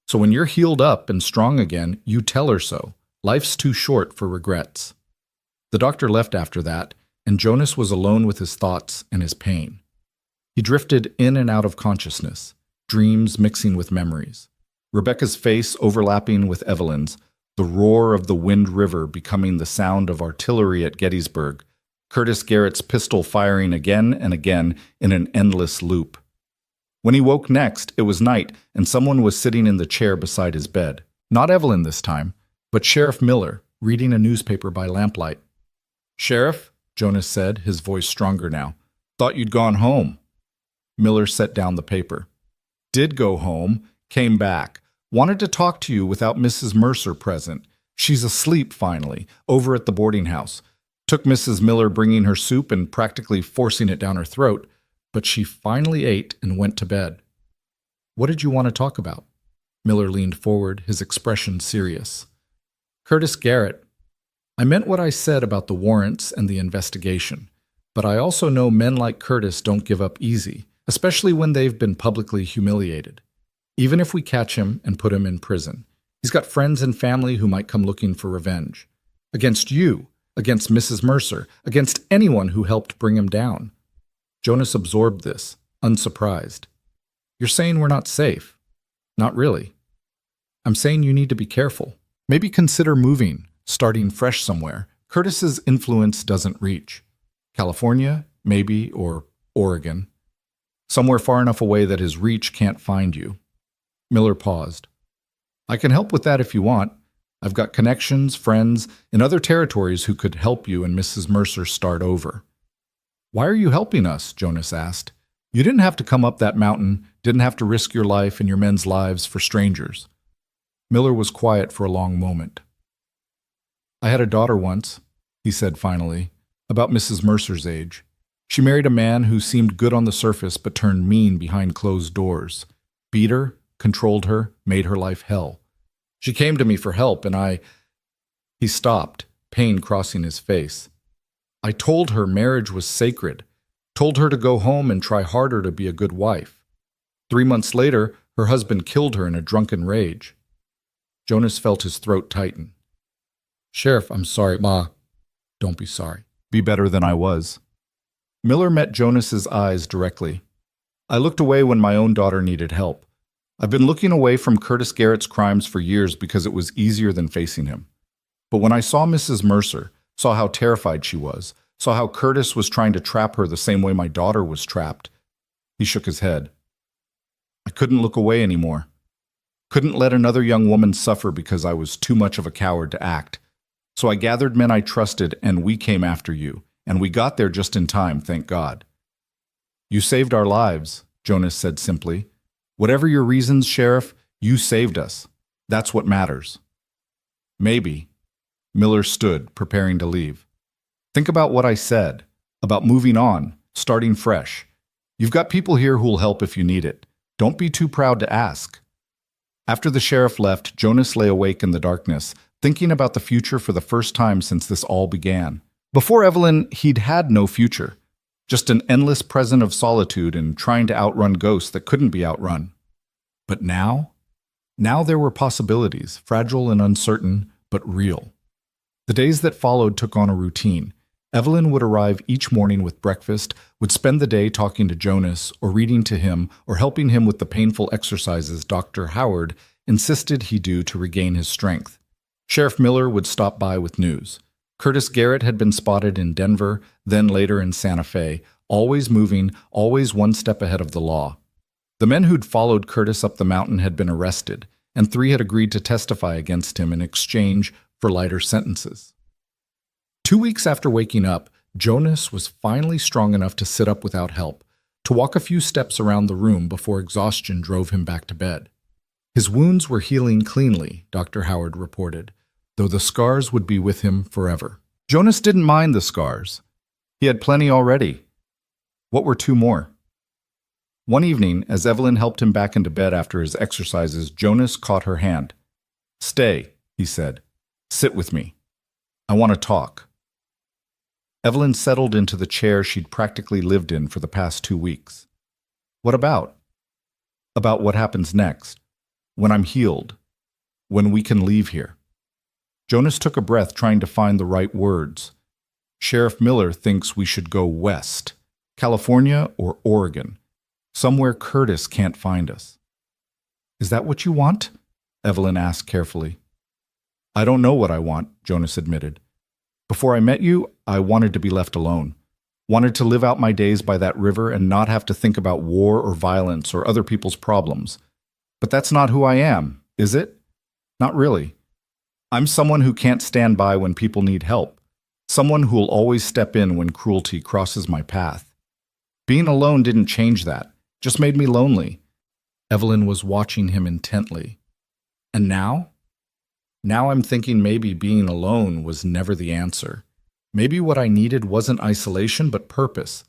So when you're healed up and strong again, you tell her so. Life's too short for regrets. The doctor left after that, and Jonas was alone with his thoughts and his pain. He drifted in and out of consciousness, dreams mixing with memories. Rebecca's face overlapping with Evelyn's, the roar of the Wind River becoming the sound of artillery at Gettysburg, Curtis Garrett's pistol firing again and again in an endless loop. When he woke next, it was night, and someone was sitting in the chair beside his bed. Not Evelyn this time, but Sheriff Miller, reading a newspaper by lamplight. "Sheriff," Jonas said, his voice stronger now, "thought you'd gone home." Miller set down the paper. "Did go home, came back. Wanted to talk to you without Mrs. Mercer present. She's asleep finally, over at the boarding house. Took Mrs. Miller bringing her soup and practically forcing it down her throat, but she finally ate and went to bed." "What did you want to talk about?" Miller leaned forward, his expression serious. "Curtis Garrett, I meant what I said about the warrants and the investigation, but I also know men like Curtis don't give up easy, especially when they've been publicly humiliated. Even if we catch him and put him in prison, he's got friends and family who might come looking for revenge. Against you, against Mrs. Mercer, against anyone who helped bring him down." Jonas absorbed this, unsurprised. "You're saying we're not safe?" "Not really. I'm saying you need to be careful. Maybe consider moving, starting fresh somewhere. Curtis's influence doesn't reach. California, maybe, or Oregon. Somewhere far enough away that his reach can't find you." Miller paused. "I can help with that if you want. I've got connections, friends, in other territories who could help you and Mrs. Mercer start over." "Why are you helping us?" Jonas asked. "You didn't have to come up that mountain, didn't have to risk your life and your men's lives for strangers." Miller was quiet for a long moment. "I had a daughter once," he said finally, "about Mrs. Mercer's age. She married a man who seemed good on the surface but turned mean behind closed doors. Beat her, controlled her, made her life hell. She came to me for help, and I—" He stopped, pain crossing his face. "I told her marriage was sacred, told her to go home and try harder to be a good wife. 3 months later, her husband killed her in a drunken rage." Jonas felt his throat tighten. "Sheriff, I'm sorry, Ma." "Don't be sorry. Be better than I was." Miller met Jonas's eyes directly. "I looked away when my own daughter needed help. I've been looking away from Curtis Garrett's crimes for years because it was easier than facing him. But when I saw Mrs. Mercer, saw how terrified she was, saw how Curtis was trying to trap her the same way my daughter was trapped," he shook his head. "I couldn't look away anymore. Couldn't let another young woman suffer because I was too much of a coward to act. So I gathered men I trusted, and we came after you, and we got there just in time, thank God." "You saved our lives," Jonas said simply. "Whatever your reasons, Sheriff, you saved us. That's what matters." "Maybe." Miller stood, preparing to leave. "Think about what I said, about moving on, starting fresh. You've got people here who'll help if you need it. Don't be too proud to ask." After the sheriff left, Jonas lay awake in the darkness, thinking about the future for the first time since this all began. Before Evelyn, he'd had no future. Just an endless present of solitude and trying to outrun ghosts that couldn't be outrun. But now? Now there were possibilities, fragile and uncertain, but real. The days that followed took on a routine. Evelyn would arrive each morning with breakfast, would spend the day talking to Jonas or reading to him or helping him with the painful exercises Dr. Howard insisted he do to regain his strength. Sheriff Miller would stop by with news. Curtis Garrett had been spotted in Denver, then later in Santa Fe, always moving, always one step ahead of the law. The men who'd followed Curtis up the mountain had been arrested, and 3 had agreed to testify against him in exchange for lighter sentences. 2 weeks after waking up, Jonas was finally strong enough to sit up without help, to walk a few steps around the room before exhaustion drove him back to bed. His wounds were healing cleanly, Dr. Howard reported, though the scars would be with him forever. Jonas didn't mind the scars. He had plenty already. What were 2 more? One evening, as Evelyn helped him back into bed after his exercises, Jonas caught her hand. "Stay," he said. "Sit with me. I want to talk." Evelyn settled into the chair she'd practically lived in for the past 2 weeks. "What about?" "About what happens next. When I'm healed. When we can leave here." Jonas took a breath, trying to find the right words. "Sheriff Miller thinks we should go west. California or Oregon. Somewhere Curtis can't find us." "Is that what you want?" Evelyn asked carefully. "I don't know what I want," Jonas admitted. "Before I met you, I wanted to be left alone. Wanted to live out my days by that river and not have to think about war or violence or other people's problems. But that's not who I am, is it? Not really. I'm someone who can't stand by when people need help. Someone who will always step in when cruelty crosses my path. Being alone didn't change that. Just made me lonely." Evelyn was watching him intently. "And now? Now I'm thinking maybe being alone was never the answer. Maybe what I needed wasn't isolation, but purpose.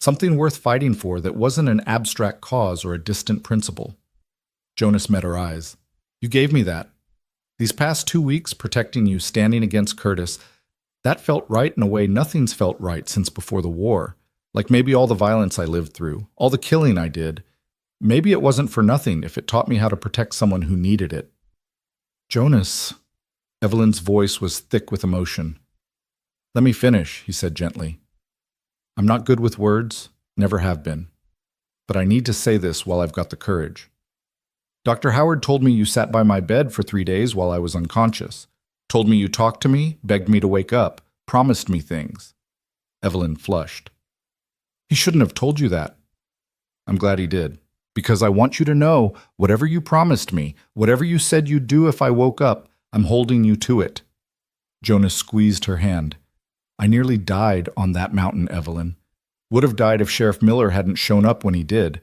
Something worth fighting for that wasn't an abstract cause or a distant principle." Jonas met her eyes. "You gave me that. These past 2 weeks protecting you, standing against Curtis, that felt right in a way nothing's felt right since before the war. Like maybe all the violence I lived through, all the killing I did. Maybe it wasn't for nothing if it taught me how to protect someone who needed it." "Jonas," Evelyn's voice was thick with emotion. "Let me finish," he said gently. "I'm not good with words, never have been. But I need to say this while I've got the courage. Dr. Howard told me you sat by my bed for 3 days while I was unconscious. Told me you talked to me, begged me to wake up, promised me things." Evelyn flushed. "He shouldn't have told you that." "I'm glad he did. Because I want you to know, whatever you promised me, whatever you said you'd do if I woke up, I'm holding you to it." Jonas squeezed her hand. "I nearly died on that mountain, Evelyn. Would have died if Sheriff Miller hadn't shown up when he did.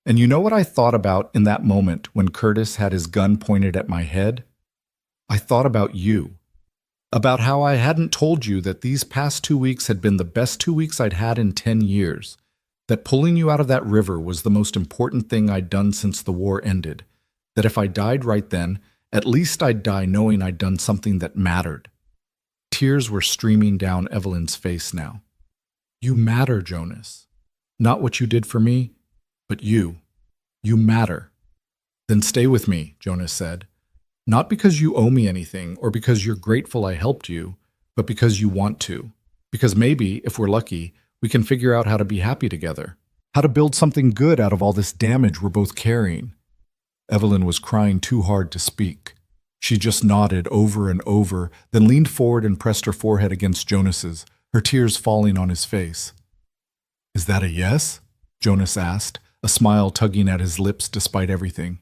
And you know what I thought about in that moment when Curtis had his gun pointed at my head? I thought about you. About how I hadn't told you that these past 2 weeks had been the best 2 weeks I'd had in 10 years. That pulling you out of that river was the most important thing I'd done since the war ended. That if I died right then, at least I'd die knowing I'd done something that mattered." Tears were streaming down Evelyn's face now. "You matter, Jonas. Not what you did for me, but you. You matter." "Then stay with me," Jonas said. "Not because you owe me anything or because you're grateful I helped you, but because you want to. Because maybe, if we're lucky, we can figure out how to be happy together. How to build something good out of all this damage we're both carrying." Evelyn was crying too hard to speak. She just nodded over and over, then leaned forward and pressed her forehead against Jonas's, her tears falling on his face. "Is that a yes?" Jonas asked, a smile tugging at his lips despite everything.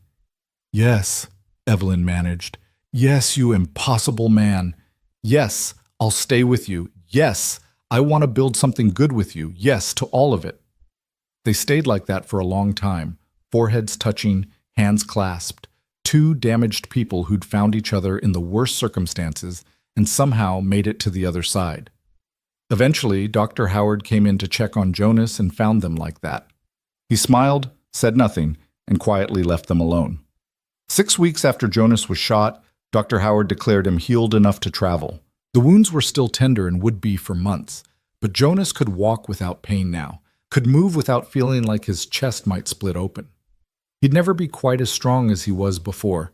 "Yes," Evelyn managed. "Yes, you impossible man. Yes, I'll stay with you. Yes, I want to build something good with you. Yes, to all of it." They stayed like that for a long time, foreheads touching, hands clasped, two damaged people who'd found each other in the worst circumstances and somehow made it to the other side. Eventually, Dr. Howard came in to check on Jonas and found them like that. He smiled, said nothing, and quietly left them alone. 6 weeks after Jonas was shot, Dr. Howard declared him healed enough to travel. The wounds were still tender and would be for months, but Jonas could walk without pain now, could move without feeling like his chest might split open. He'd never be quite as strong as he was before.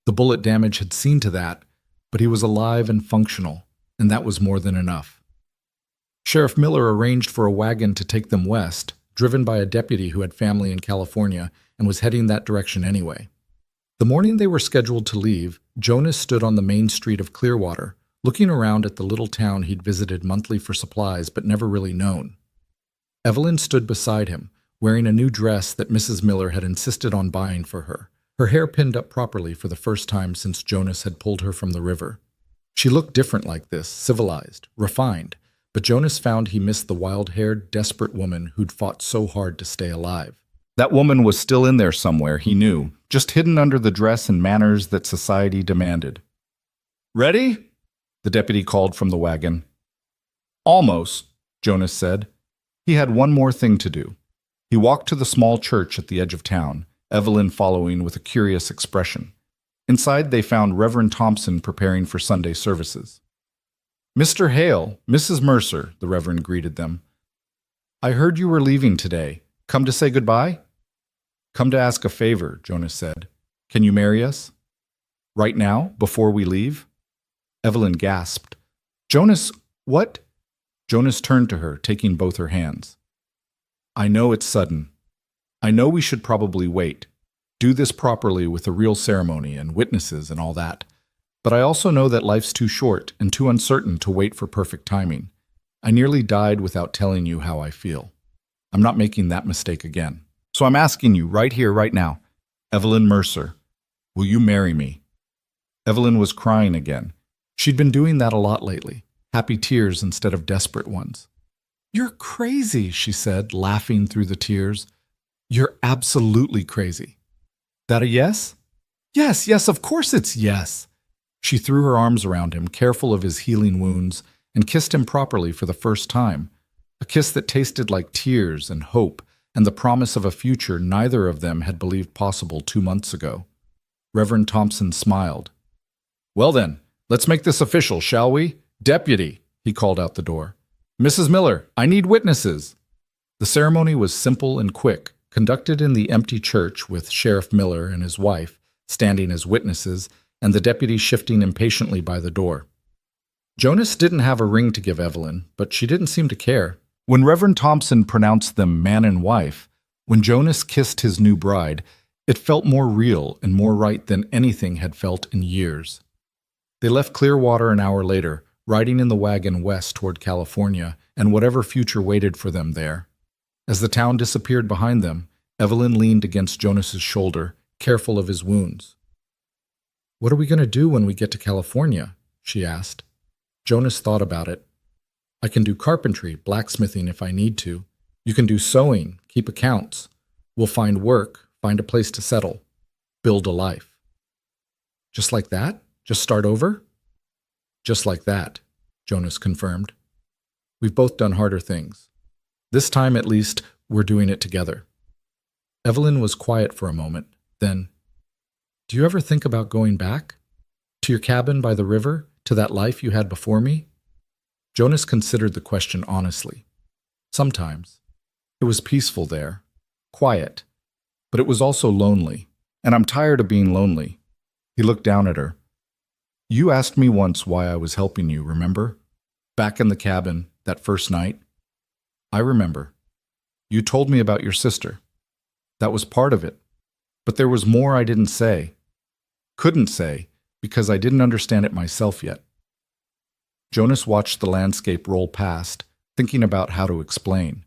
The bullet damage had seen to that, but he was alive and functional, and that was more than enough. Sheriff Miller arranged for a wagon to take them west, driven by a deputy who had family in California and was heading that direction anyway. The morning they were scheduled to leave, Jonas stood on the main street of Clearwater, looking around at the little town he'd visited monthly for supplies but never really known. Evelyn stood beside him, wearing a new dress that Mrs. Miller had insisted on buying for her, her hair pinned up properly for the first time since Jonas had pulled her from the river. She looked different like this, civilized, refined, but Jonas found he missed the wild-haired, desperate woman who'd fought so hard to stay alive. That woman was still in there somewhere, he knew, just hidden under the dress and manners that society demanded. "Ready?" the deputy called from the wagon. "Almost," Jonas said. He had one more thing to do. He walked to the small church at the edge of town, Evelyn following with a curious expression. Inside, they found Reverend Thompson preparing for Sunday services. "Mr. Hale, Mrs. Mercer," the Reverend greeted them. "I heard you were leaving today. Come to say goodbye?" "Come to ask a favor," Jonas said. "Can you marry us?" "Right now, before we leave?" Evelyn gasped. "Jonas, what?" Jonas turned to her, taking both her hands. "I know it's sudden. I know we should probably wait. Do this properly with a real ceremony and witnesses and all that. But I also know that life's too short and too uncertain to wait for perfect timing. I nearly died without telling you how I feel. I'm not making that mistake again. So I'm asking you right here, right now, Evelyn Mercer, will you marry me?" Evelyn was crying again. She'd been doing that a lot lately, happy tears instead of desperate ones. "You're crazy," she said, laughing through the tears. "You're absolutely crazy." "That a yes?" "Yes, yes, of course it's yes." She threw her arms around him, careful of his healing wounds, and kissed him properly for the first time, a kiss that tasted like tears and hope and the promise of a future neither of them had believed possible 2 months ago. Reverend Thompson smiled. "Well then, let's make this official, shall we? Deputy," he called out the door. "Mrs. Miller, I need witnesses." The ceremony was simple and quick, conducted in the empty church with Sheriff Miller and his wife standing as witnesses and the deputy shifting impatiently by the door. Jonas didn't have a ring to give Evelyn, but she didn't seem to care. When Reverend Thompson pronounced them man and wife, when Jonas kissed his new bride, it felt more real and more right than anything had felt in years. They left Clearwater an hour later, riding in the wagon west toward California and whatever future waited for them there. As the town disappeared behind them, Evelyn leaned against Jonas's shoulder, careful of his wounds. "What are we going to do when we get to California?" she asked. Jonas thought about it. "I can do carpentry, blacksmithing if I need to. You can do sewing, keep accounts. We'll find work, find a place to settle, build a life." "Just like that? Just start over?" "Just like that," Jonas confirmed. "We've both done harder things. This time, at least, we're doing it together." Evelyn was quiet for a moment. Then, "Do you ever think about going back? To your cabin by the river? To that life you had before me?" Jonas considered the question honestly. Sometimes. It was peaceful there. Quiet. But it was also lonely. And I'm tired of being lonely. He looked down at her. "You asked me once why I was helping you, remember? Back in the cabin, that first night. I remember. You told me about your sister. That was part of it. But there was more I didn't say. Couldn't say, because I didn't understand it myself yet." Jonas watched the landscape roll past, thinking about how to explain.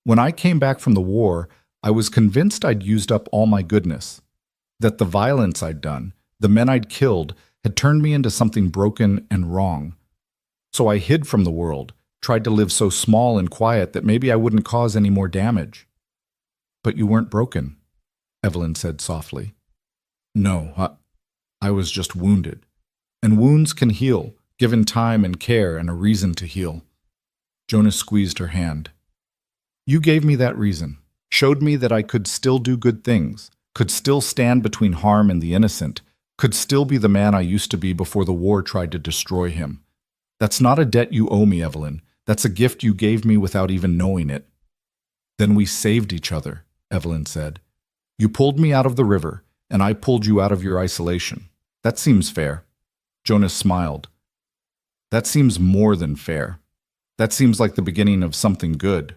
"When I came back from the war, I was convinced I'd used up all my goodness, that the violence I'd done, the men I'd killed, had turned me into something broken and wrong. So I hid from the world, tried to live so small and quiet that maybe I wouldn't cause any more damage." "But you weren't broken," Evelyn said softly. "No, I was just wounded. And wounds can heal, given time and care and a reason to heal." Jonas squeezed her hand. "You gave me that reason, showed me that I could still do good things, could still stand between harm and the innocent, could still be the man I used to be before the war tried to destroy him. That's not a debt you owe me, Evelyn. That's a gift you gave me without even knowing it." "Then we saved each other," Evelyn said. "You pulled me out of the river, and I pulled you out of your isolation. That seems fair." Jonas smiled. "That seems more than fair. That seems like the beginning of something good."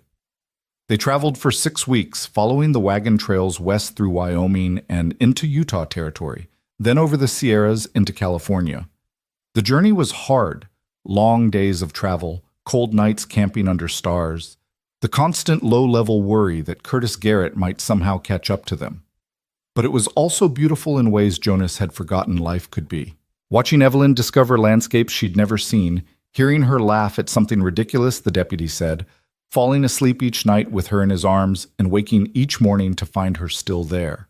They traveled for 6 weeks, following the wagon trails west through Wyoming and into Utah territory, then over the Sierras into California. The journey was hard, long days of travel, cold nights camping under stars, the constant low-level worry that Curtis Garrett might somehow catch up to them. But it was also beautiful in ways Jonas had forgotten life could be. Watching Evelyn discover landscapes she'd never seen, hearing her laugh at something ridiculous the deputy said, falling asleep each night with her in his arms and waking each morning to find her still there.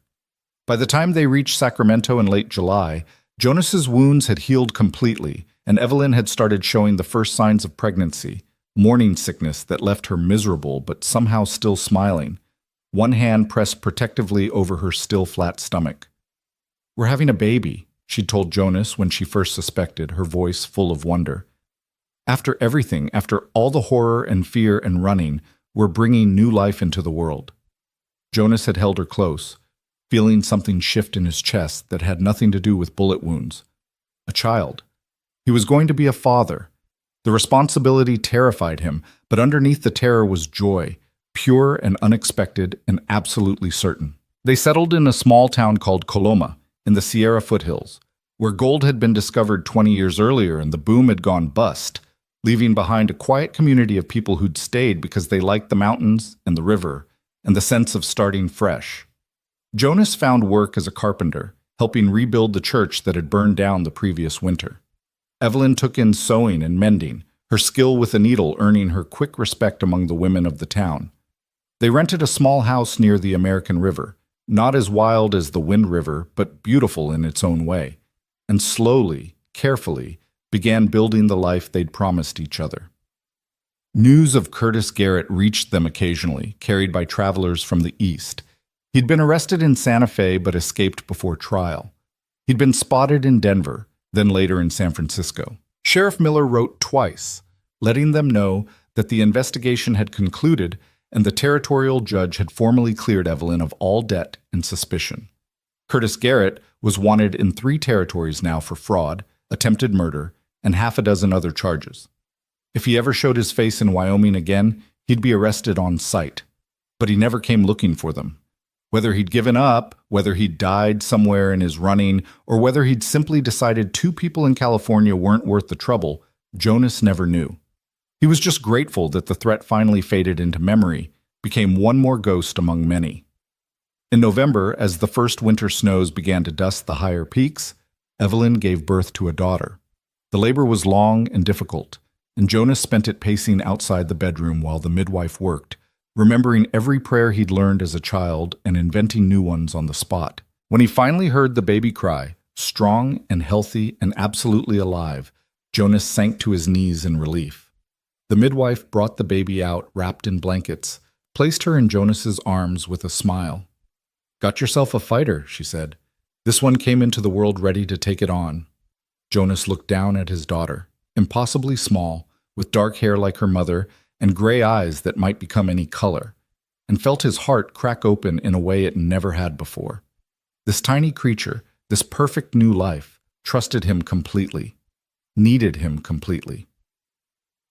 By the time they reached Sacramento in late July, Jonas's wounds had healed completely, and Evelyn had started showing the first signs of pregnancy, morning sickness that left her miserable but somehow still smiling, one hand pressed protectively over her still flat stomach. "We're having a baby," she told Jonas when she first suspected, her voice full of wonder. "After everything, after all the horror and fear and running, we're bringing new life into the world." Jonas had held her close, feeling something shift in his chest that had nothing to do with bullet wounds. A child. He was going to be a father. The responsibility terrified him, but underneath the terror was joy, pure and unexpected and absolutely certain. They settled in a small town called Coloma, in the Sierra foothills, where gold had been discovered 20 years earlier and the boom had gone bust, leaving behind a quiet community of people who'd stayed because they liked the mountains and the river and the sense of starting fresh. Jonas found work as a carpenter, helping rebuild the church that had burned down the previous winter. Evelyn took in sewing and mending, her skill with a needle earning her quick respect among the women of the town. They rented a small house near the American River, not as wild as the Wind River, but beautiful in its own way, and slowly, carefully, began building the life they'd promised each other. News of Curtis Garrett reached them occasionally, carried by travelers from the east. He'd been arrested in Santa Fe but escaped before trial. He'd been spotted in Denver, then later in San Francisco. Sheriff Miller wrote twice, letting them know that the investigation had concluded and the territorial judge had formally cleared Evelyn of all debt and suspicion. Curtis Garrett was wanted in 3 territories now for fraud, attempted murder, and half a dozen other charges. If he ever showed his face in Wyoming again, he'd be arrested on sight. But he never came looking for them. Whether he'd given up, whether he'd died somewhere in his running, or whether he'd simply decided 2 people in California weren't worth the trouble, Jonas never knew. He was just grateful that the threat finally faded into memory, became one more ghost among many. In November, as the first winter snows began to dust the higher peaks, Evelyn gave birth to a daughter. The labor was long and difficult, and Jonas spent it pacing outside the bedroom while the midwife worked, remembering every prayer he'd learned as a child and inventing new ones on the spot. When he finally heard the baby cry, strong and healthy and absolutely alive, Jonas sank to his knees in relief. The midwife brought the baby out wrapped in blankets, placed her in Jonas's arms with a smile. "Got yourself a fighter," she said. "This one came into the world ready to take it on." Jonas looked down at his daughter, impossibly small, with dark hair like her mother and gray eyes that might become any color, and felt his heart crack open in a way it never had before. This tiny creature, this perfect new life, trusted him completely, needed him completely.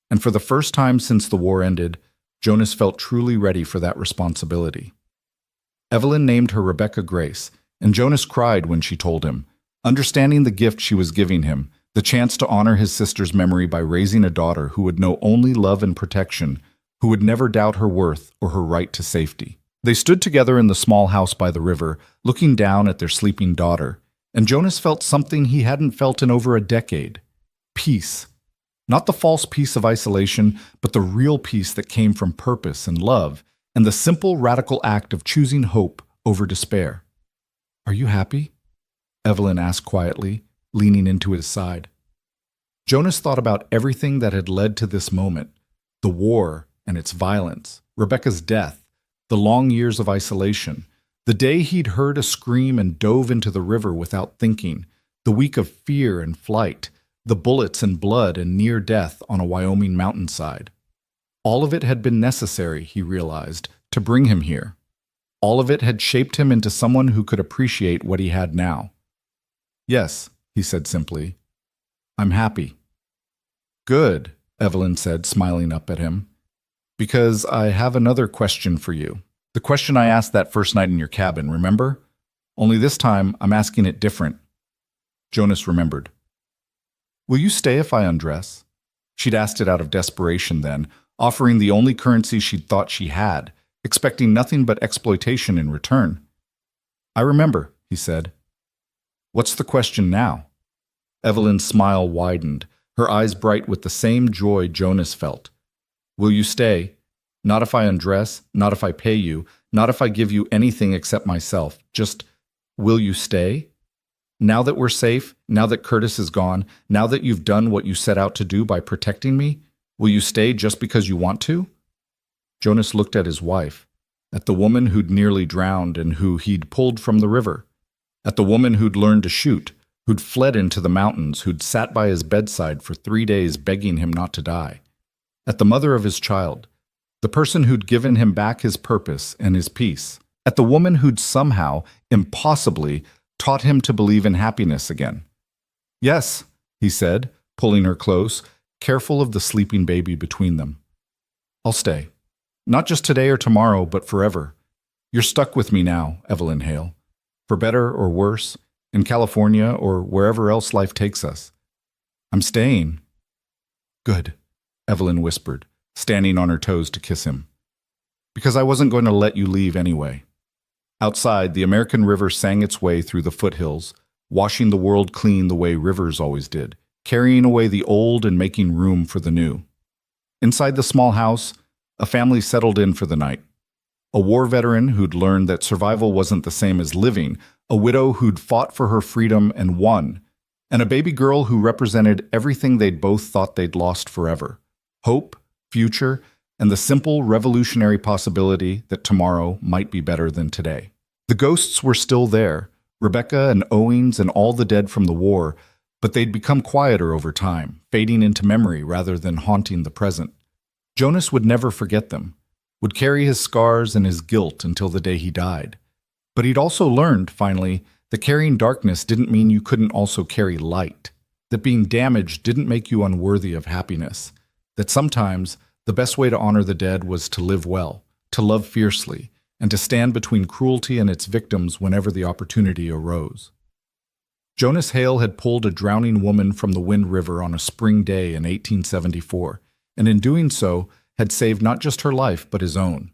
And for the first time since the war ended, Jonas felt truly ready for that responsibility. Evelyn named her Rebecca Grace, and Jonas cried when she told him, understanding the gift she was giving him, the chance to honor his sister's memory by raising a daughter who would know only love and protection, who would never doubt her worth or her right to safety. They stood together in the small house by the river, looking down at their sleeping daughter, and Jonas felt something he hadn't felt in over a decade. Peace. Not the false peace of isolation, but the real peace that came from purpose and love, and the simple, radical act of choosing hope over despair. "Are you happy?" Evelyn asked quietly, leaning into his side. Jonas thought about everything that had led to this moment, the war and its violence, Rebecca's death, the long years of isolation, the day he'd heard a scream and dove into the river without thinking, the week of fear and flight, the bullets and blood and near death on a Wyoming mountainside. All of it had been necessary, he realized, to bring him here. All of it had shaped him into someone who could appreciate what he had now. "Yes," he said simply. "I'm happy." "Good," Evelyn said, smiling up at him. "Because I have another question for you. The question I asked that first night in your cabin, remember? Only this time, I'm asking it different." Jonas remembered. "Will you stay if I undress?" She'd asked it out of desperation then, offering the only currency she'd thought she had, expecting nothing but exploitation in return. "I remember," he said. "What's the question now?" Evelyn's smile widened, her eyes bright with the same joy Jonas felt. "Will you stay? Not if I undress, not if I pay you, not if I give you anything except myself. Just, will you stay? Now that we're safe, now that Curtis is gone, now that you've done what you set out to do by protecting me, will you stay just because you want to?" Jonas looked at his wife. At the woman who'd nearly drowned and who he'd pulled from the river. At the woman who'd learned to shoot, who'd fled into the mountains, who'd sat by his bedside for 3 days begging him not to die. At the mother of his child, the person who'd given him back his purpose and his peace. At the woman who'd somehow, impossibly, taught him to believe in happiness again. "Yes," he said, pulling her close, careful of the sleeping baby between them. "I'll stay. Not just today or tomorrow, but forever. You're stuck with me now, Evelyn Hale. For better or worse, in California or wherever else life takes us. I'm staying." "Good," Evelyn whispered, standing on her toes to kiss him. "Because I wasn't going to let you leave anyway." Outside, the American river sang its way through the foothills, washing the world clean the way rivers always did, carrying away the old and making room for the new. Inside the small house, a family settled in for the night. A war veteran who'd learned that survival wasn't the same as living, a widow who'd fought for her freedom and won, and a baby girl who represented everything they'd both thought they'd lost forever: hope, future, and the simple revolutionary possibility that tomorrow might be better than today. The ghosts were still there, Rebecca and Owings and all the dead from the war, but they'd become quieter over time, fading into memory rather than haunting the present. Jonas would never forget them, would carry his scars and his guilt until the day he died. But he'd also learned, finally, that carrying darkness didn't mean you couldn't also carry light, that being damaged didn't make you unworthy of happiness, that sometimes the best way to honor the dead was to live well, to love fiercely, and to stand between cruelty and its victims whenever the opportunity arose. Jonas Hale had pulled a drowning woman from the Wind River on a spring day in 1874, and in doing so had saved not just her life but his own.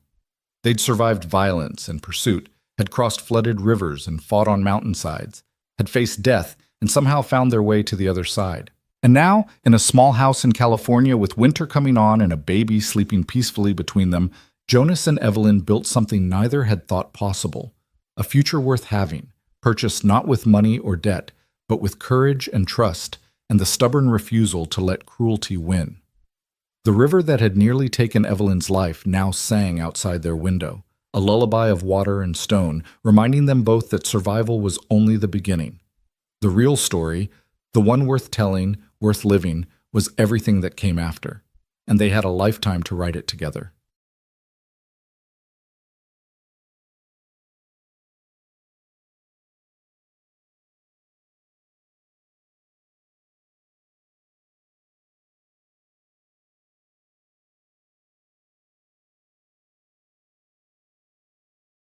They'd survived violence and pursuit, had crossed flooded rivers and fought on mountainsides, had faced death and somehow found their way to the other side. And now, in a small house in California with winter coming on and a baby sleeping peacefully between them, Jonas and Evelyn built something neither had thought possible, a future worth having, purchased not with money or debt, but with courage and trust, and the stubborn refusal to let cruelty win. The river that had nearly taken Evelyn's life now sang outside their window, a lullaby of water and stone, reminding them both that survival was only the beginning. The real story, the one worth telling, worth living, was everything that came after, and they had a lifetime to write it together.